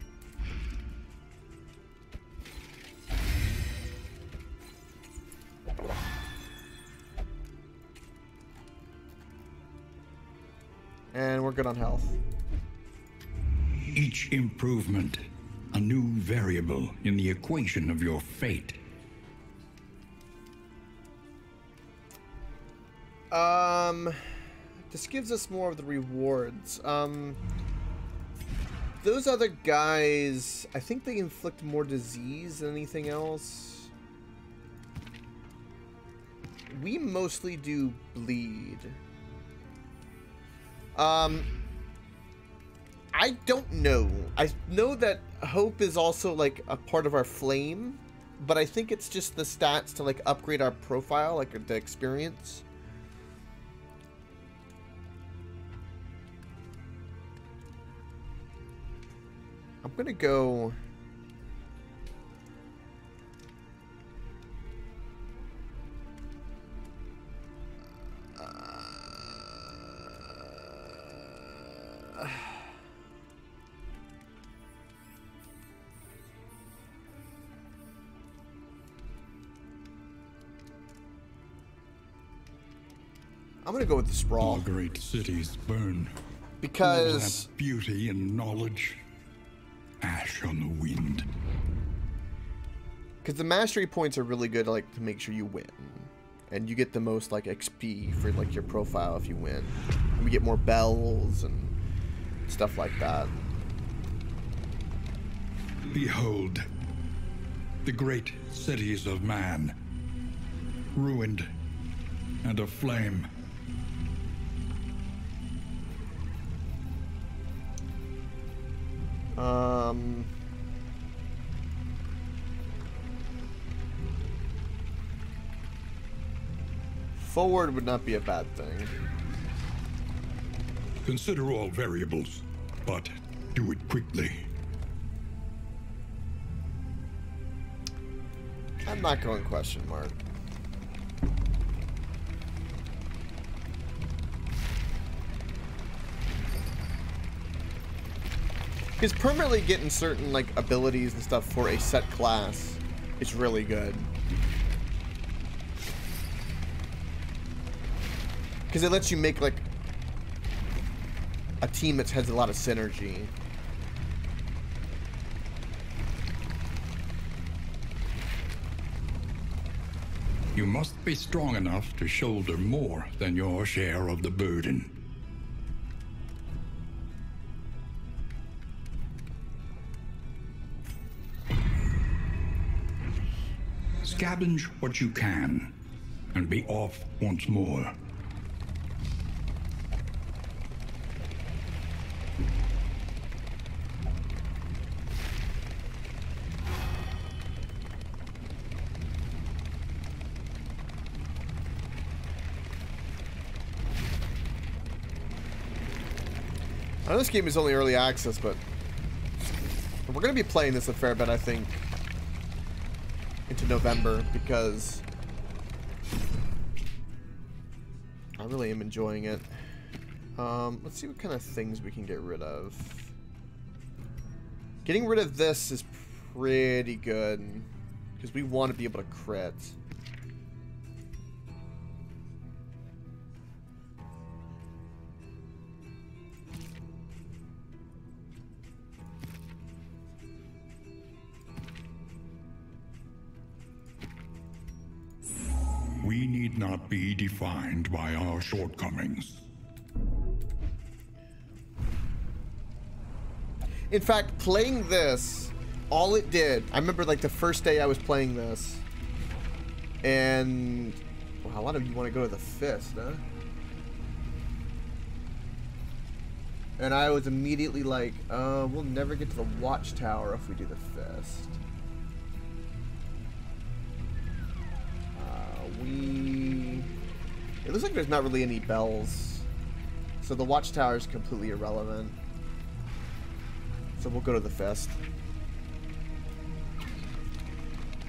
And we're good on health. Each improvement, a new variable in the equation of your fate. This gives us more of the rewards. Those other guys, I think they inflict more disease than anything else. We mostly do bleed. I don't know. I know that hope is also like a part of our flame, but I think it's just the stats to like upgrade our profile, like the experience. I'm gonna go. I'm gonna go with the sprawl. All great cities burn. Because beauty and knowledge. Ash on the wind. Because the mastery points are really good, like to make sure you win, and you get the most like XP for like your profile if you win. And we get more bells and stuff like that. Behold, the great cities of man, ruined and aflame. Forward would not be a bad thing. Consider all variables, but do it quickly. I'm not going question mark. Because permanently getting certain like abilities and stuff for a set class is really good. Because it lets you make like a team that has a lot of synergy. You must be strong enough to shoulder more than your share of the burden. Scavenge what you can, and be off once more. I know this game is only early access, but we're going to be playing this a fair bit, I think, into November, because I really am enjoying it. Let's see what kind of things we can get rid of. Getting rid of this is pretty good, because we want to be able to crit. We need not be defined by our shortcomings. In fact, playing this, all it did, I remember like the first day I was playing this, and wow, a lot of you want to go to the Fist, huh? And I was immediately like, we'll never get to the Watchtower if we do the Fist. It looks like there's not really any bells, so the Watchtower is completely irrelevant. So we'll go to the Fist.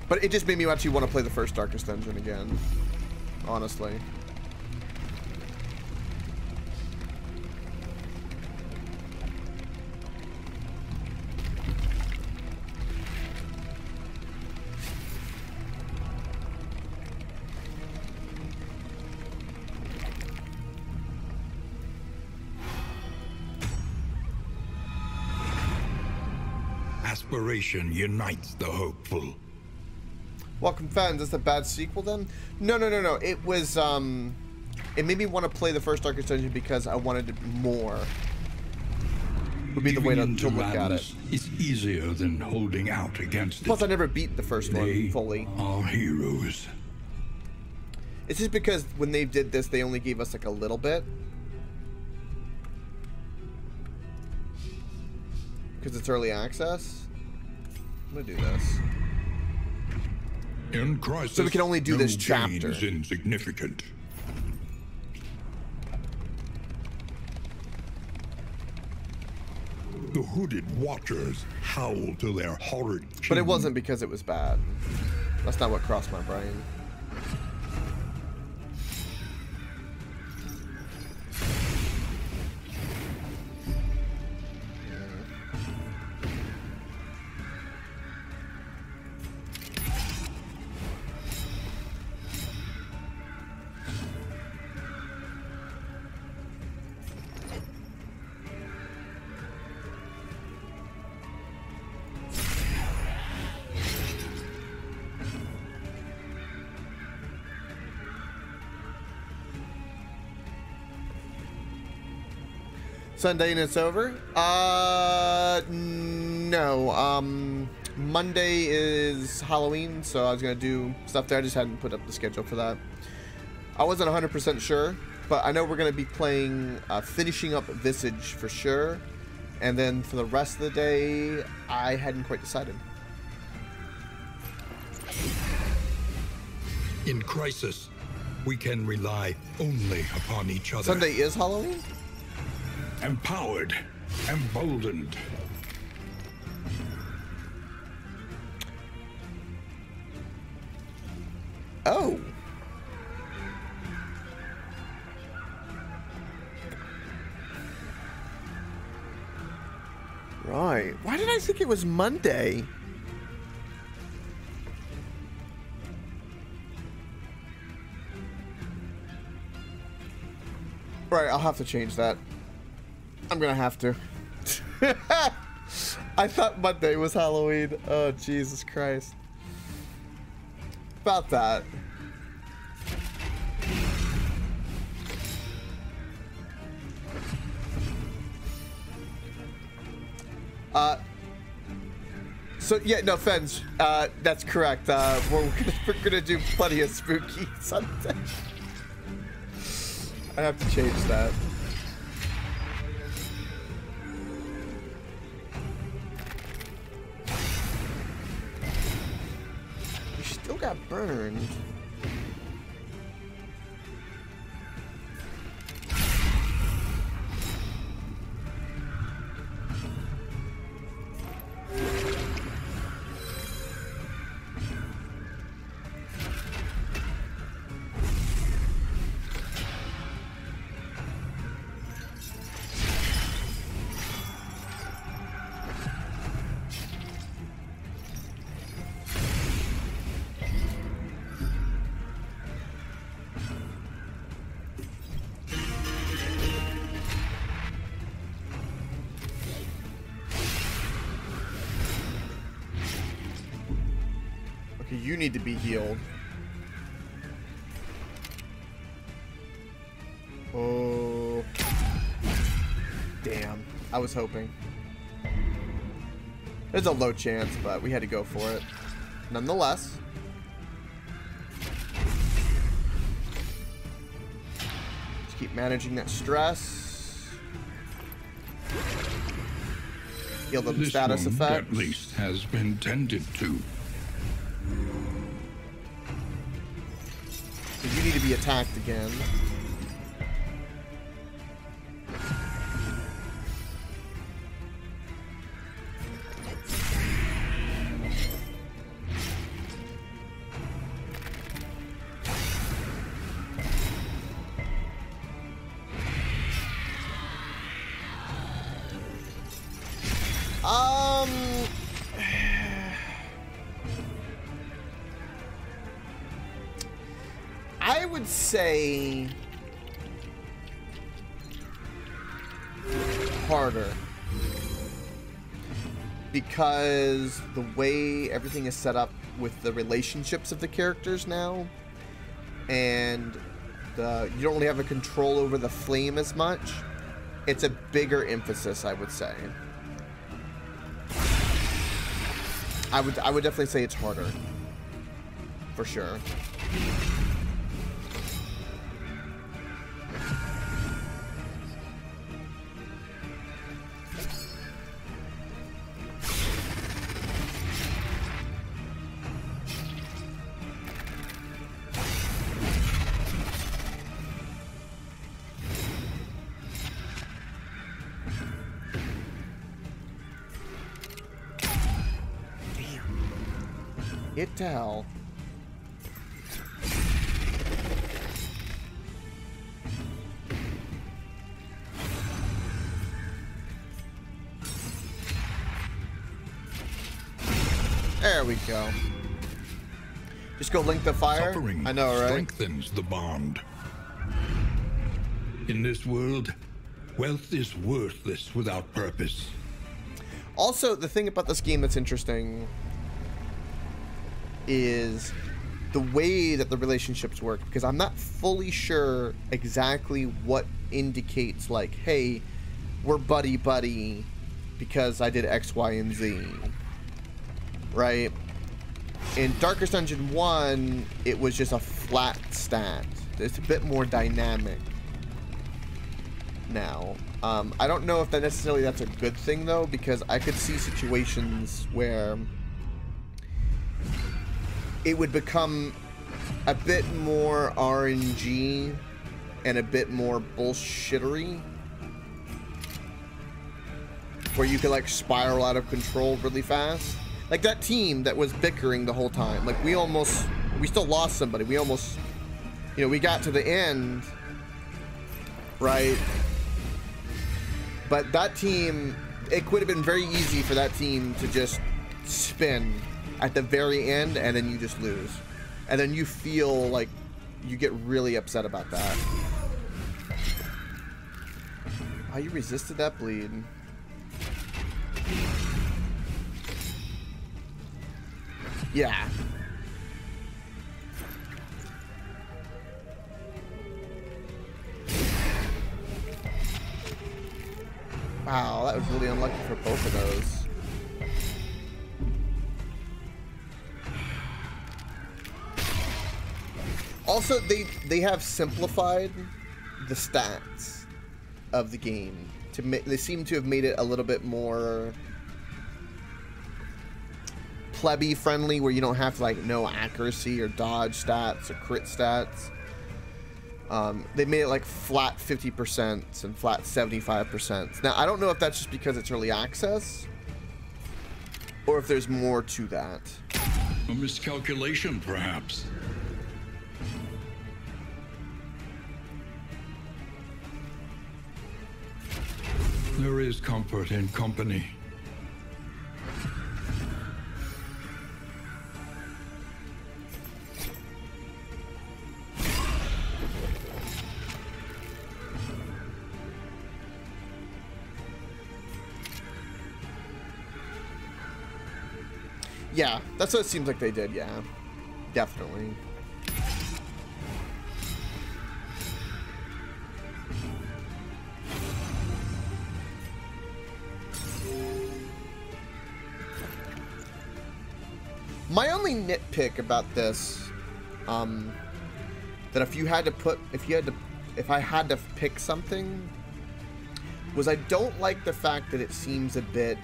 But it just made me actually want to play the first Darkest Dungeon again, honestly. Aspiration unites the hopeful. Welcome fans, is this a bad sequel then? No. It was, it made me want to play the first Darkest Dungeon because I wanted more. Would be the way to look at it. It's easier than holding out against Plus, it. I never beat the first one fully. Are heroes. It's just because when they did this, they only gave us like a little bit. Because it's early access. I'm gonna do this. In crisis, so we can only do this chapter. Is insignificant. The hooded watchers howl to their horrid king. But it wasn't because it was bad. That's not what crossed my brain. Sunday and it's over? No. Monday is Halloween, so I was gonna do stuff there. I just hadn't put up the schedule for that. I wasn't 100% sure, but I know we're gonna be playing, finishing up Visage for sure. And then for the rest of the day, I hadn't quite decided. In crisis, we can rely only upon each other. Sunday is Halloween? Empowered, emboldened. Right. Why did I think it was Monday? Right, I'll have to change that. I'm gonna have to. I thought Monday was Halloween. Oh, Jesus Christ. About that. So yeah, no offense. That's correct. We're gonna do plenty of spooky Sunday. I have to change that. You still got burned. Okay, you need to be healed. Oh. Damn. I was hoping. There's a low chance, but we had to go for it. Nonetheless. Just keep managing that stress. Heal the This status wound, effects. at least, has been tended to. You need to be attacked again. I would say harder, because the way everything is set up with the relationships of the characters now, and you don't really have a control over the flame as much. It's a bigger emphasis, I would say. I would definitely say it's harder, for sure. It to hell. There we go. Just go link the fire. Suffering I know, right? strengthens the bond. In this world, wealth is worthless without purpose. Also, the thing about this game that's interesting is the way that the relationships work, because I'm not fully sure exactly what indicates, like, hey, we're buddy-buddy because I did X, Y, and Z. Right? In Darkest Dungeon 1, it was just a flat stat. It's a bit more dynamic now. I don't know if that necessarily that's a good thing, though, because I could see situations where it would become a bit more RNG and a bit more bullshittery, where you could, like, spiral out of control really fast. Like that team that was bickering the whole time. Like, we still lost somebody. We almost, you know, we got to the end, right? But that team it could have been very easy for that team to just spin at the very end, and then you just lose. And then you feel like you get really upset about that. Oh, you resisted that bleed. Yeah. Wow, that was really unlucky for both of those. Also, they have simplified the stats of the game. They seem to have made it a little bit more plebby friendly, where you don't have to like know accuracy or dodge stats or crit stats. They made it like flat 50% and flat 75%. Now, I don't know if that's just because it's early access or if there's more to that. A miscalculation, perhaps. There is comfort in company. Yeah, that's what it seems like they did, yeah. Definitely. My only nitpick about this, that if I had to pick something, was I don't like the fact that it seems a bit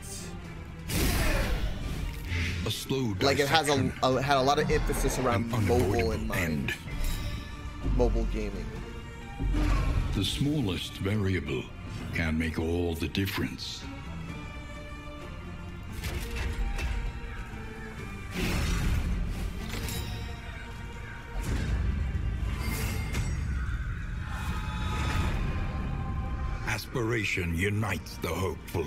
A slow like it has dissection. had a lot of emphasis around An mobile unavoidable in mind. end. Mobile gaming. The smallest variable can make all the difference. Aspiration unites the hopeful.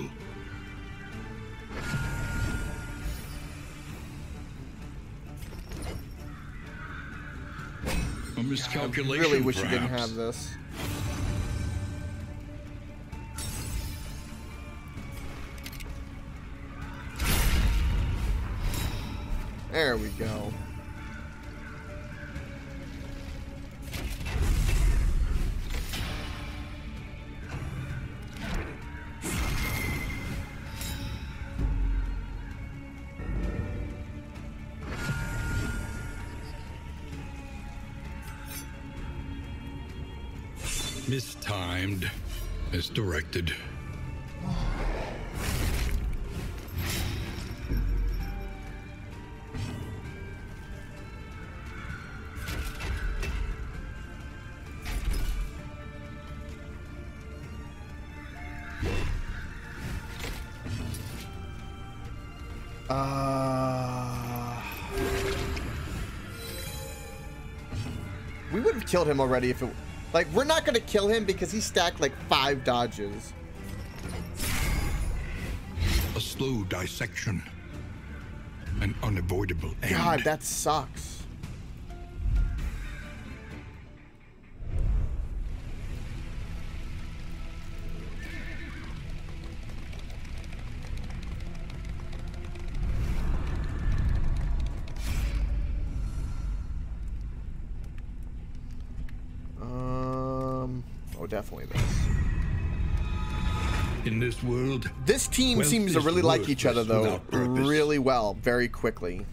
A miscalculation, Really wish you perhaps. didn't have this. There we go. Mistimed, misdirected. We would have killed him already if it... Like, we're not going to kill him because he stacked like 5 dodges. A slow dissection. An unavoidable end. God, that sucks. Oh, definitely this. In this world, This team wealth seems to is really like each other, worthless though, without purpose. really well, very quickly.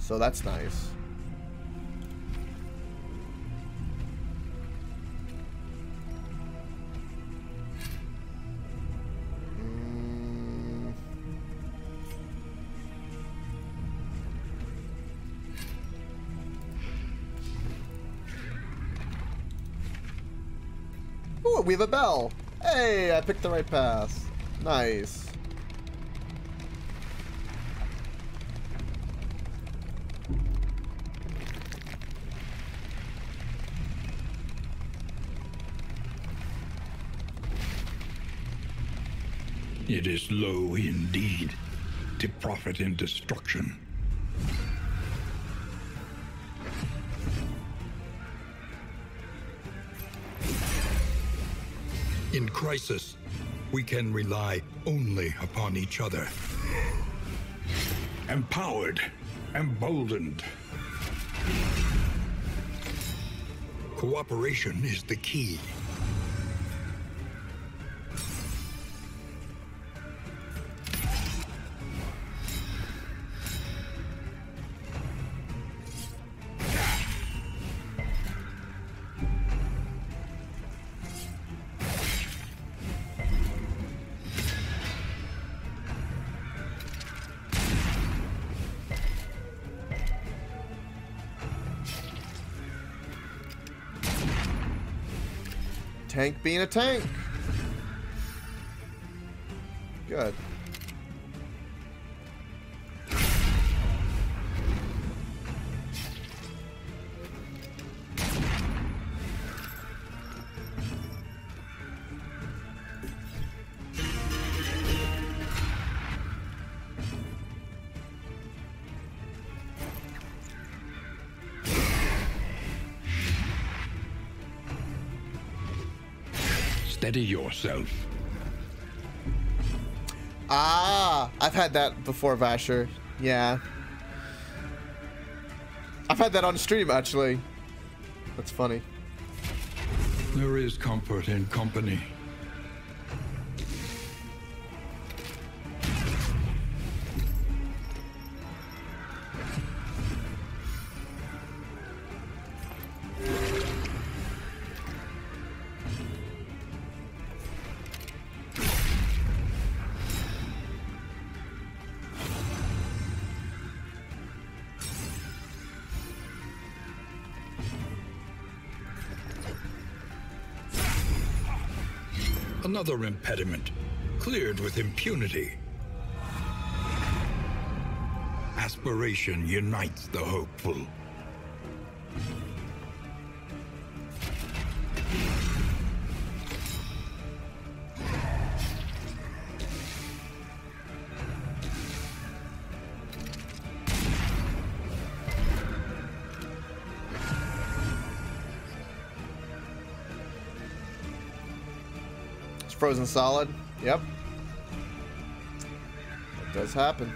So that's nice. Ooh, we have a bell. Hey, I picked the right path. Nice. It is low indeed to profit in destruction. In crisis, we can rely only upon each other. Empowered, emboldened. Cooperation is the key. Tank being a tank. Good. Steady yourself. Ah, I've had that before, Vasher. Yeah. I've had that on stream, actually. That's funny. There is comfort in company. Another impediment, cleared with impunity. Aspiration unites the hopeful. Frozen solid. Yep. That does happen.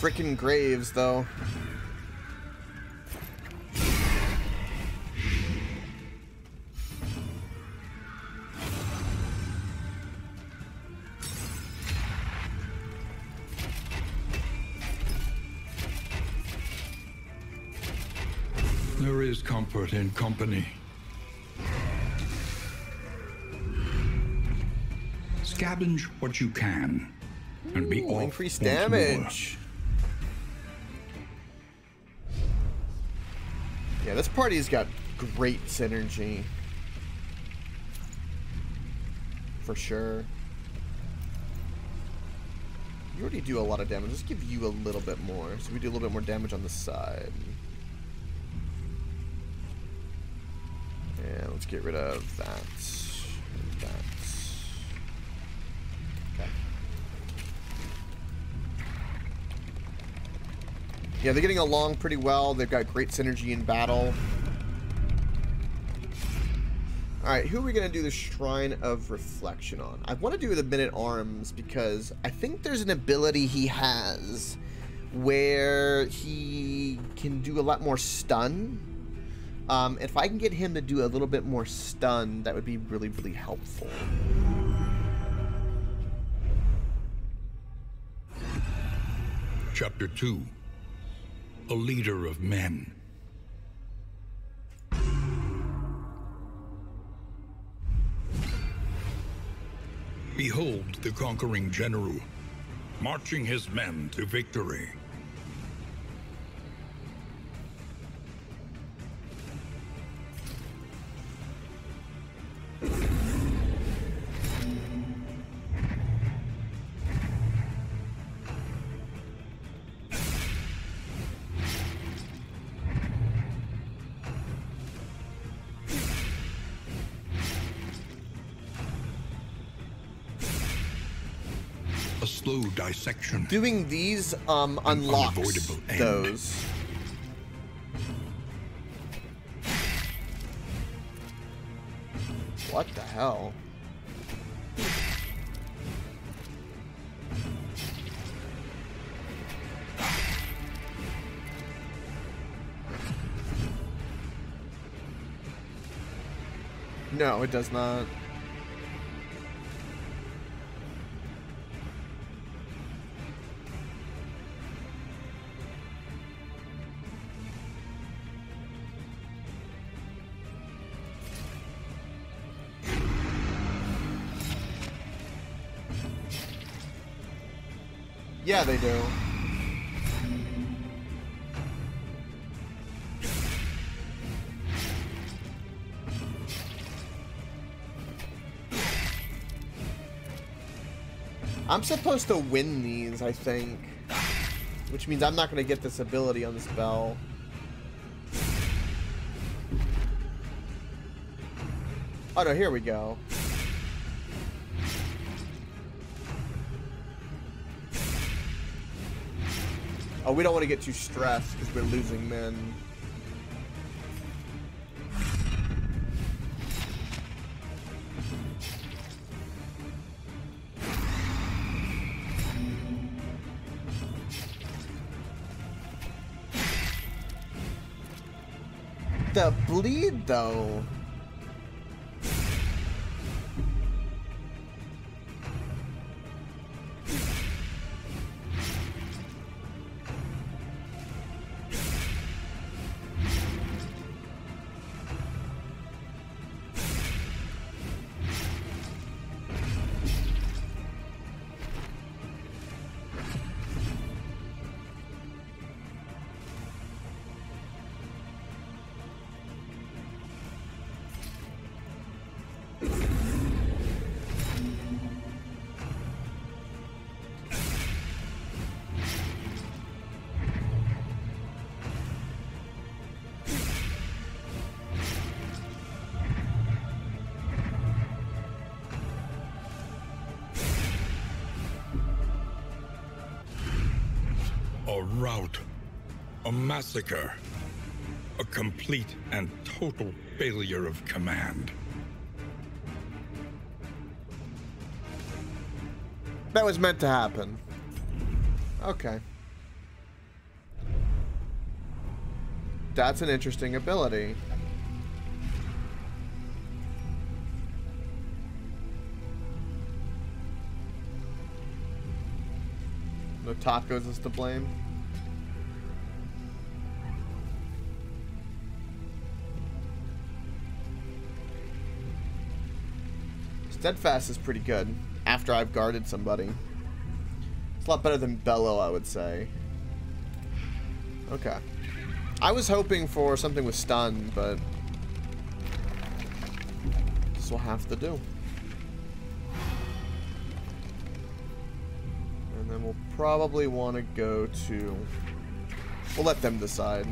Frickin' Graves, though. There is comfort in company. Scavenge what you can, and be off Increased once damage. Yeah, this party's got great synergy. For sure. You already do a lot of damage. Let's give you a little bit more. So we do a little bit more damage on the side. And let's get rid of that. And that. Okay. Yeah, they're getting along pretty well. They've got great synergy in battle. Alright, who are we going to do the Shrine of Reflection on? I want to do the Men-at-Arms because I think there's an ability he has where he can do a lot more stun. If I can get him to do a little bit more stun, that would be really, really helpful. Chapter 2. A leader of men. behold the conquering general, marching his men to victory. A slow dissection. Doing these unlocks unavoidable end. those. What the hell? No, it does not. Yeah, they do. I'm supposed to win these, I think. Which means I'm not going to get this ability on this bell. Oh no, here we go. Oh, we don't want to get too stressed because we're losing men. The bleed, though. A rout, a massacre, a complete and total failure of command. That was meant to happen. Okay. That's an interesting ability. No tacos is to blame. Steadfast is pretty good after I've guarded somebody. It's a lot better than Bellow, I would say. Okay. I was hoping for something with stun, but this will have to do. And then we'll probably want to go to... We'll let them decide.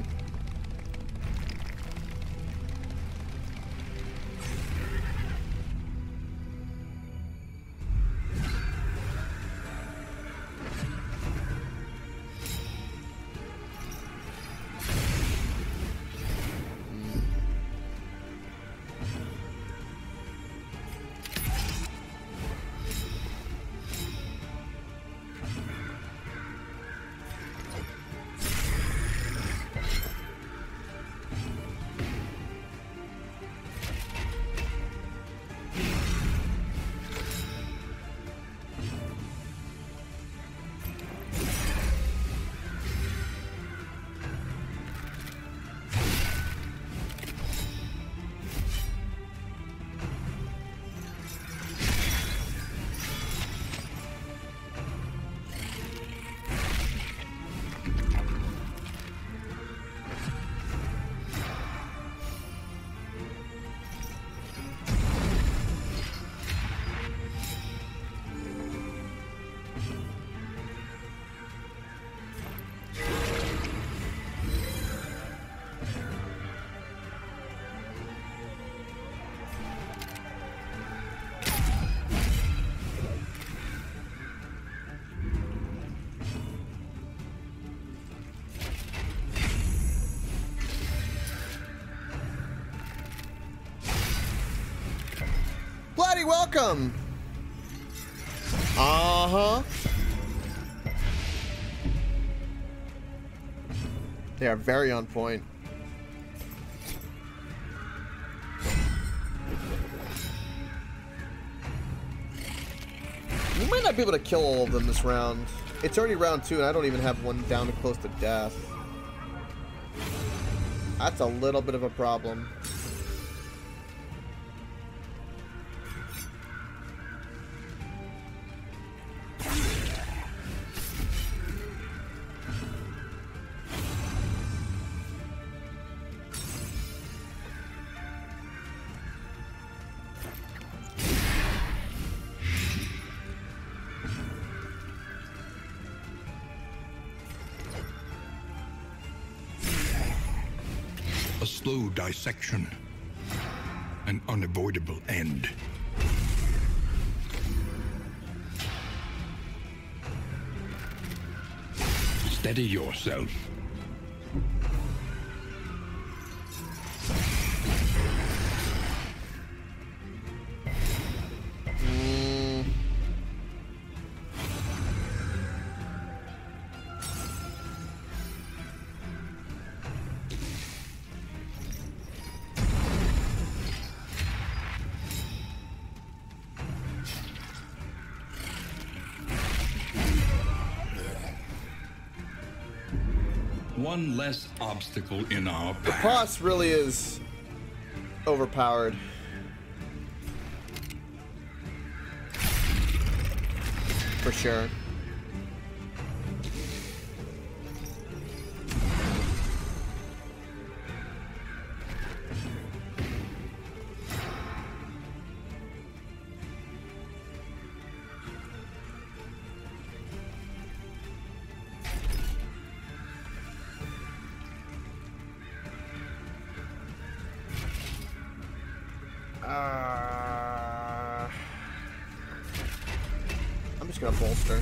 Everybody, welcome. Uh-huh. They are very on point. We might not be able to kill all of them this round. It's already round 2, and I don't even have one down and close to death. That's a little bit of a problem. A slow dissection. An unavoidable end. Steady yourself. One less obstacle in our path. The boss really is overpowered. For sure. I'm just gonna bolster.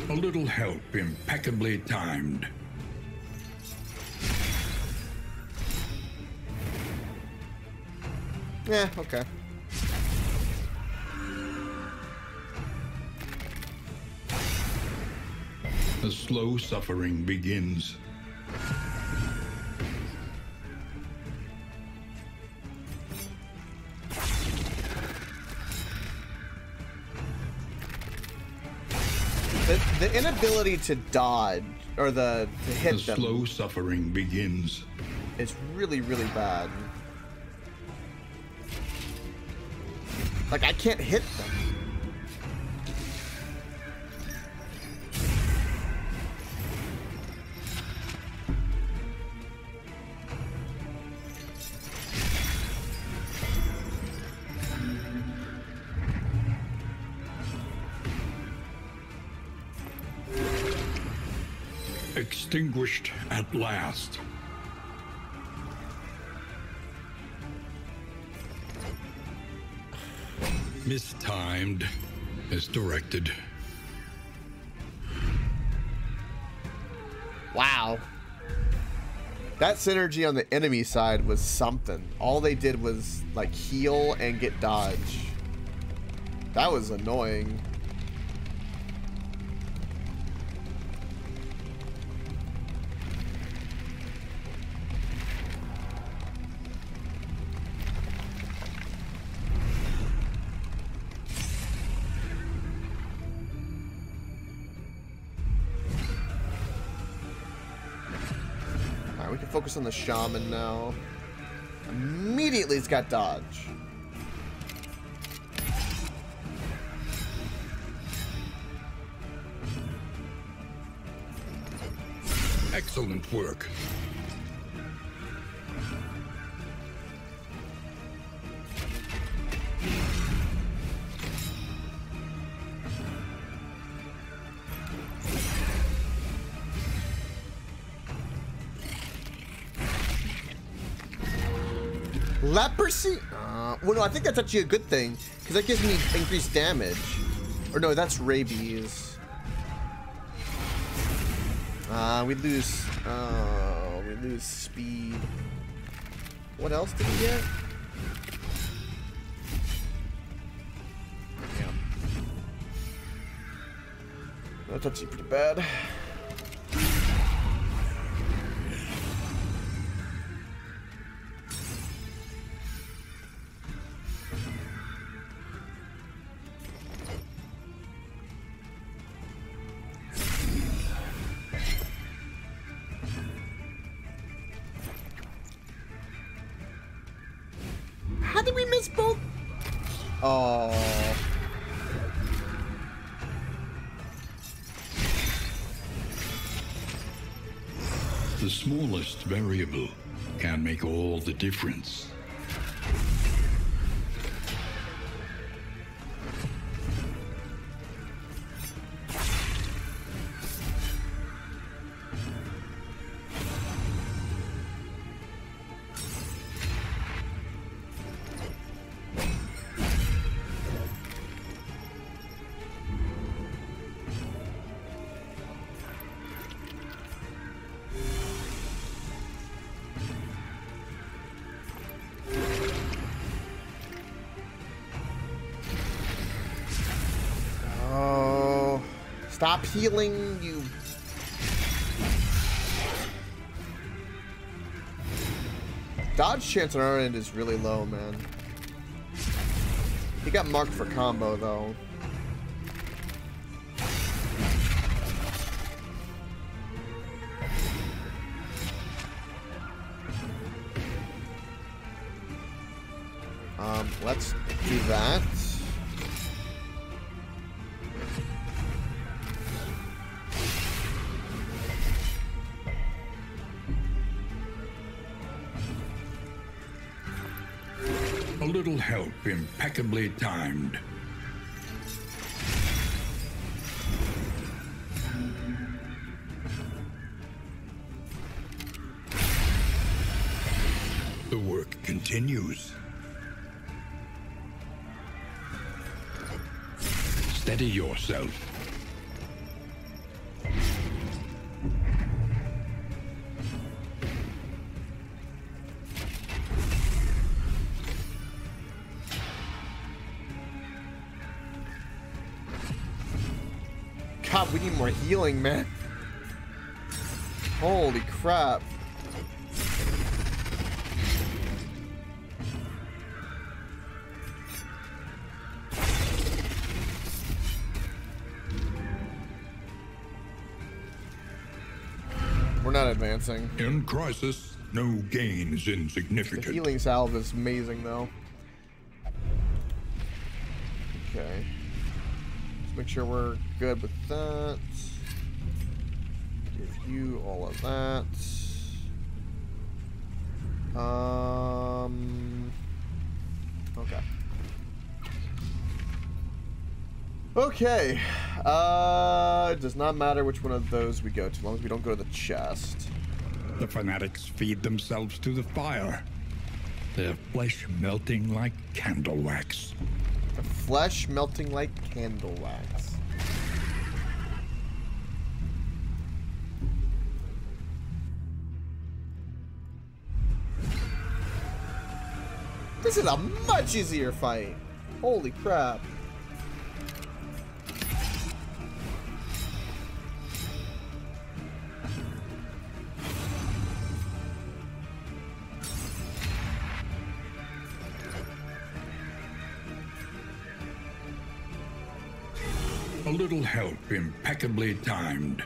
A little help impeccably timed. Yeah, okay. The slow suffering begins. The inability to dodge or to hit The them slow suffering begins. is really, really bad. Like, I can't hit them. Extinguished at last. Mistimed, misdirected. Wow. That synergy on the enemy side was something. All they did was, like, heal and get dodge. That was annoying. We can focus on the shaman now. Immediately it's got dodge. Excellent work. Leprosy? Well, no, I think that's actually a good thing, because that gives me increased damage. Or no, that's rabies. We lose speed. What else did we get? Damn. That's actually pretty bad. How did we miss both? Oh. The smallest variable can make all the difference. Stop healing, you. Dodge chance on our end is really low, man. He got marked for combo, though. Let's do that. A little help impeccably timed. The work continues. Steady yourself. God, we need more healing, man. Holy crap. We're not advancing. In crisis, no gain is The insignificant. healing salve is amazing, though. Okay. Let's make sure we're good with that. Give you all of that. Okay. Okay. It does not matter which one of those we go to, as long as we don't go to the chest. The fanatics feed themselves to the fire, their flesh melting like candle wax. The flesh melting like candle wax. This is a much easier fight. Holy crap. A little help impeccably timed.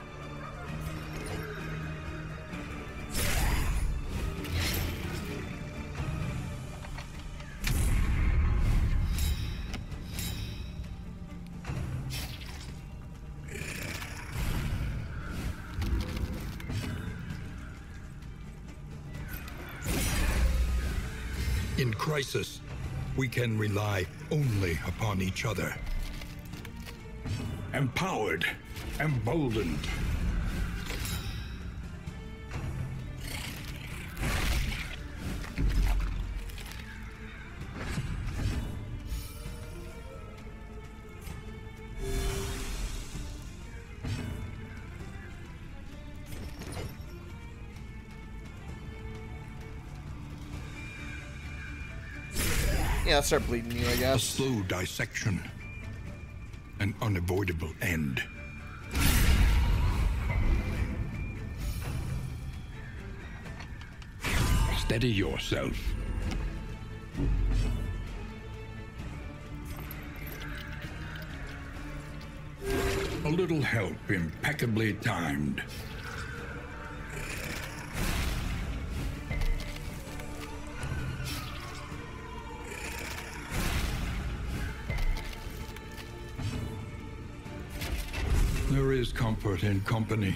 In crisis, we can rely only upon each other. Empowered, emboldened. Yeah, I'll start bleeding you, I A guess. slow dissection. An unavoidable end. Steady yourself. A little help, impeccably timed. There is comfort in company.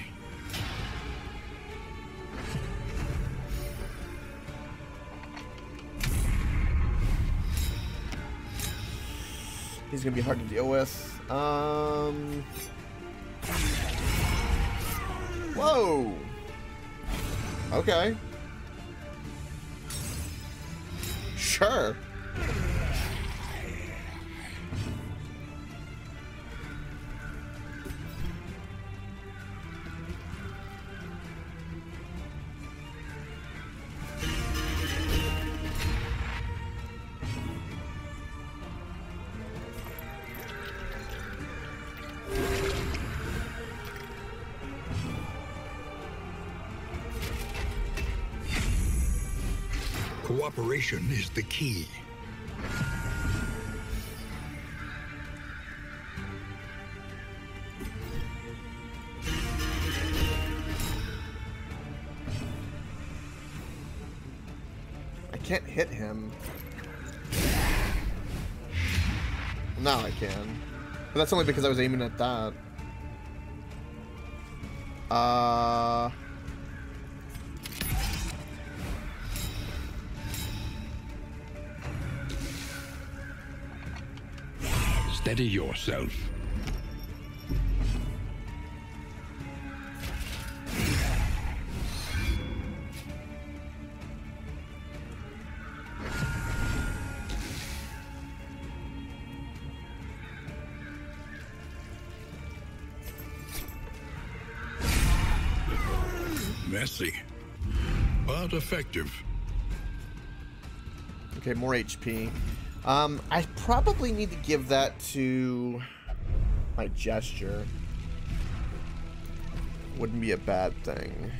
He's gonna be hard to deal with. Whoa. Okay. Sure. Cooperation is the key. I can't hit him. Now I can. But that's only because I was aiming at that. Steady yourself. Messy, but effective. Okay, more HP. I probably need to give that to my gesture. Wouldn't be a bad thing.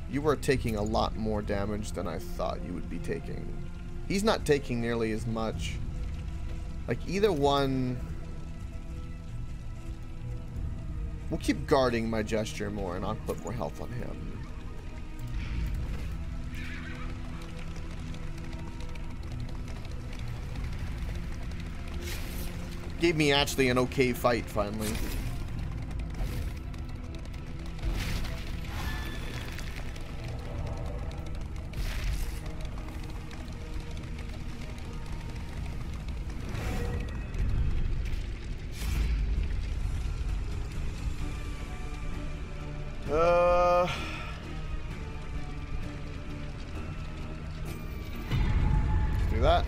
You were taking a lot more damage than I thought you would be taking. He's not taking nearly as much. Like, either one... We'll keep guarding my gesture more, and I'll put more health on him. Gave me actually an okay fight, finally. Let's do that.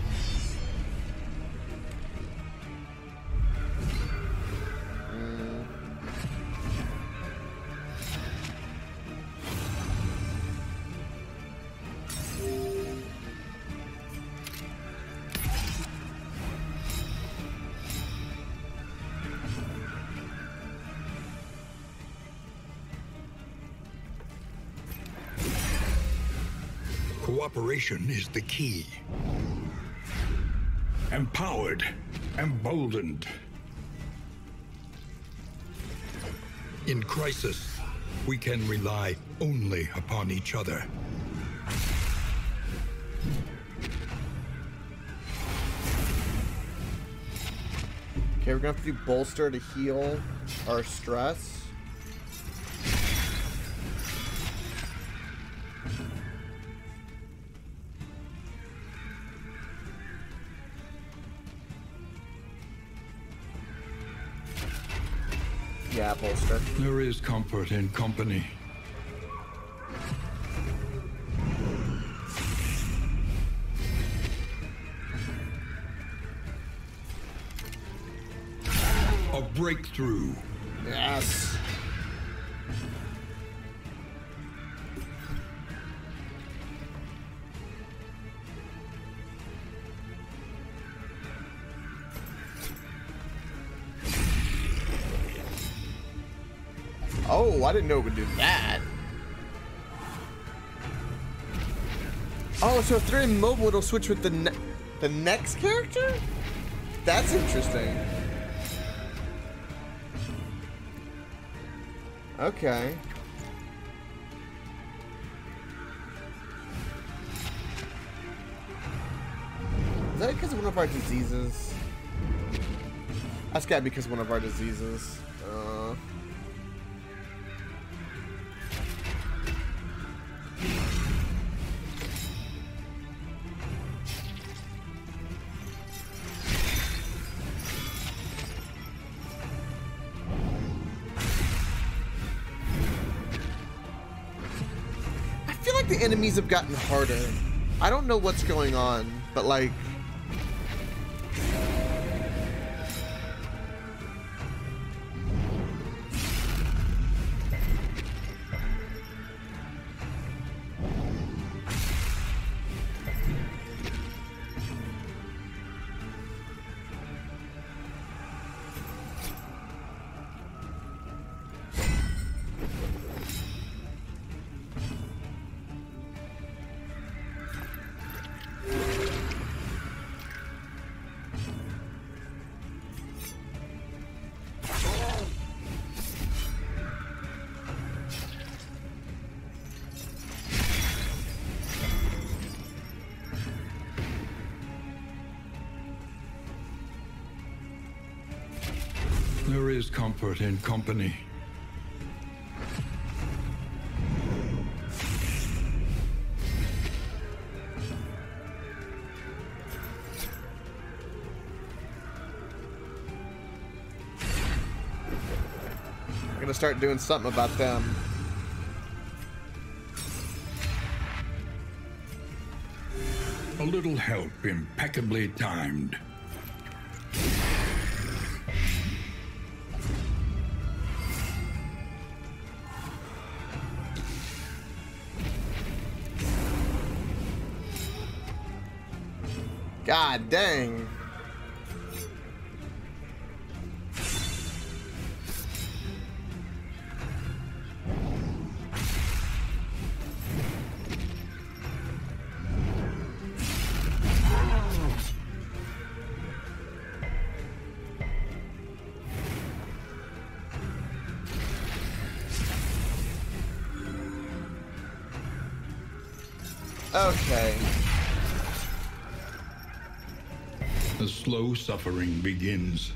Cooperation is the key. Empowered, emboldened. In crisis, we can rely only upon each other. Okay, we're gonna have to do bolster to heal our stress. Yeah, bolster. There is comfort in company. A breakthrough. Yes. Oh, I didn't know it would do that. Oh, so if they're immobile, it'll switch with the next character? That's interesting. Okay. Is that because of one of our diseases? That's gotta be because of one of our diseases. I feel like the enemies have gotten harder. I don't know what's going on, but like... There is comfort in company. I'm gonna start doing something about them. A little help impeccably timed. God dang. Okay. The slow suffering begins.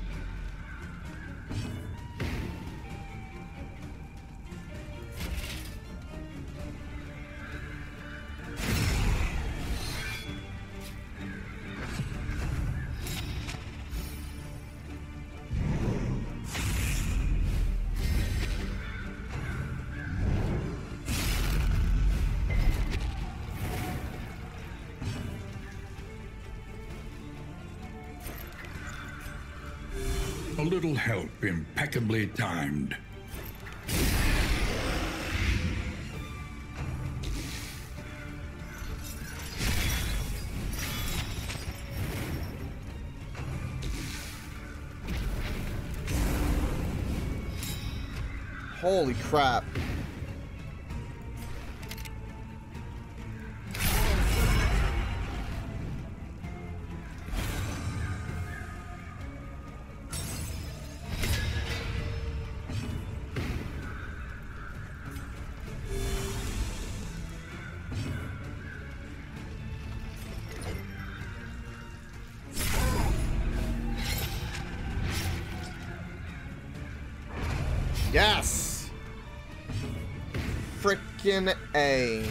A little help impeccably timed. Holy crap. Yes! Frickin' A.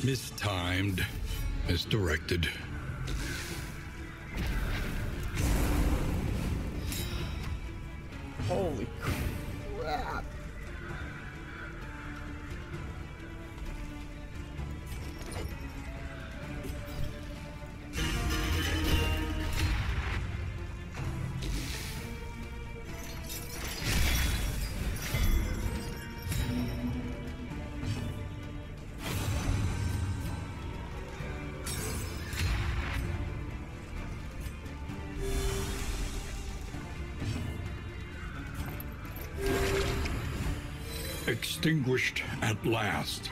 Mistimed, misdirected. Holy crap. Extinguished at last.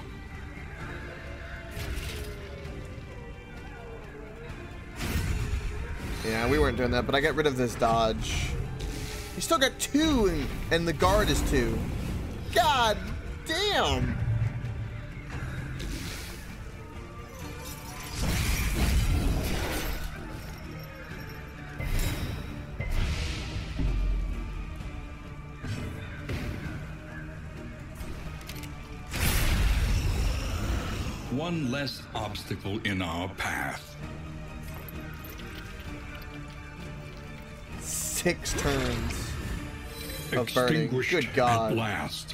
Yeah, we weren't doing that, but I got rid of this dodge. You still got 2, and the guard is 2. God damn! One less obstacle in our path. 6 turns of burning. Extinguished Good God. at last.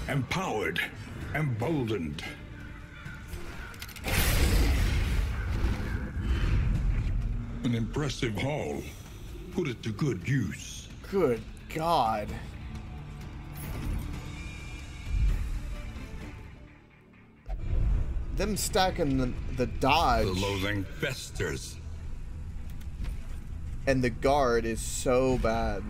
Empowered, emboldened. An impressive haul. Put it to good use. Good God. Them stacking the dodge. The loathing festers. And the guard is so bad.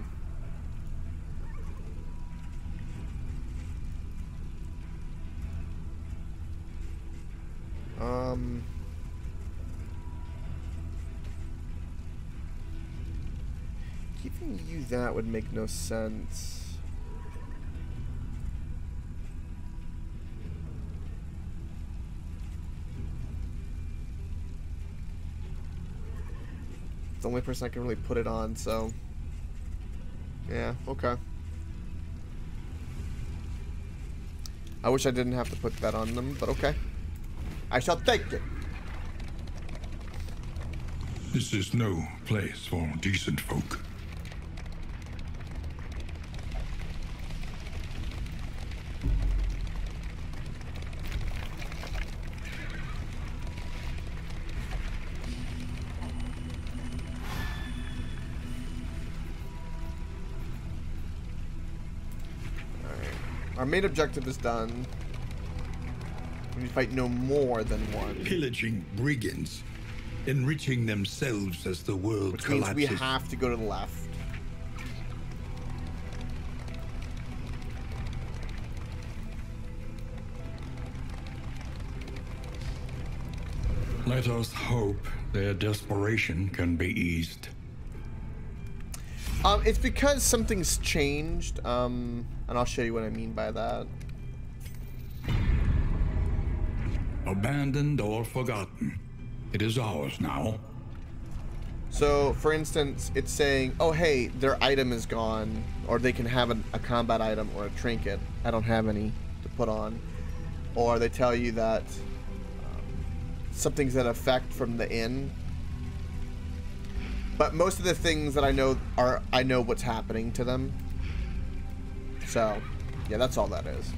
Giving you that would make no sense. It's the only person I can really put it on, so yeah, okay. I wish I didn't have to put that on them, but okay. I shall take it. This is no place for decent folk. Our main objective is done. We fight no more than one. Pillaging brigands, enriching themselves as the world Which collapses. means we have to go to the left. Let us hope their desperation can be eased. It's because something's changed, and I'll show you what I mean by that. Abandoned or forgotten, it is ours now. So, for instance, it's saying, oh, hey, their item is gone, or they can have a combat item or a trinket. I don't have any to put on. Or they tell you that something's at effect from the inn. But most of the things that I know I know what's happening to them. So, yeah, that's all that is.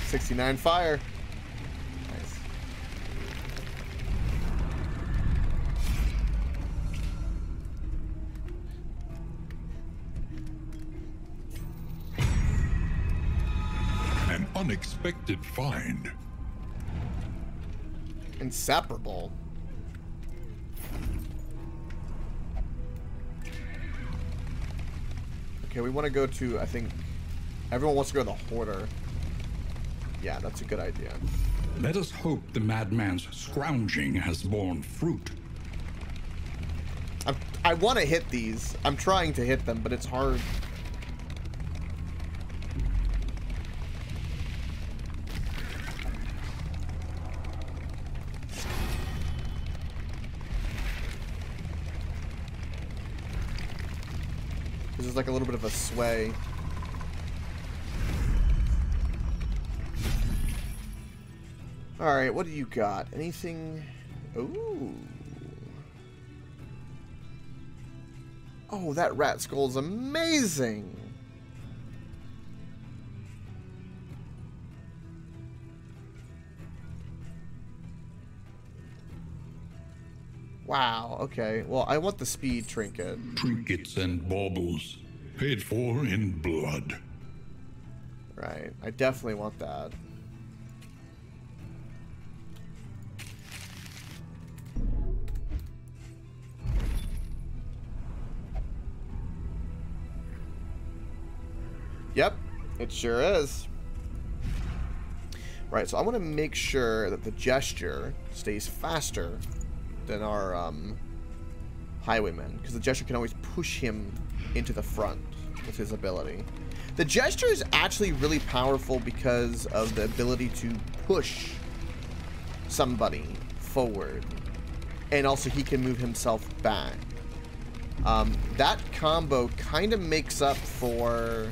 .69 fire. Nice. An unexpected find. Inseparable. Okay, we want to go to, I think, everyone wants to go to the Hoarder. Yeah, that's a good idea. Let us hope the madman's scrounging has borne fruit. I want to hit these. I'm trying to hit them, but it's hard. there's like a little bit of a sway. Alright, what do you got? Anything... Ooh. Oh, that rat skull's amazing! Wow, okay. Well, I want the speed trinket. Trinkets and baubles, paid for in blood. Right, I definitely want that. Yep, it sure is. Right, so I want to make sure that the gesture stays faster than our highwayman, because the gesture can always push him into the front with his ability. The gesture is actually really powerful because of the ability to push somebody forward, and also he can move himself back. That combo kind of makes up for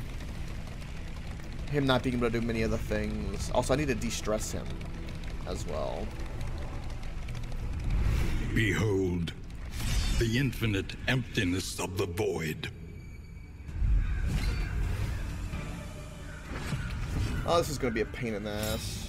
him not being able to do many other things. Also, I need to de-stress him as well. Behold, the infinite emptiness of the void. Oh, this is going to be a pain in the ass.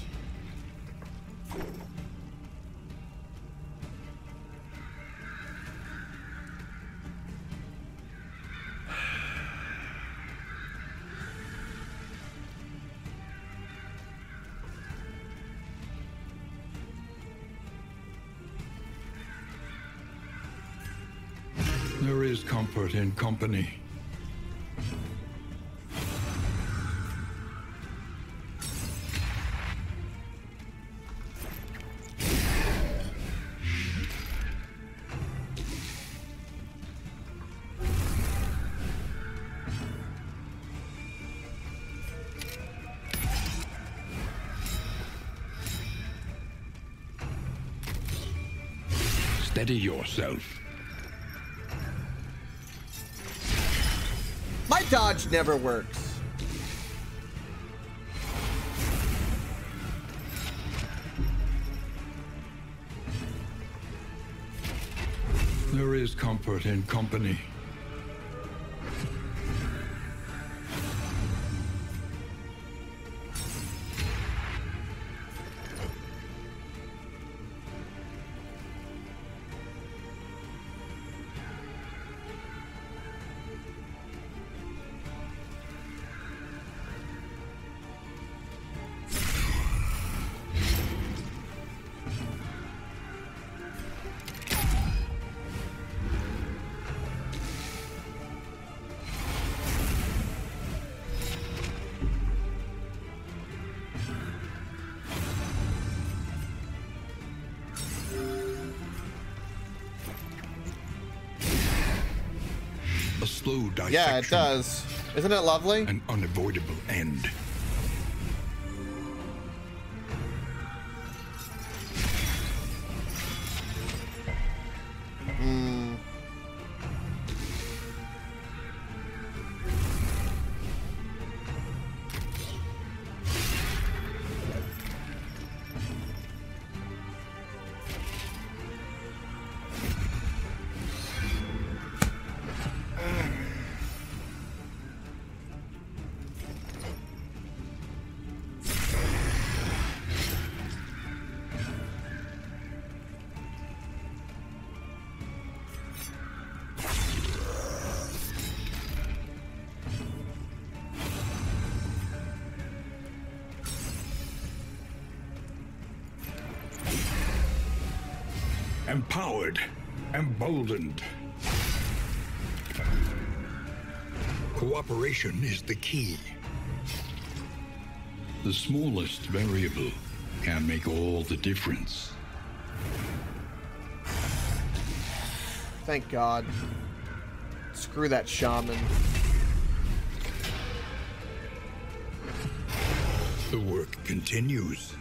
There is comfort in company. Steady yourself. My dodge never works. There is comfort in company. Slow dissection. Yeah, it does. Isn't it lovely? An unavoidable end. Empowered, emboldened. Cooperation is the key. The smallest variable can make all the difference. Thank God. Screw that shaman. The work continues.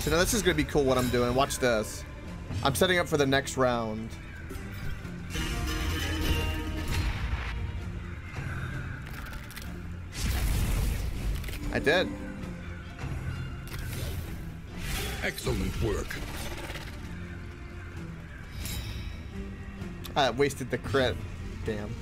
So now this is going to be cool what I'm doing. Watch this. I'm setting up for the next round. I did. Excellent work. I wasted the crit. Damn.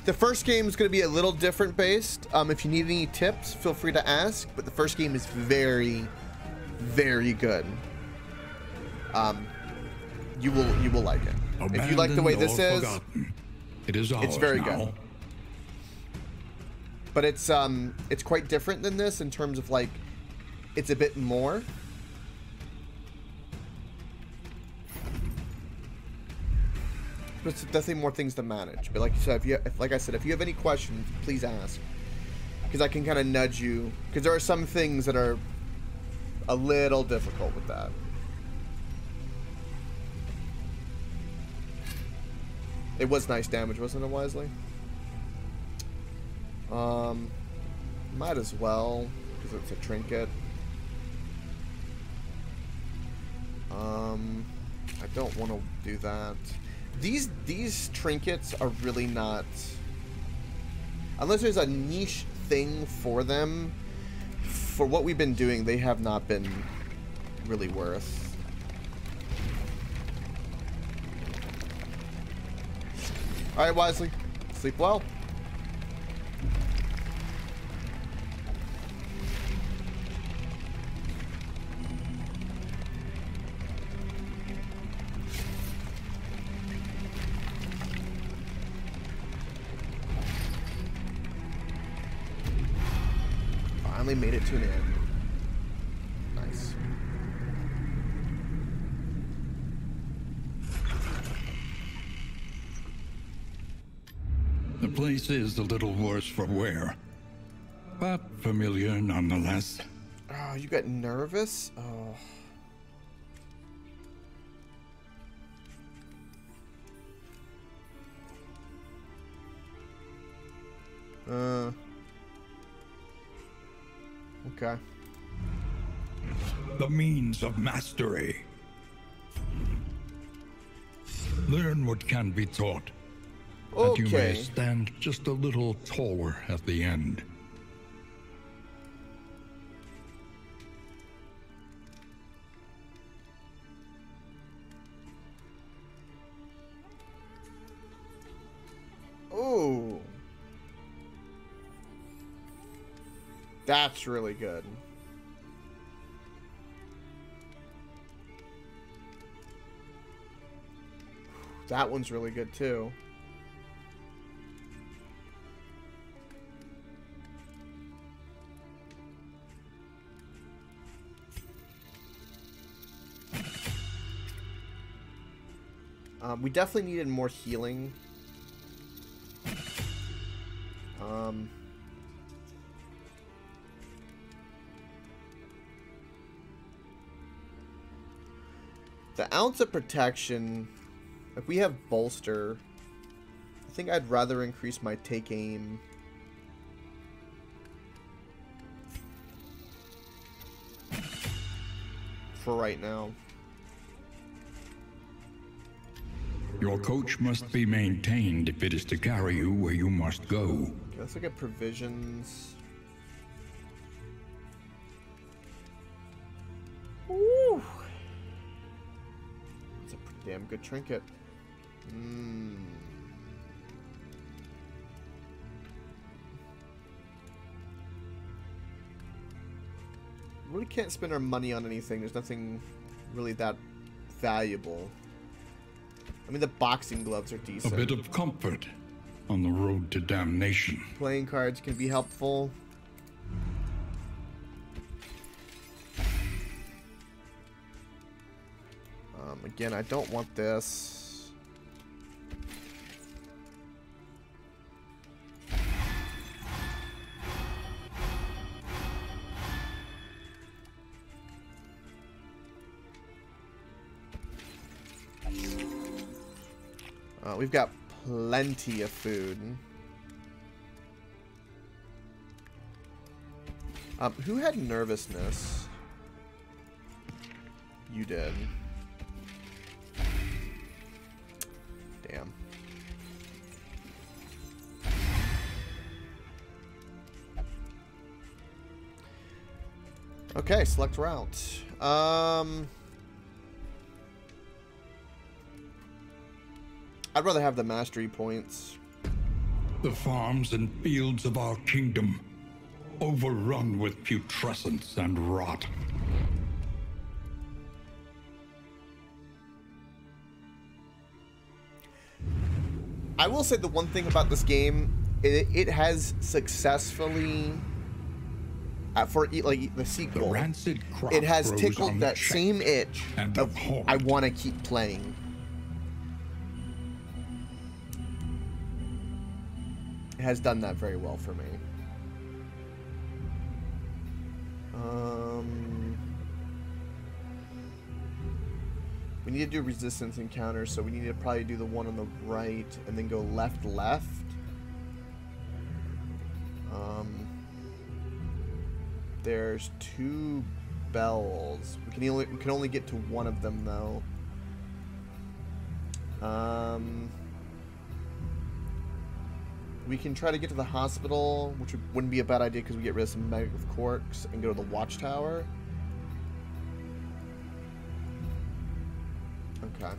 The first game is going to be a little different based. If you need any tips, feel free to ask. But the first game is very, very good. You will like it. If you like the way this is, it is ours it's very now. good. But it's quite different than this in terms of like, it's a bit more. There's definitely more things to manage. But like you said, like I said, if you have any questions, please ask, because I can kind of nudge you. Because there are some things that are a little difficult with that. It was nice damage, wasn't it, Wisely? Might as well, because it's a trinket. I don't want to do that. These trinkets are really not, unless there's a niche thing for them. For what we've been doing, they have not been really worth. All right, Wisely, sleep well. Finally made it to an end. Nice. The place is a little worse for wear, but familiar nonetheless. Oh, you got nervous? Oh. Okay. The means of mastery. Learn what can be taught. And you may Okay. stand just a little taller at the end. Ooh. That's really good. That one's really good too. We definitely needed more healing. The ounce of protection, if we have bolster, I think I'd rather increase my take aim. For right now. Your coach must be maintained if it is to carry you where you must go. Okay, let's look at provisions. Ooh. That's a pretty damn good trinket. Really can't spend our money on anything. There's nothing really that valuable. I mean, the boxing gloves are A decent. bit of comfort on the road to damnation. Playing cards can be helpful. Again, I don't want this. We've got plenty of food. Who had nervousness? You did. Damn. Okay, select route. I'd rather have the mastery points. The farms and fields of our kingdom, overrun with putrescence and rot. I will say the one thing about this game, it has successfully, for like the sequel, The rancid crop it has grows tickled that unchecked same itch and of abhorrent. I want to keep playing. It has done that very well for me. We need to do resistance encounters, so we need to probably do the one on the right and then go left. There's 2 bells. We can only get to one of them though. We can try to get to the hospital, which wouldn't be a bad idea because we get rid of some magic with corks, and go to the watchtower. Okay.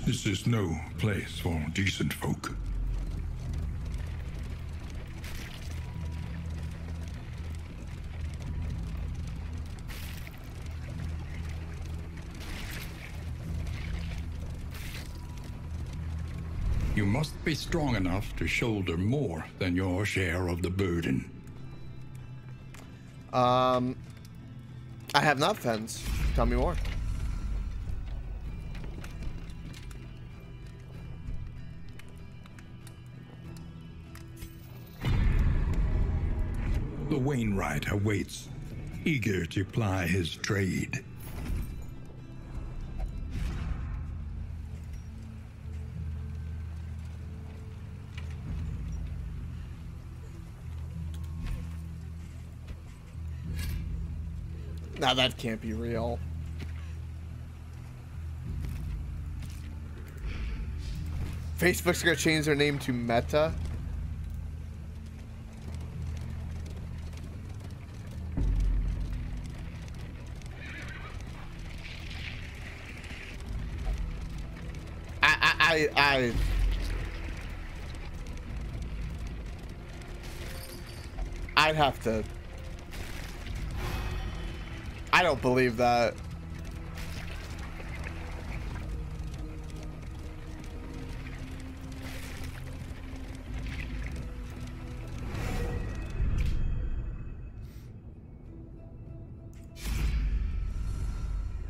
This is no place for decent folk. You must be strong enough to shoulder more than your share of the burden. I have not, Fens. Tell me more. The Wainwright awaits, eager to ply his trade. Now that can't be real. Facebook's gonna change their name to Meta. I'd have to. I don't believe that.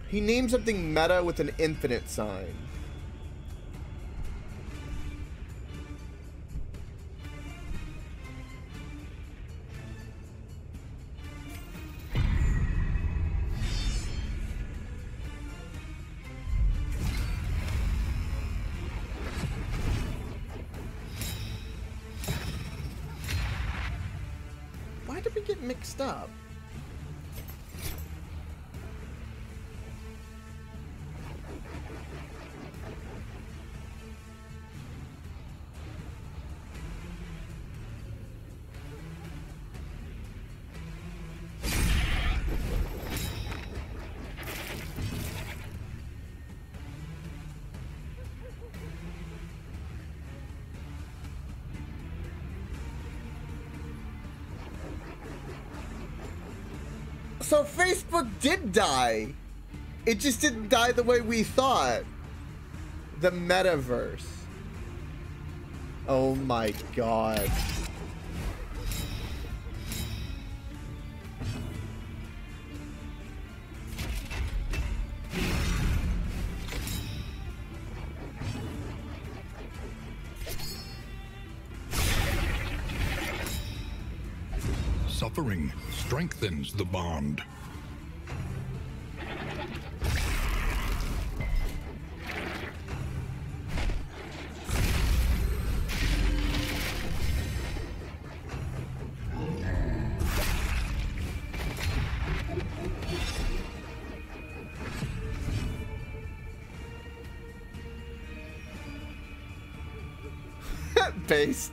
He named something meta with an infinite sign. Why did we get mixed up? So Facebook did die. It just didn't die the way we thought. The metaverse. Oh my god. Suffering strengthens the bond. paste.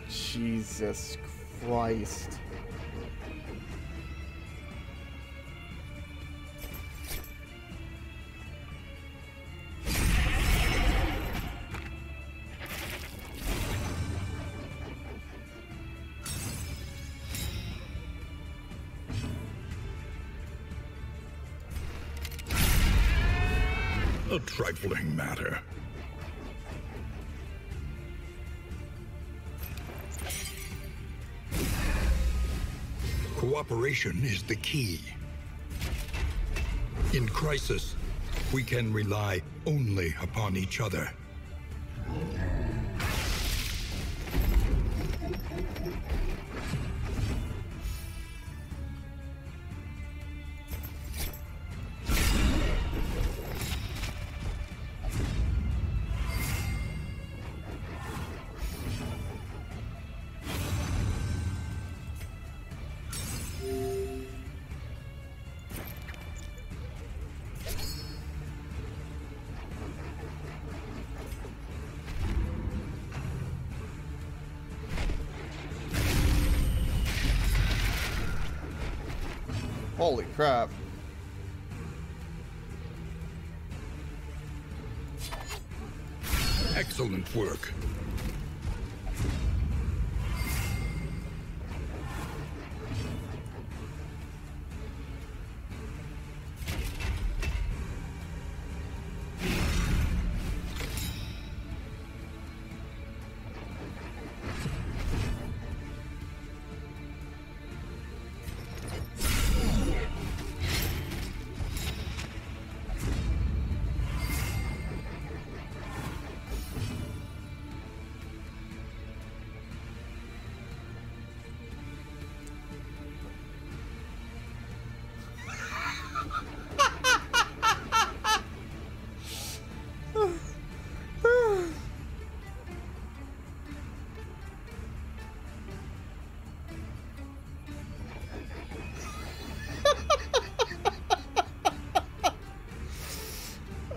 Jesus Christ. A trifling matter. Cooperation is the key. In crisis, we can rely only upon each other. Holy crap. Excellent work.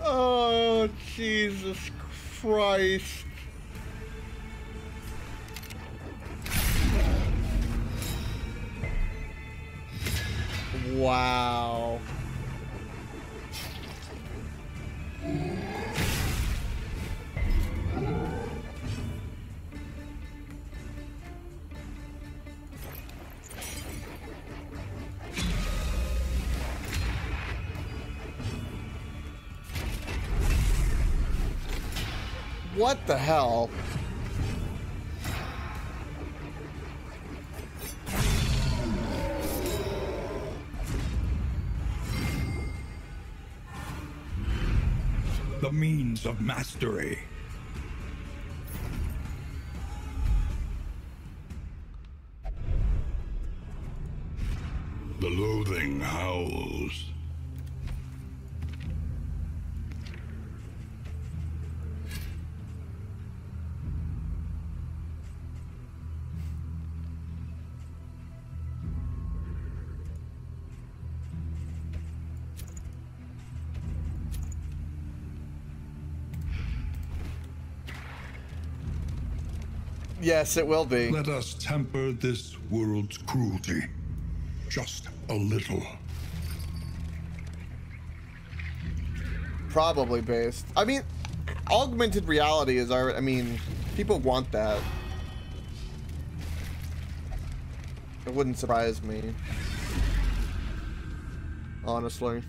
Oh, Jesus Christ. Wow. What the hell? The means of mastery. The loathing howls. Yes, it will be. Let us temper this world's cruelty. Just a little. Probably based. I mean, augmented reality is already, I mean, people want that. It wouldn't surprise me. Honestly.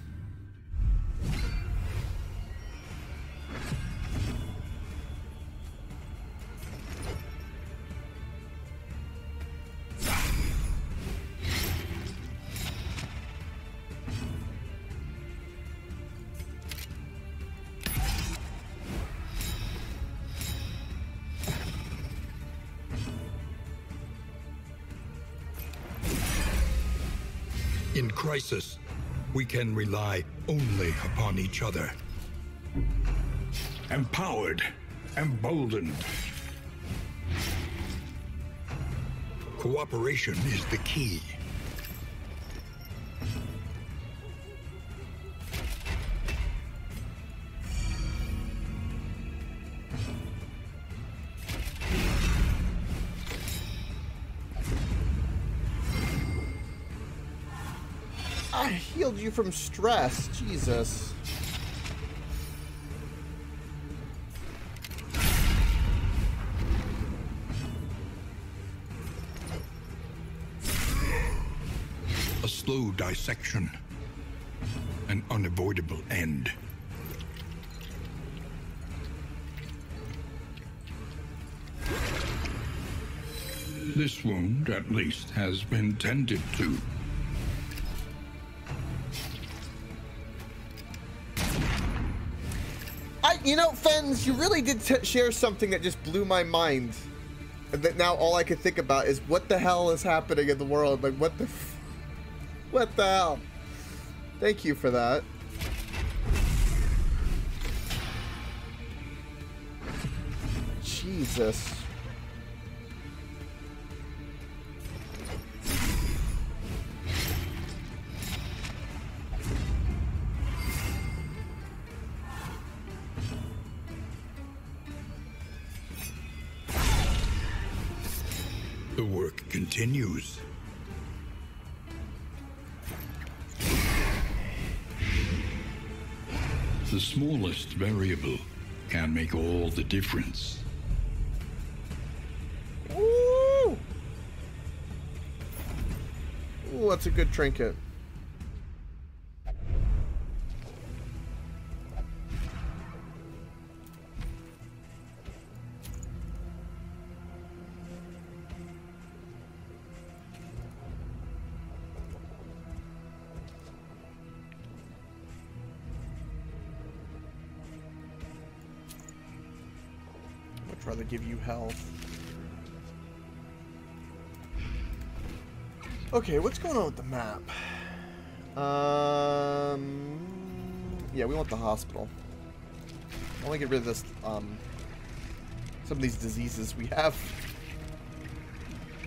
In crisis, we can rely only upon each other. Empowered, emboldened. Cooperation is the key. I healed you from stress. Jesus. A slow dissection. An unavoidable end. This wound, at least, has been tended to. You know, Fens, you really did share something that just blew my mind. And that now all I can think about is what the hell is happening in the world? Like, what the hell? Thank you for that. Jesus. The work continues. The smallest variable can make all the difference. Ooh! Ooh, that's a good trinket. Rather give you health. Okay, what's going on with the map? Yeah, we want the hospital. I want to get rid of this, some of these diseases we have.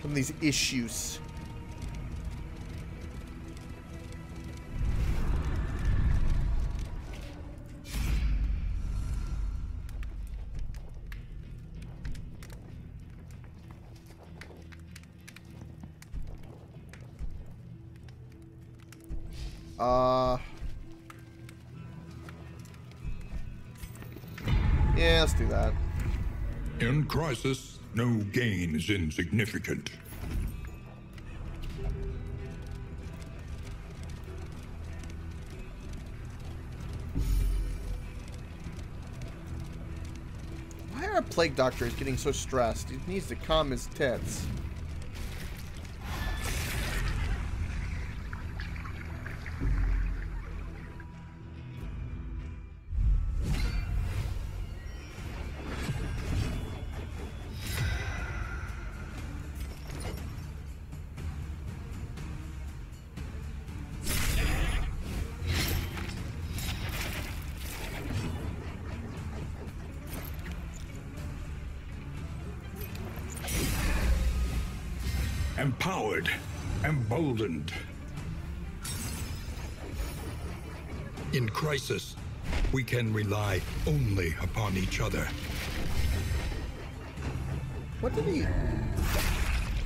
Some of these issues. Yeah, let's do that. In crisis, no gain is insignificant. Why are our plague doctors getting so stressed? He needs to calm his tits. Empowered, emboldened. In crisis, we can rely only upon each other. What did he...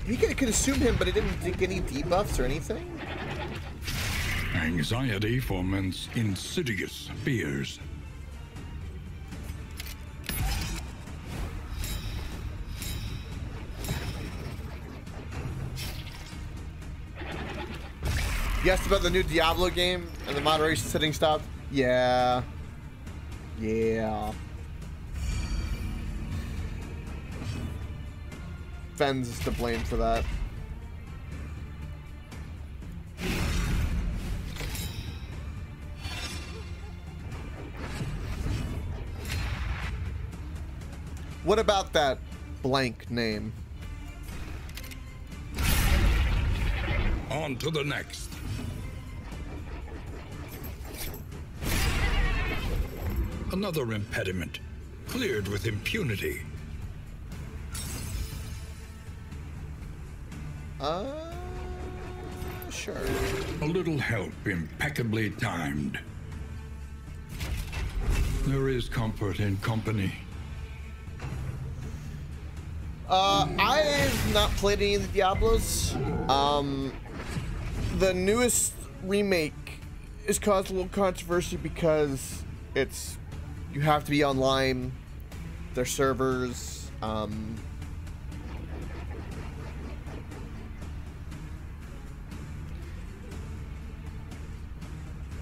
He could consume him, but it didn't take any debuffs or anything? Anxiety foments insidious fears. You asked about the new Diablo game and the moderation setting stopped? Yeah. Yeah. Fens is to blame for that. What about that blank name? On to the next. Another impediment, cleared with impunity. Sure. A little help impeccably timed. There is comfort in company. I've not played any of the Diablos. The newest remake has caused a little controversy because you have to be online. Their servers,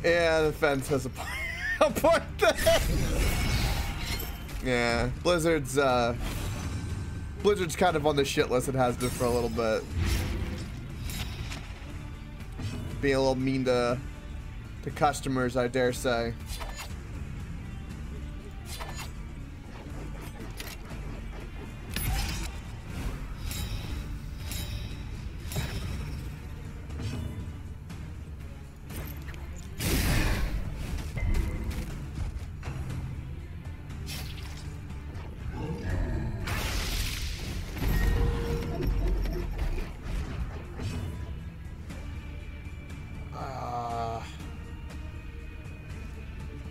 yeah, the fence has a point there. Yeah, Blizzard's kind of on the shit list. It has been for a little bit, being a little mean to customers, I dare say.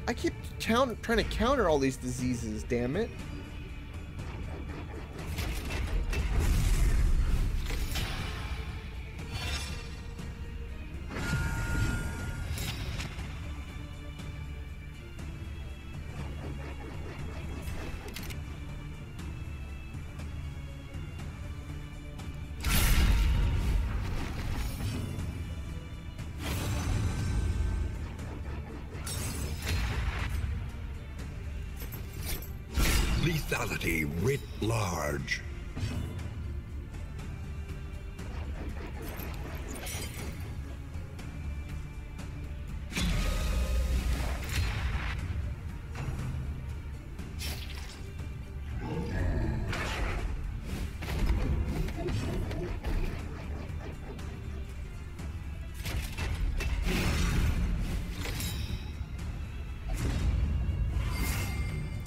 I keep trying to counter all these diseases, damn it. Lethality writ large.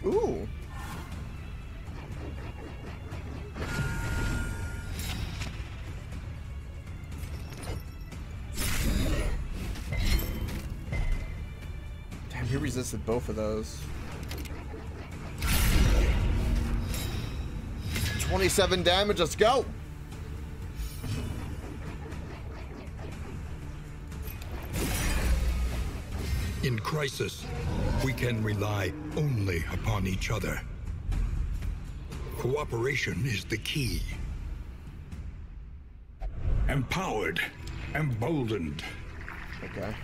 Ooh. Damn, he resisted both of those. 27 damage, let's go. In crisis, we can rely only upon each other. Cooperation is the key. Empowered, emboldened. Okay.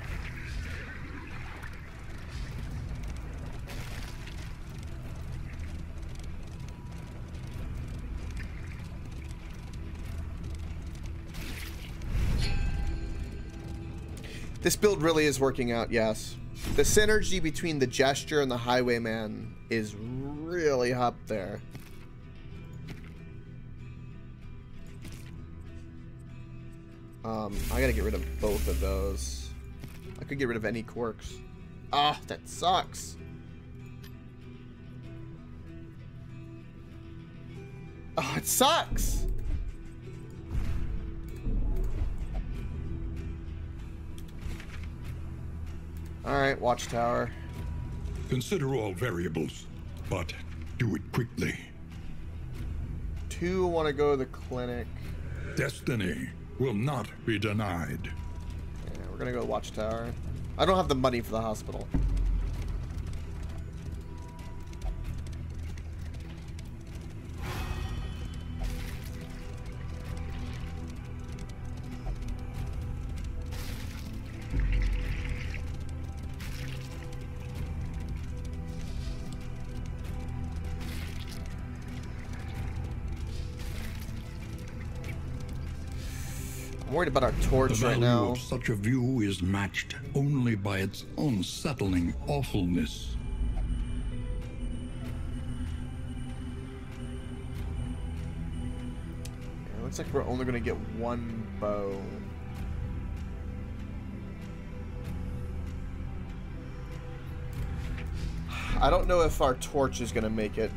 This build really is working out, yes. The synergy between the Gesture and the Highwayman is really up there. I gotta get rid of both of those. I could get rid of any quirks. Ah, that sucks. Oh, it sucks. Alright, Watchtower. Consider all variables, but do it quickly. 2 want to go to the clinic. Destiny will not be denied. Yeah, we're gonna go to Watchtower. I don't have the money for the hospital. I'm worried about our torch right The now. value of such a view is matched only by its unsettling awfulness. Yeah, looks like we're only gonna get one bow. I don't know if our torch is gonna make it.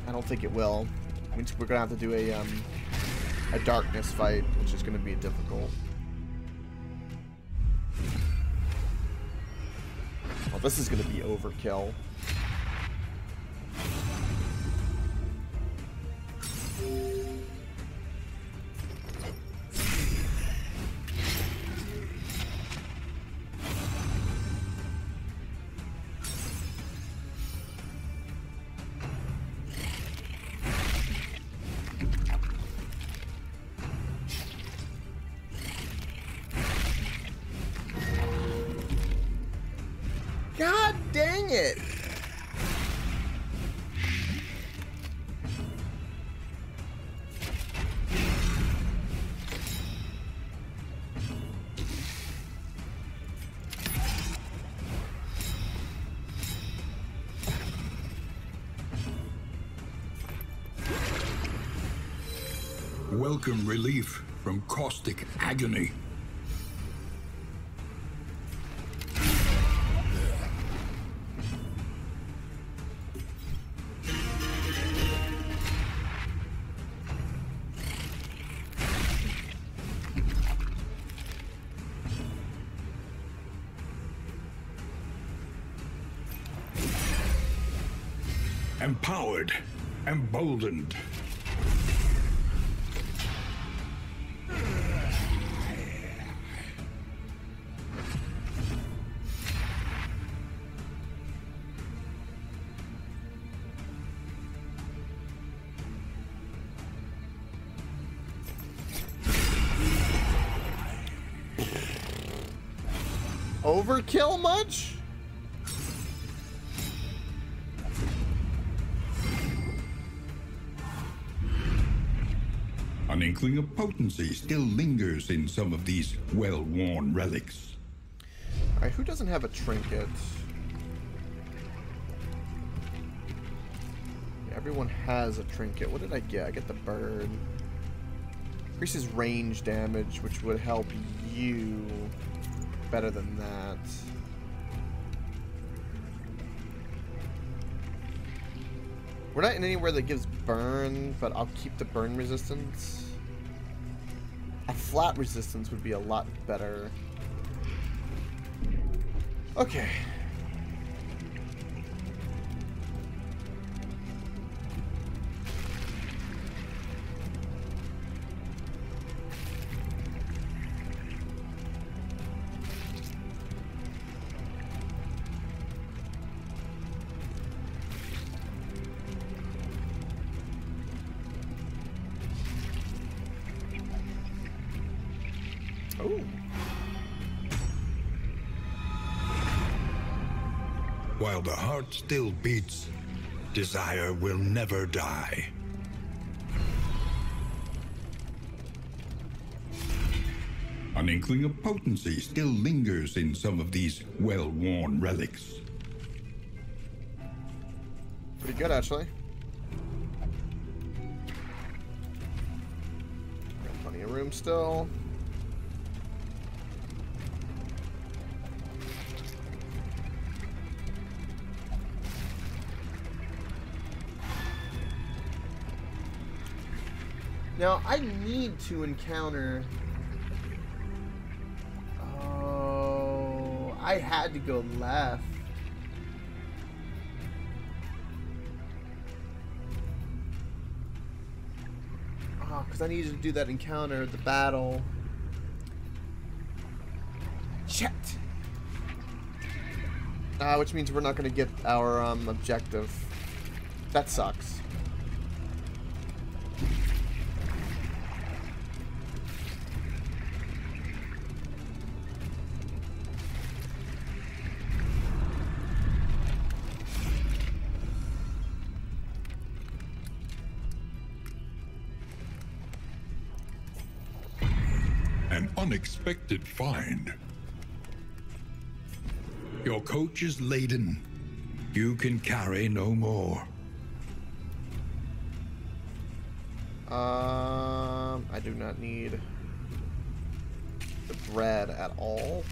I don't think it will. Means we're gonna have to do a darkness fight, which is gonna be difficult. Well, this is gonna be overkill. God dang it! Welcome relief from caustic agony. Empowered, emboldened. Overkill much? An inkling of potency still lingers in some of these well-worn relics. Alright, who doesn't have a trinket? Yeah, everyone has a trinket. What did I get? I get the bird. Increases range damage, which would help you better than that. We're not in anywhere that gives burn, but I'll keep the burn resistance. A flat resistance would be a lot better. Okay. Oh. While the heart still beats, desire will never die. An inkling of potency still lingers in some of these well-worn relics. Pretty good, actually. Got plenty of room still. Now, I need to encounter... Oh... I had to go left. Oh, because I needed to do that encounter, the battle. Shit! Which means we're not going to get our objective. That sucks. An unexpected find. Your coach is laden. You can carry no more. I do not need the bread at all.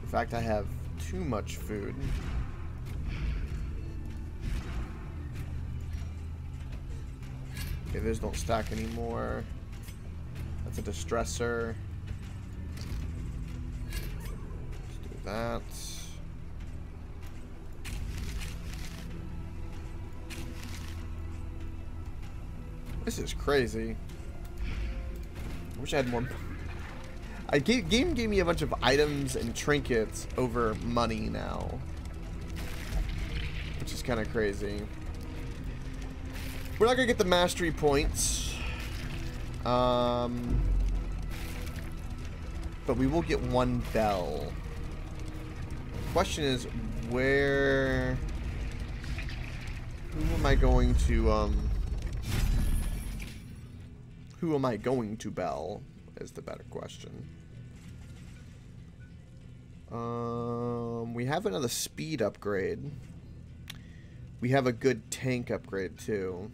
In fact, I have too much food. Okay, those don't stack anymore. That's a distressor. Let's do that. This is crazy. I wish I had more. Game gave me a bunch of items and trinkets over money now, which is kind of crazy. We're not gonna get the mastery points. but we will get one bell. Question is, where... Who am I going to, Who am I going to bell, is the better question. We have another speed upgrade. We have a good tank upgrade, too.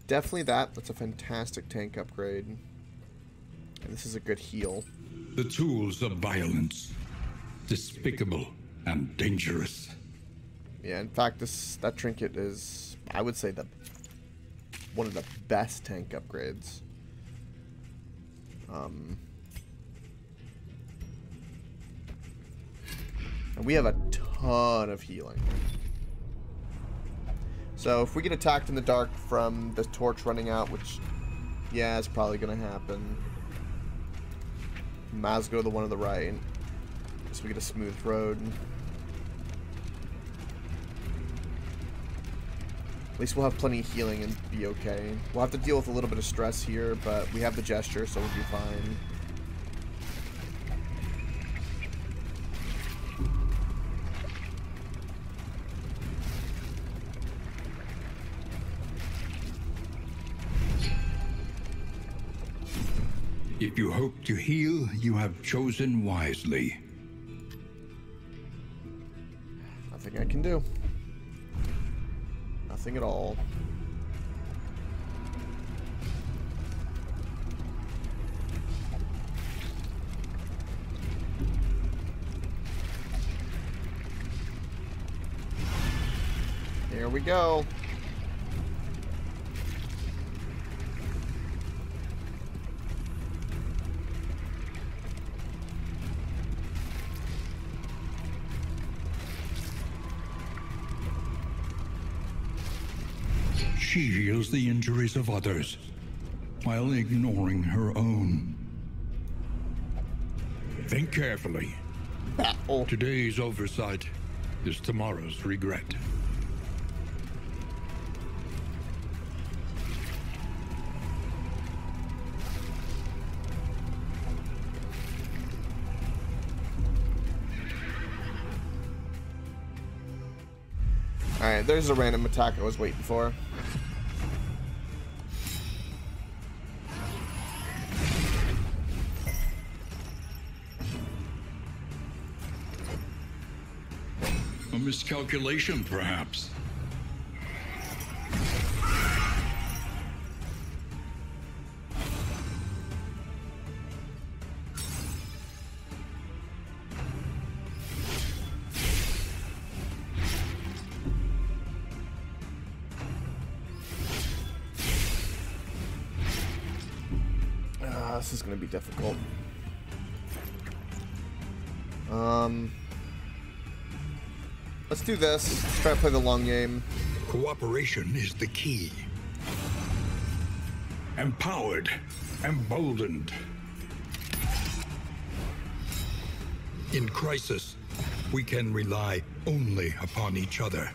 Definitely that. That's a fantastic tank upgrade. And this is a good heal. The tools of violence. Despicable and dangerous. Yeah, in fact, that trinket is, I would say, one of the best tank upgrades. And we have a ton of healing. So if we get attacked in the dark from the torch running out, which, yeah, is probably going to happen. Might as well go the one on the right. So we get a smooth road. At least we'll have plenty of healing and be okay. We'll have to deal with a little bit of stress here, but we have the gesture, so we'll be fine. If you hope to heal, you have chosen wisely. Nothing I can do. Nothing at all. Here we go. She heals the injuries of others, while ignoring her own. Think carefully. Today's oversight is tomorrow's regret. Alright, there's a random attack I was waiting for. A miscalculation, perhaps. This is going to be difficult. Let's do this. Let's try to play the long game. Cooperation is the key. Empowered, emboldened. In crisis, we can rely only upon each other.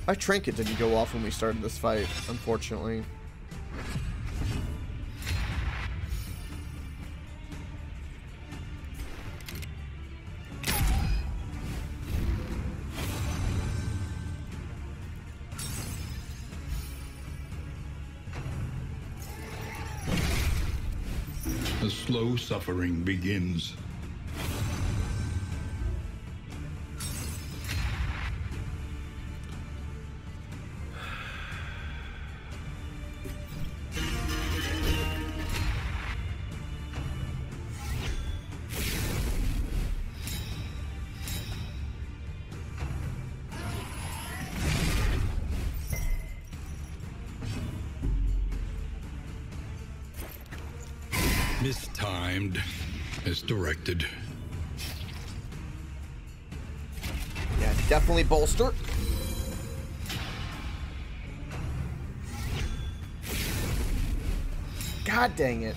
My trinket didn't go off when we started this fight, unfortunately. The slow suffering begins. Mistimed, as directed. Yeah, definitely bolster. God dang it.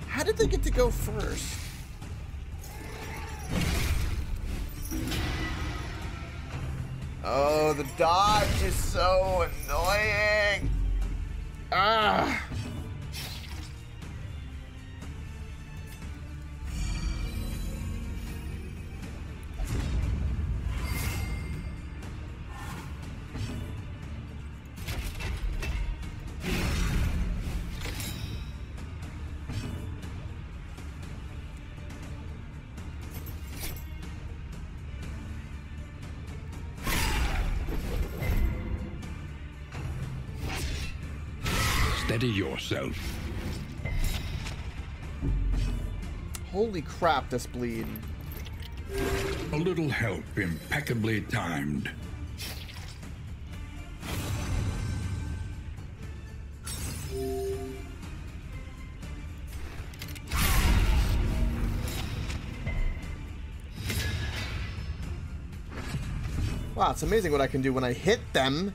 How did they get to go first? Oh, the dodge is so annoying. Ah. Steady yourself. Holy crap, this bleed. A little help impeccably timed. Wow, it's amazing what I can do when I hit them.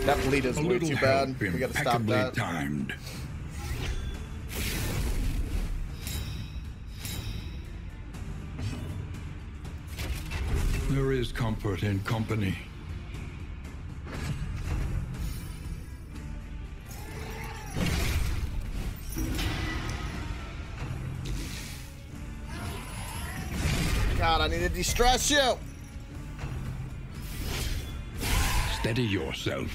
That bleed is way too bad. We gotta stop that. Timed. There is comfort in company. God, I need to de-stress you. Steady yourself.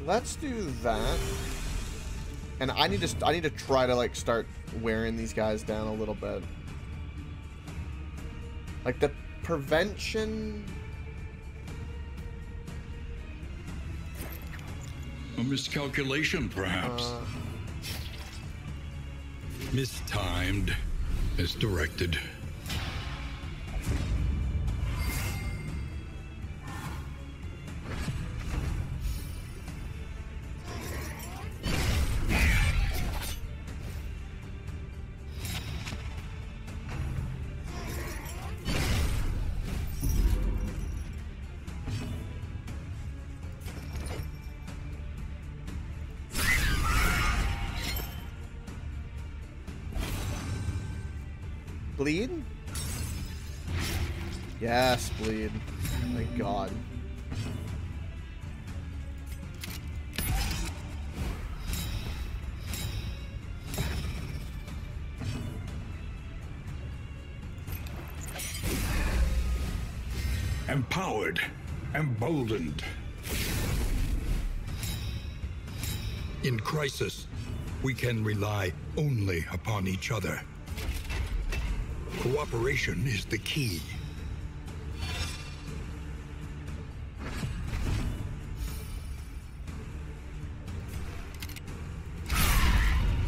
Let's do that. And I need to try to like start wearing these guys down a little bit. Like the prevention. A miscalculation, perhaps. Mistimed, misdirected. Bleed? Yes, bleed. Thank God. Empowered, emboldened. In crisis, we can rely only upon each other. Cooperation is the key.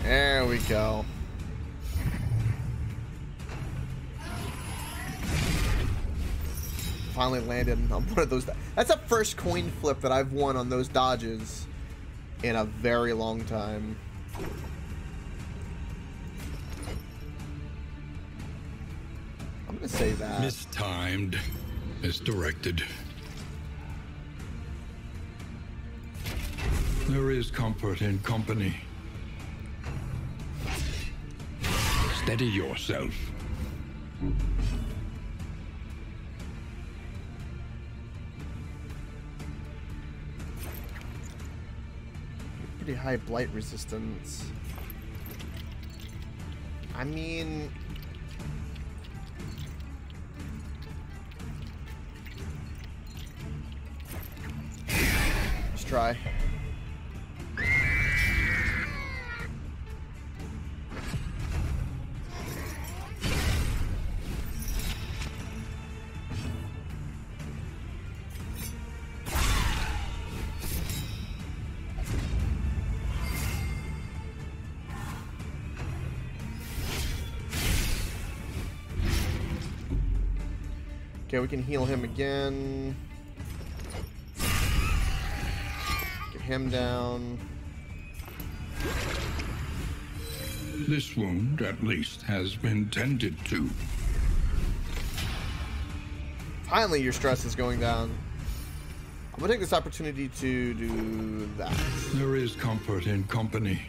There we go. Finally landed on one of those. That's the first coin flip that I've won on those dodges in a very long time. I'm gonna say that. Mistimed, misdirected. There is comfort in company. Steady yourself. Pretty high blight resistance. I mean, try. Okay, we can heal him again. Get him down. This wound, at least, has been tended to. Finally, your stress is going down. I'm gonna take this opportunity to do that. There is comfort in company.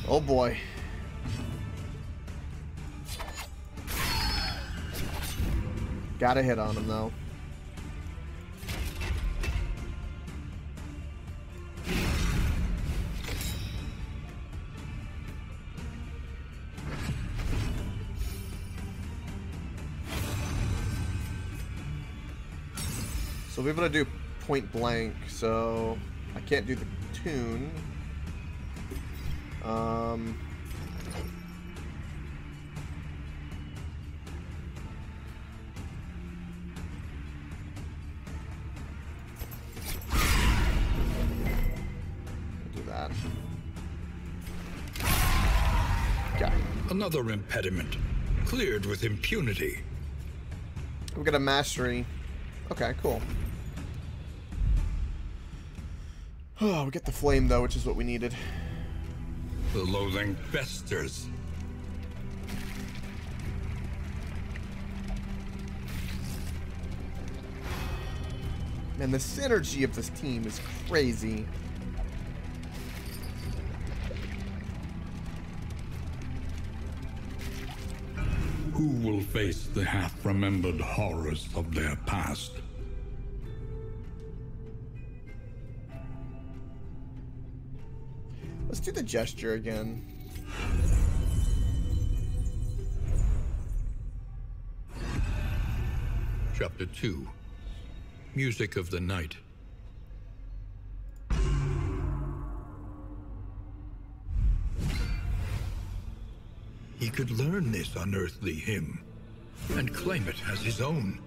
Oh boy. Gotta hit on him though. So we're able to do point blank, so I can't do the tune. Do that. Okay. Another impediment, cleared with impunity. We got a mastery. Okay, cool. Oh, we get the flame though, which is what we needed. The loathing festers. Man, the synergy of this team is crazy. Who will face the half-remembered horrors of their past? Let's do the gesture again. Chapter 2. Music of the Night. He could learn this unearthly hymn and claim it as his own.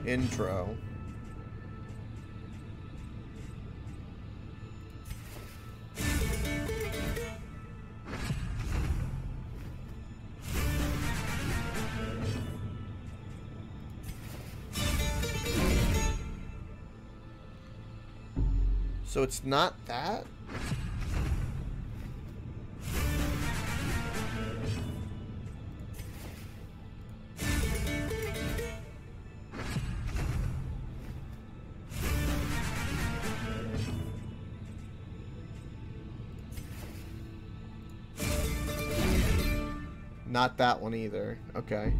Intro. So it's not that? Not that one either. Okay.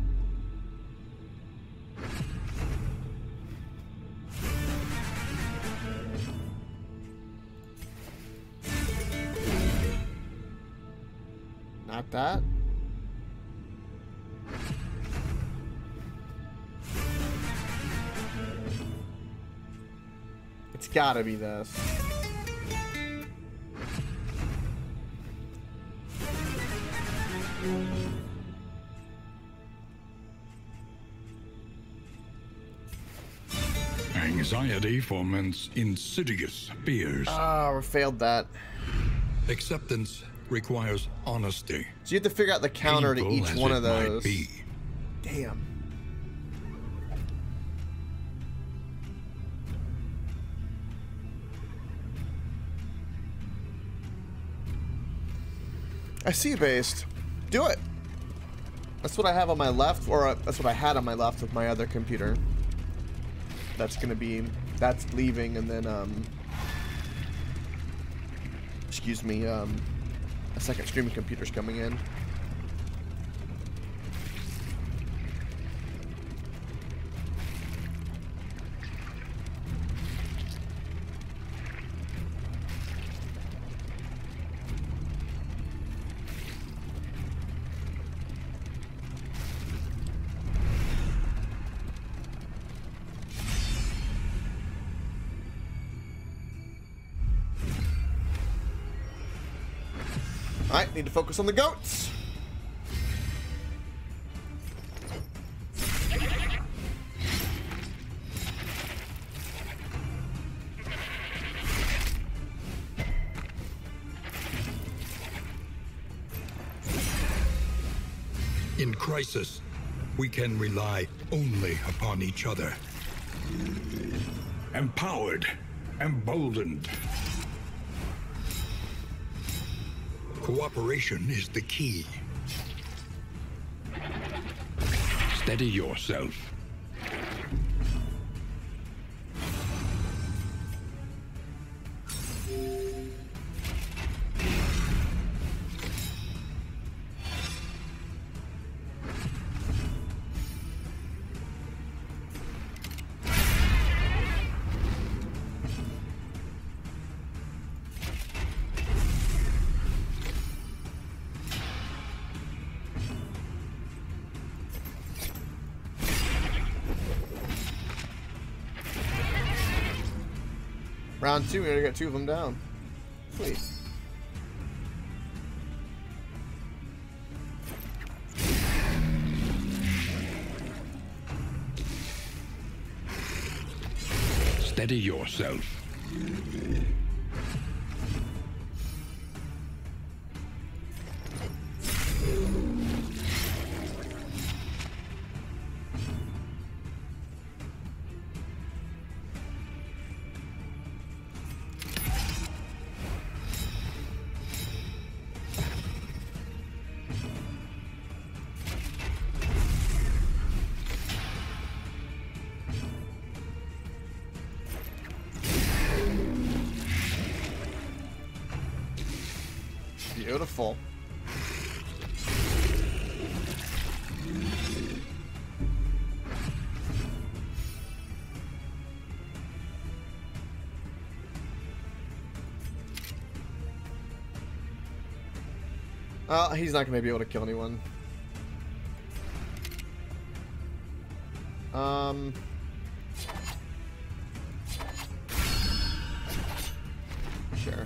Not that. It's gotta be this. Anxiety foments insidious fears. Oh, we failed that. Acceptance requires honesty. So you have to figure out the counter to Painful each as one it of might those. be. Damn. I see you, based. Do it. That's what I have on my left, or that's what I had on my left with my other computer. That's gonna be, that's leaving, and then excuse me, a second streaming computer's coming in. Alright, need to focus on the goats. In crisis, we can rely only upon each other. Empowered, emboldened. Cooperation is the key. Steady yourself. Round 2, we already got 2 of them down. Sweet. Steady yourself. Beautiful. He's not gonna be able to kill anyone. Sure.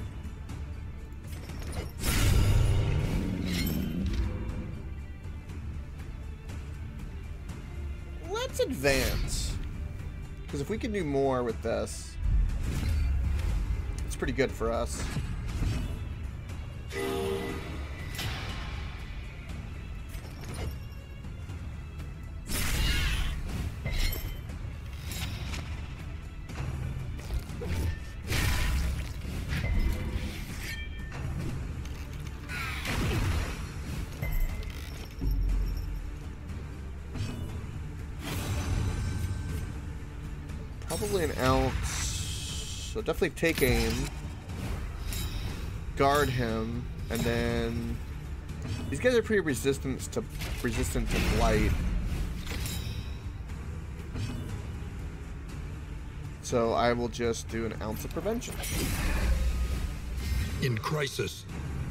Let's advance. Because if we can do more with this, it's pretty good for us. Probably an ounce. So definitely take aim. Guard him, and then these guys are pretty resistant to blight. So I will just do an ounce of prevention. In crisis,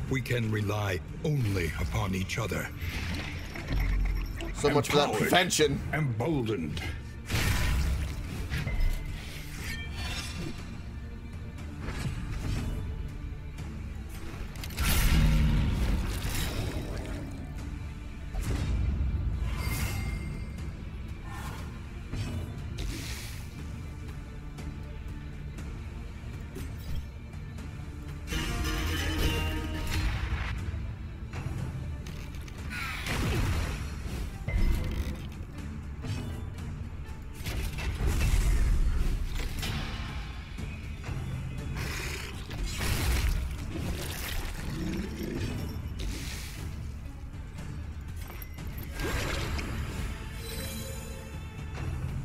we can rely only upon each other. So much for that Empowered, prevention. Emboldened.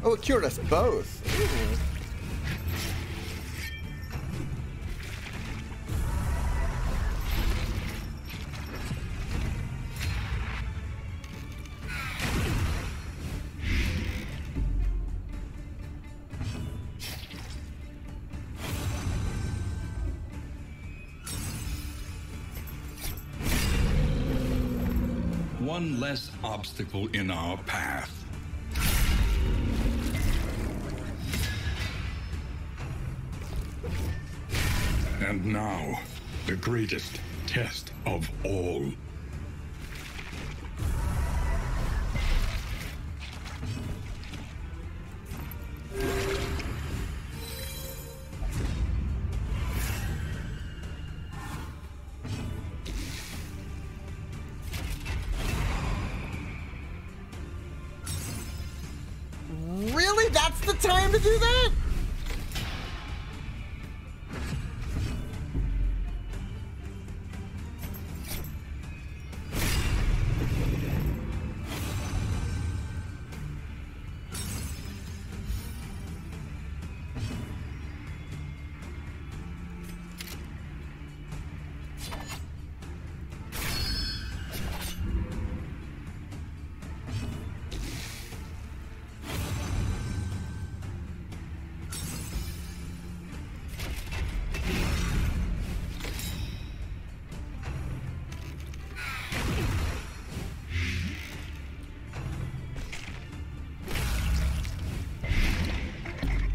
Oh, it cured us both. Ooh. One less obstacle in our path. And now, the greatest test of all. Really? That's the time to do that?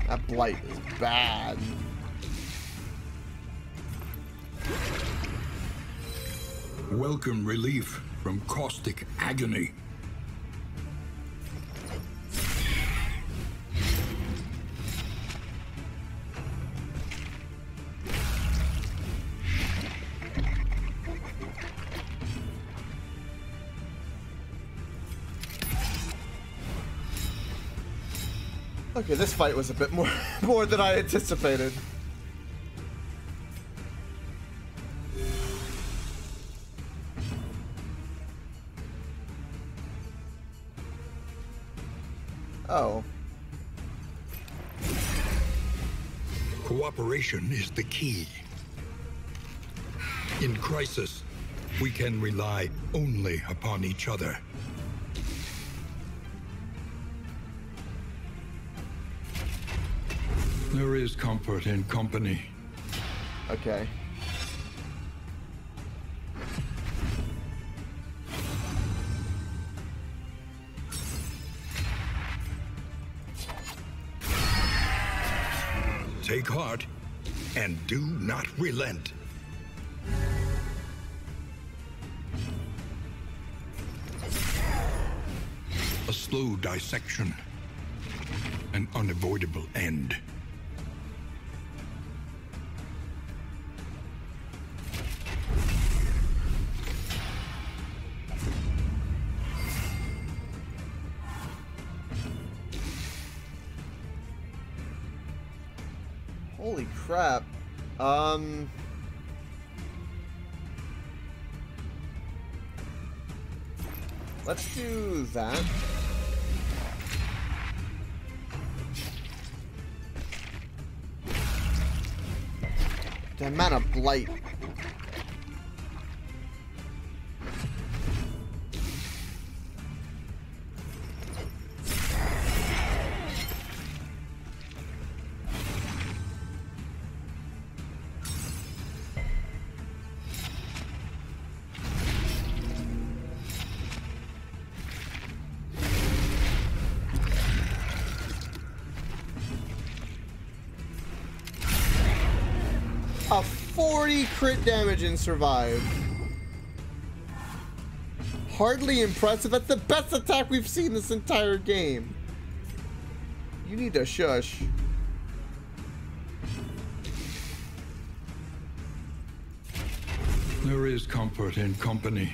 That blight is bad. Welcome relief from caustic agony. Okay, this fight was a bit more than I anticipated. Oh. Cooperation is the key. In crisis, we can rely only upon each other. There is comfort in company. Okay. Take heart and do not relent. A slow dissection, an unavoidable end. Holy crap. Let's do that. The amount of blight. A 40 crit damage and survive. Hardly impressive. That's the best attack we've seen this entire game. You need to shush. There is comfort in company.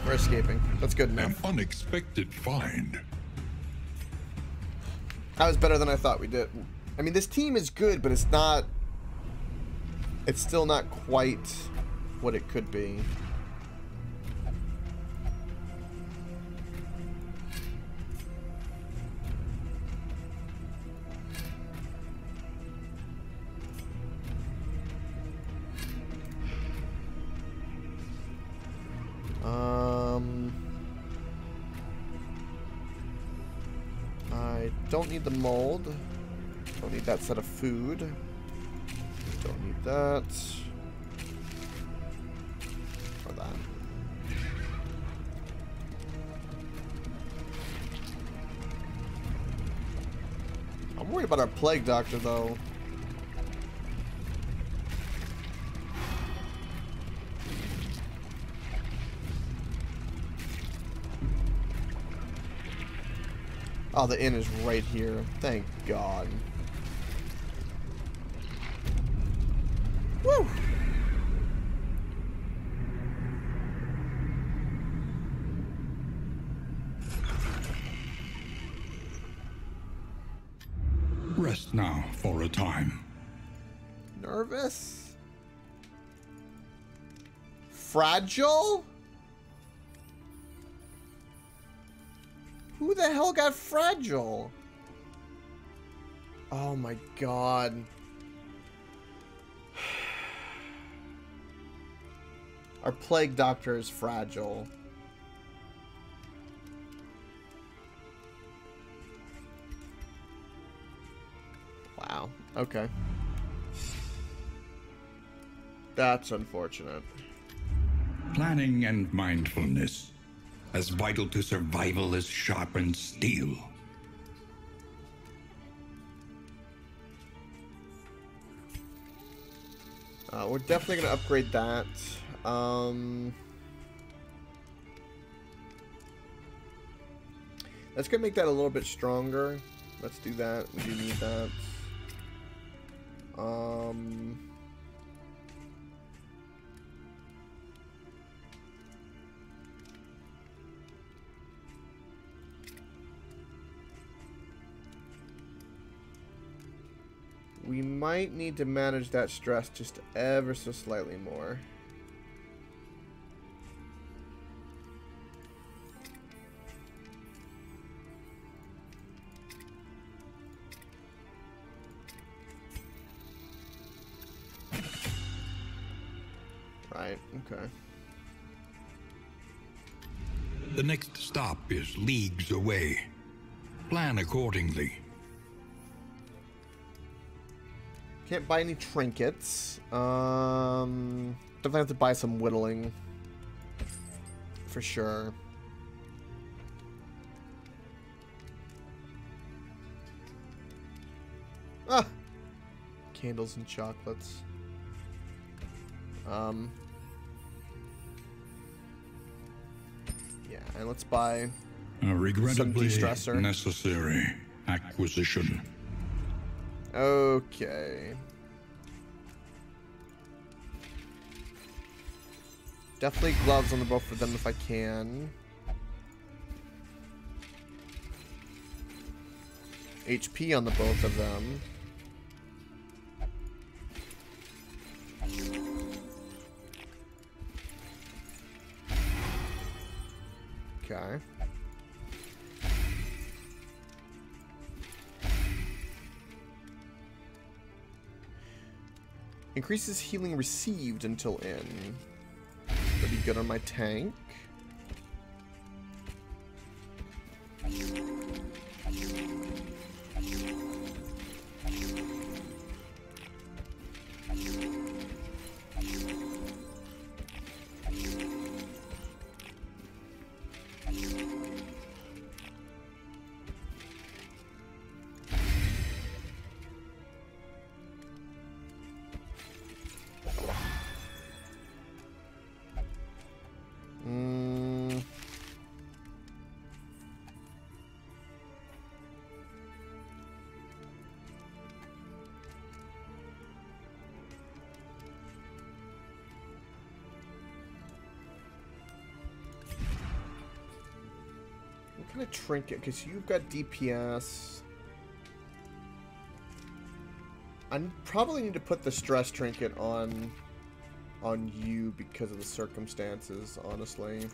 We're escaping. That's good An enough. unexpected find. That was better than I thought we did. I mean, this team is good, but it's not... It's still not quite what it could be. don't need the mold. Don't need that set of food. Don't need that. Or that. I'm worried about our plague doctor, though. Oh, the inn is right here. Thank God. Woo! Rest now for a time. Nervous? Fragile? Who the hell got fragile? Oh my God. Our plague doctor is fragile. Wow. Okay. That's unfortunate. Planning and mindfulness, as vital to survival as sharpened steel. We're definitely going to upgrade that. That's going to make that a little bit stronger. Let's do that. We do need that. We might need to manage that stress just ever so slightly more. Right, okay. The next stop is leagues away. Plan accordingly. Can't buy any trinkets. Definitely have to buy some whittling. For sure. Ah! Candles and chocolates. Yeah, and let's buy A regrettably some de-stressor. necessary acquisition. Okay. Definitely gloves on the both of them if I can. HP on the both of them. Okay. Increases healing received until end. Pretty good on my tank. What kind of trinket? Because you've got DPS. I probably need to put the stress trinket on you because of the circumstances, honestly.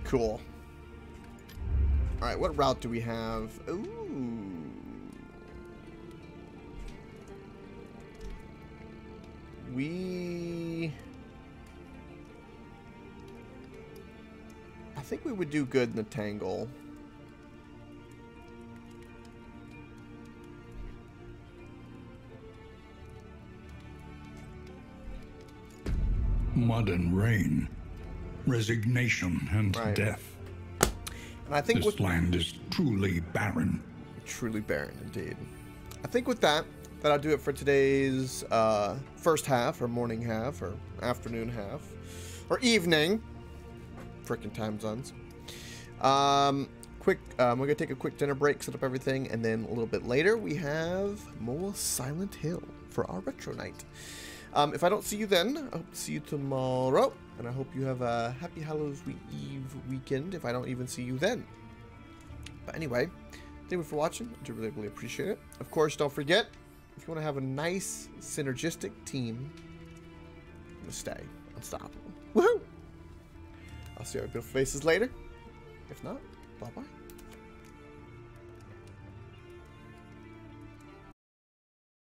Cool. Alright, what route do we have? Ooh. I think we would do good in the Tangle. Mud and rain, resignation and Right. death. And I think This land is truly barren. truly barren indeed. I think with that, that'll do it for today's first half, or morning half, or afternoon half, or evening. Frickin' time zones. We're gonna take a quick dinner break, set up everything, and then a little bit later we have more Silent Hill for our retro night. If I don't see you then, I hope to see you tomorrow, and I hope you have a happy Halloween Eve weekend if I don't even see you then. But anyway, thank you for watching. I do really, really appreciate it. Of course, don't forget, if you want to have a nice, synergistic team, I'm gonna stay unstoppable. Woohoo! I'll see our beautiful faces later. If not, bye-bye.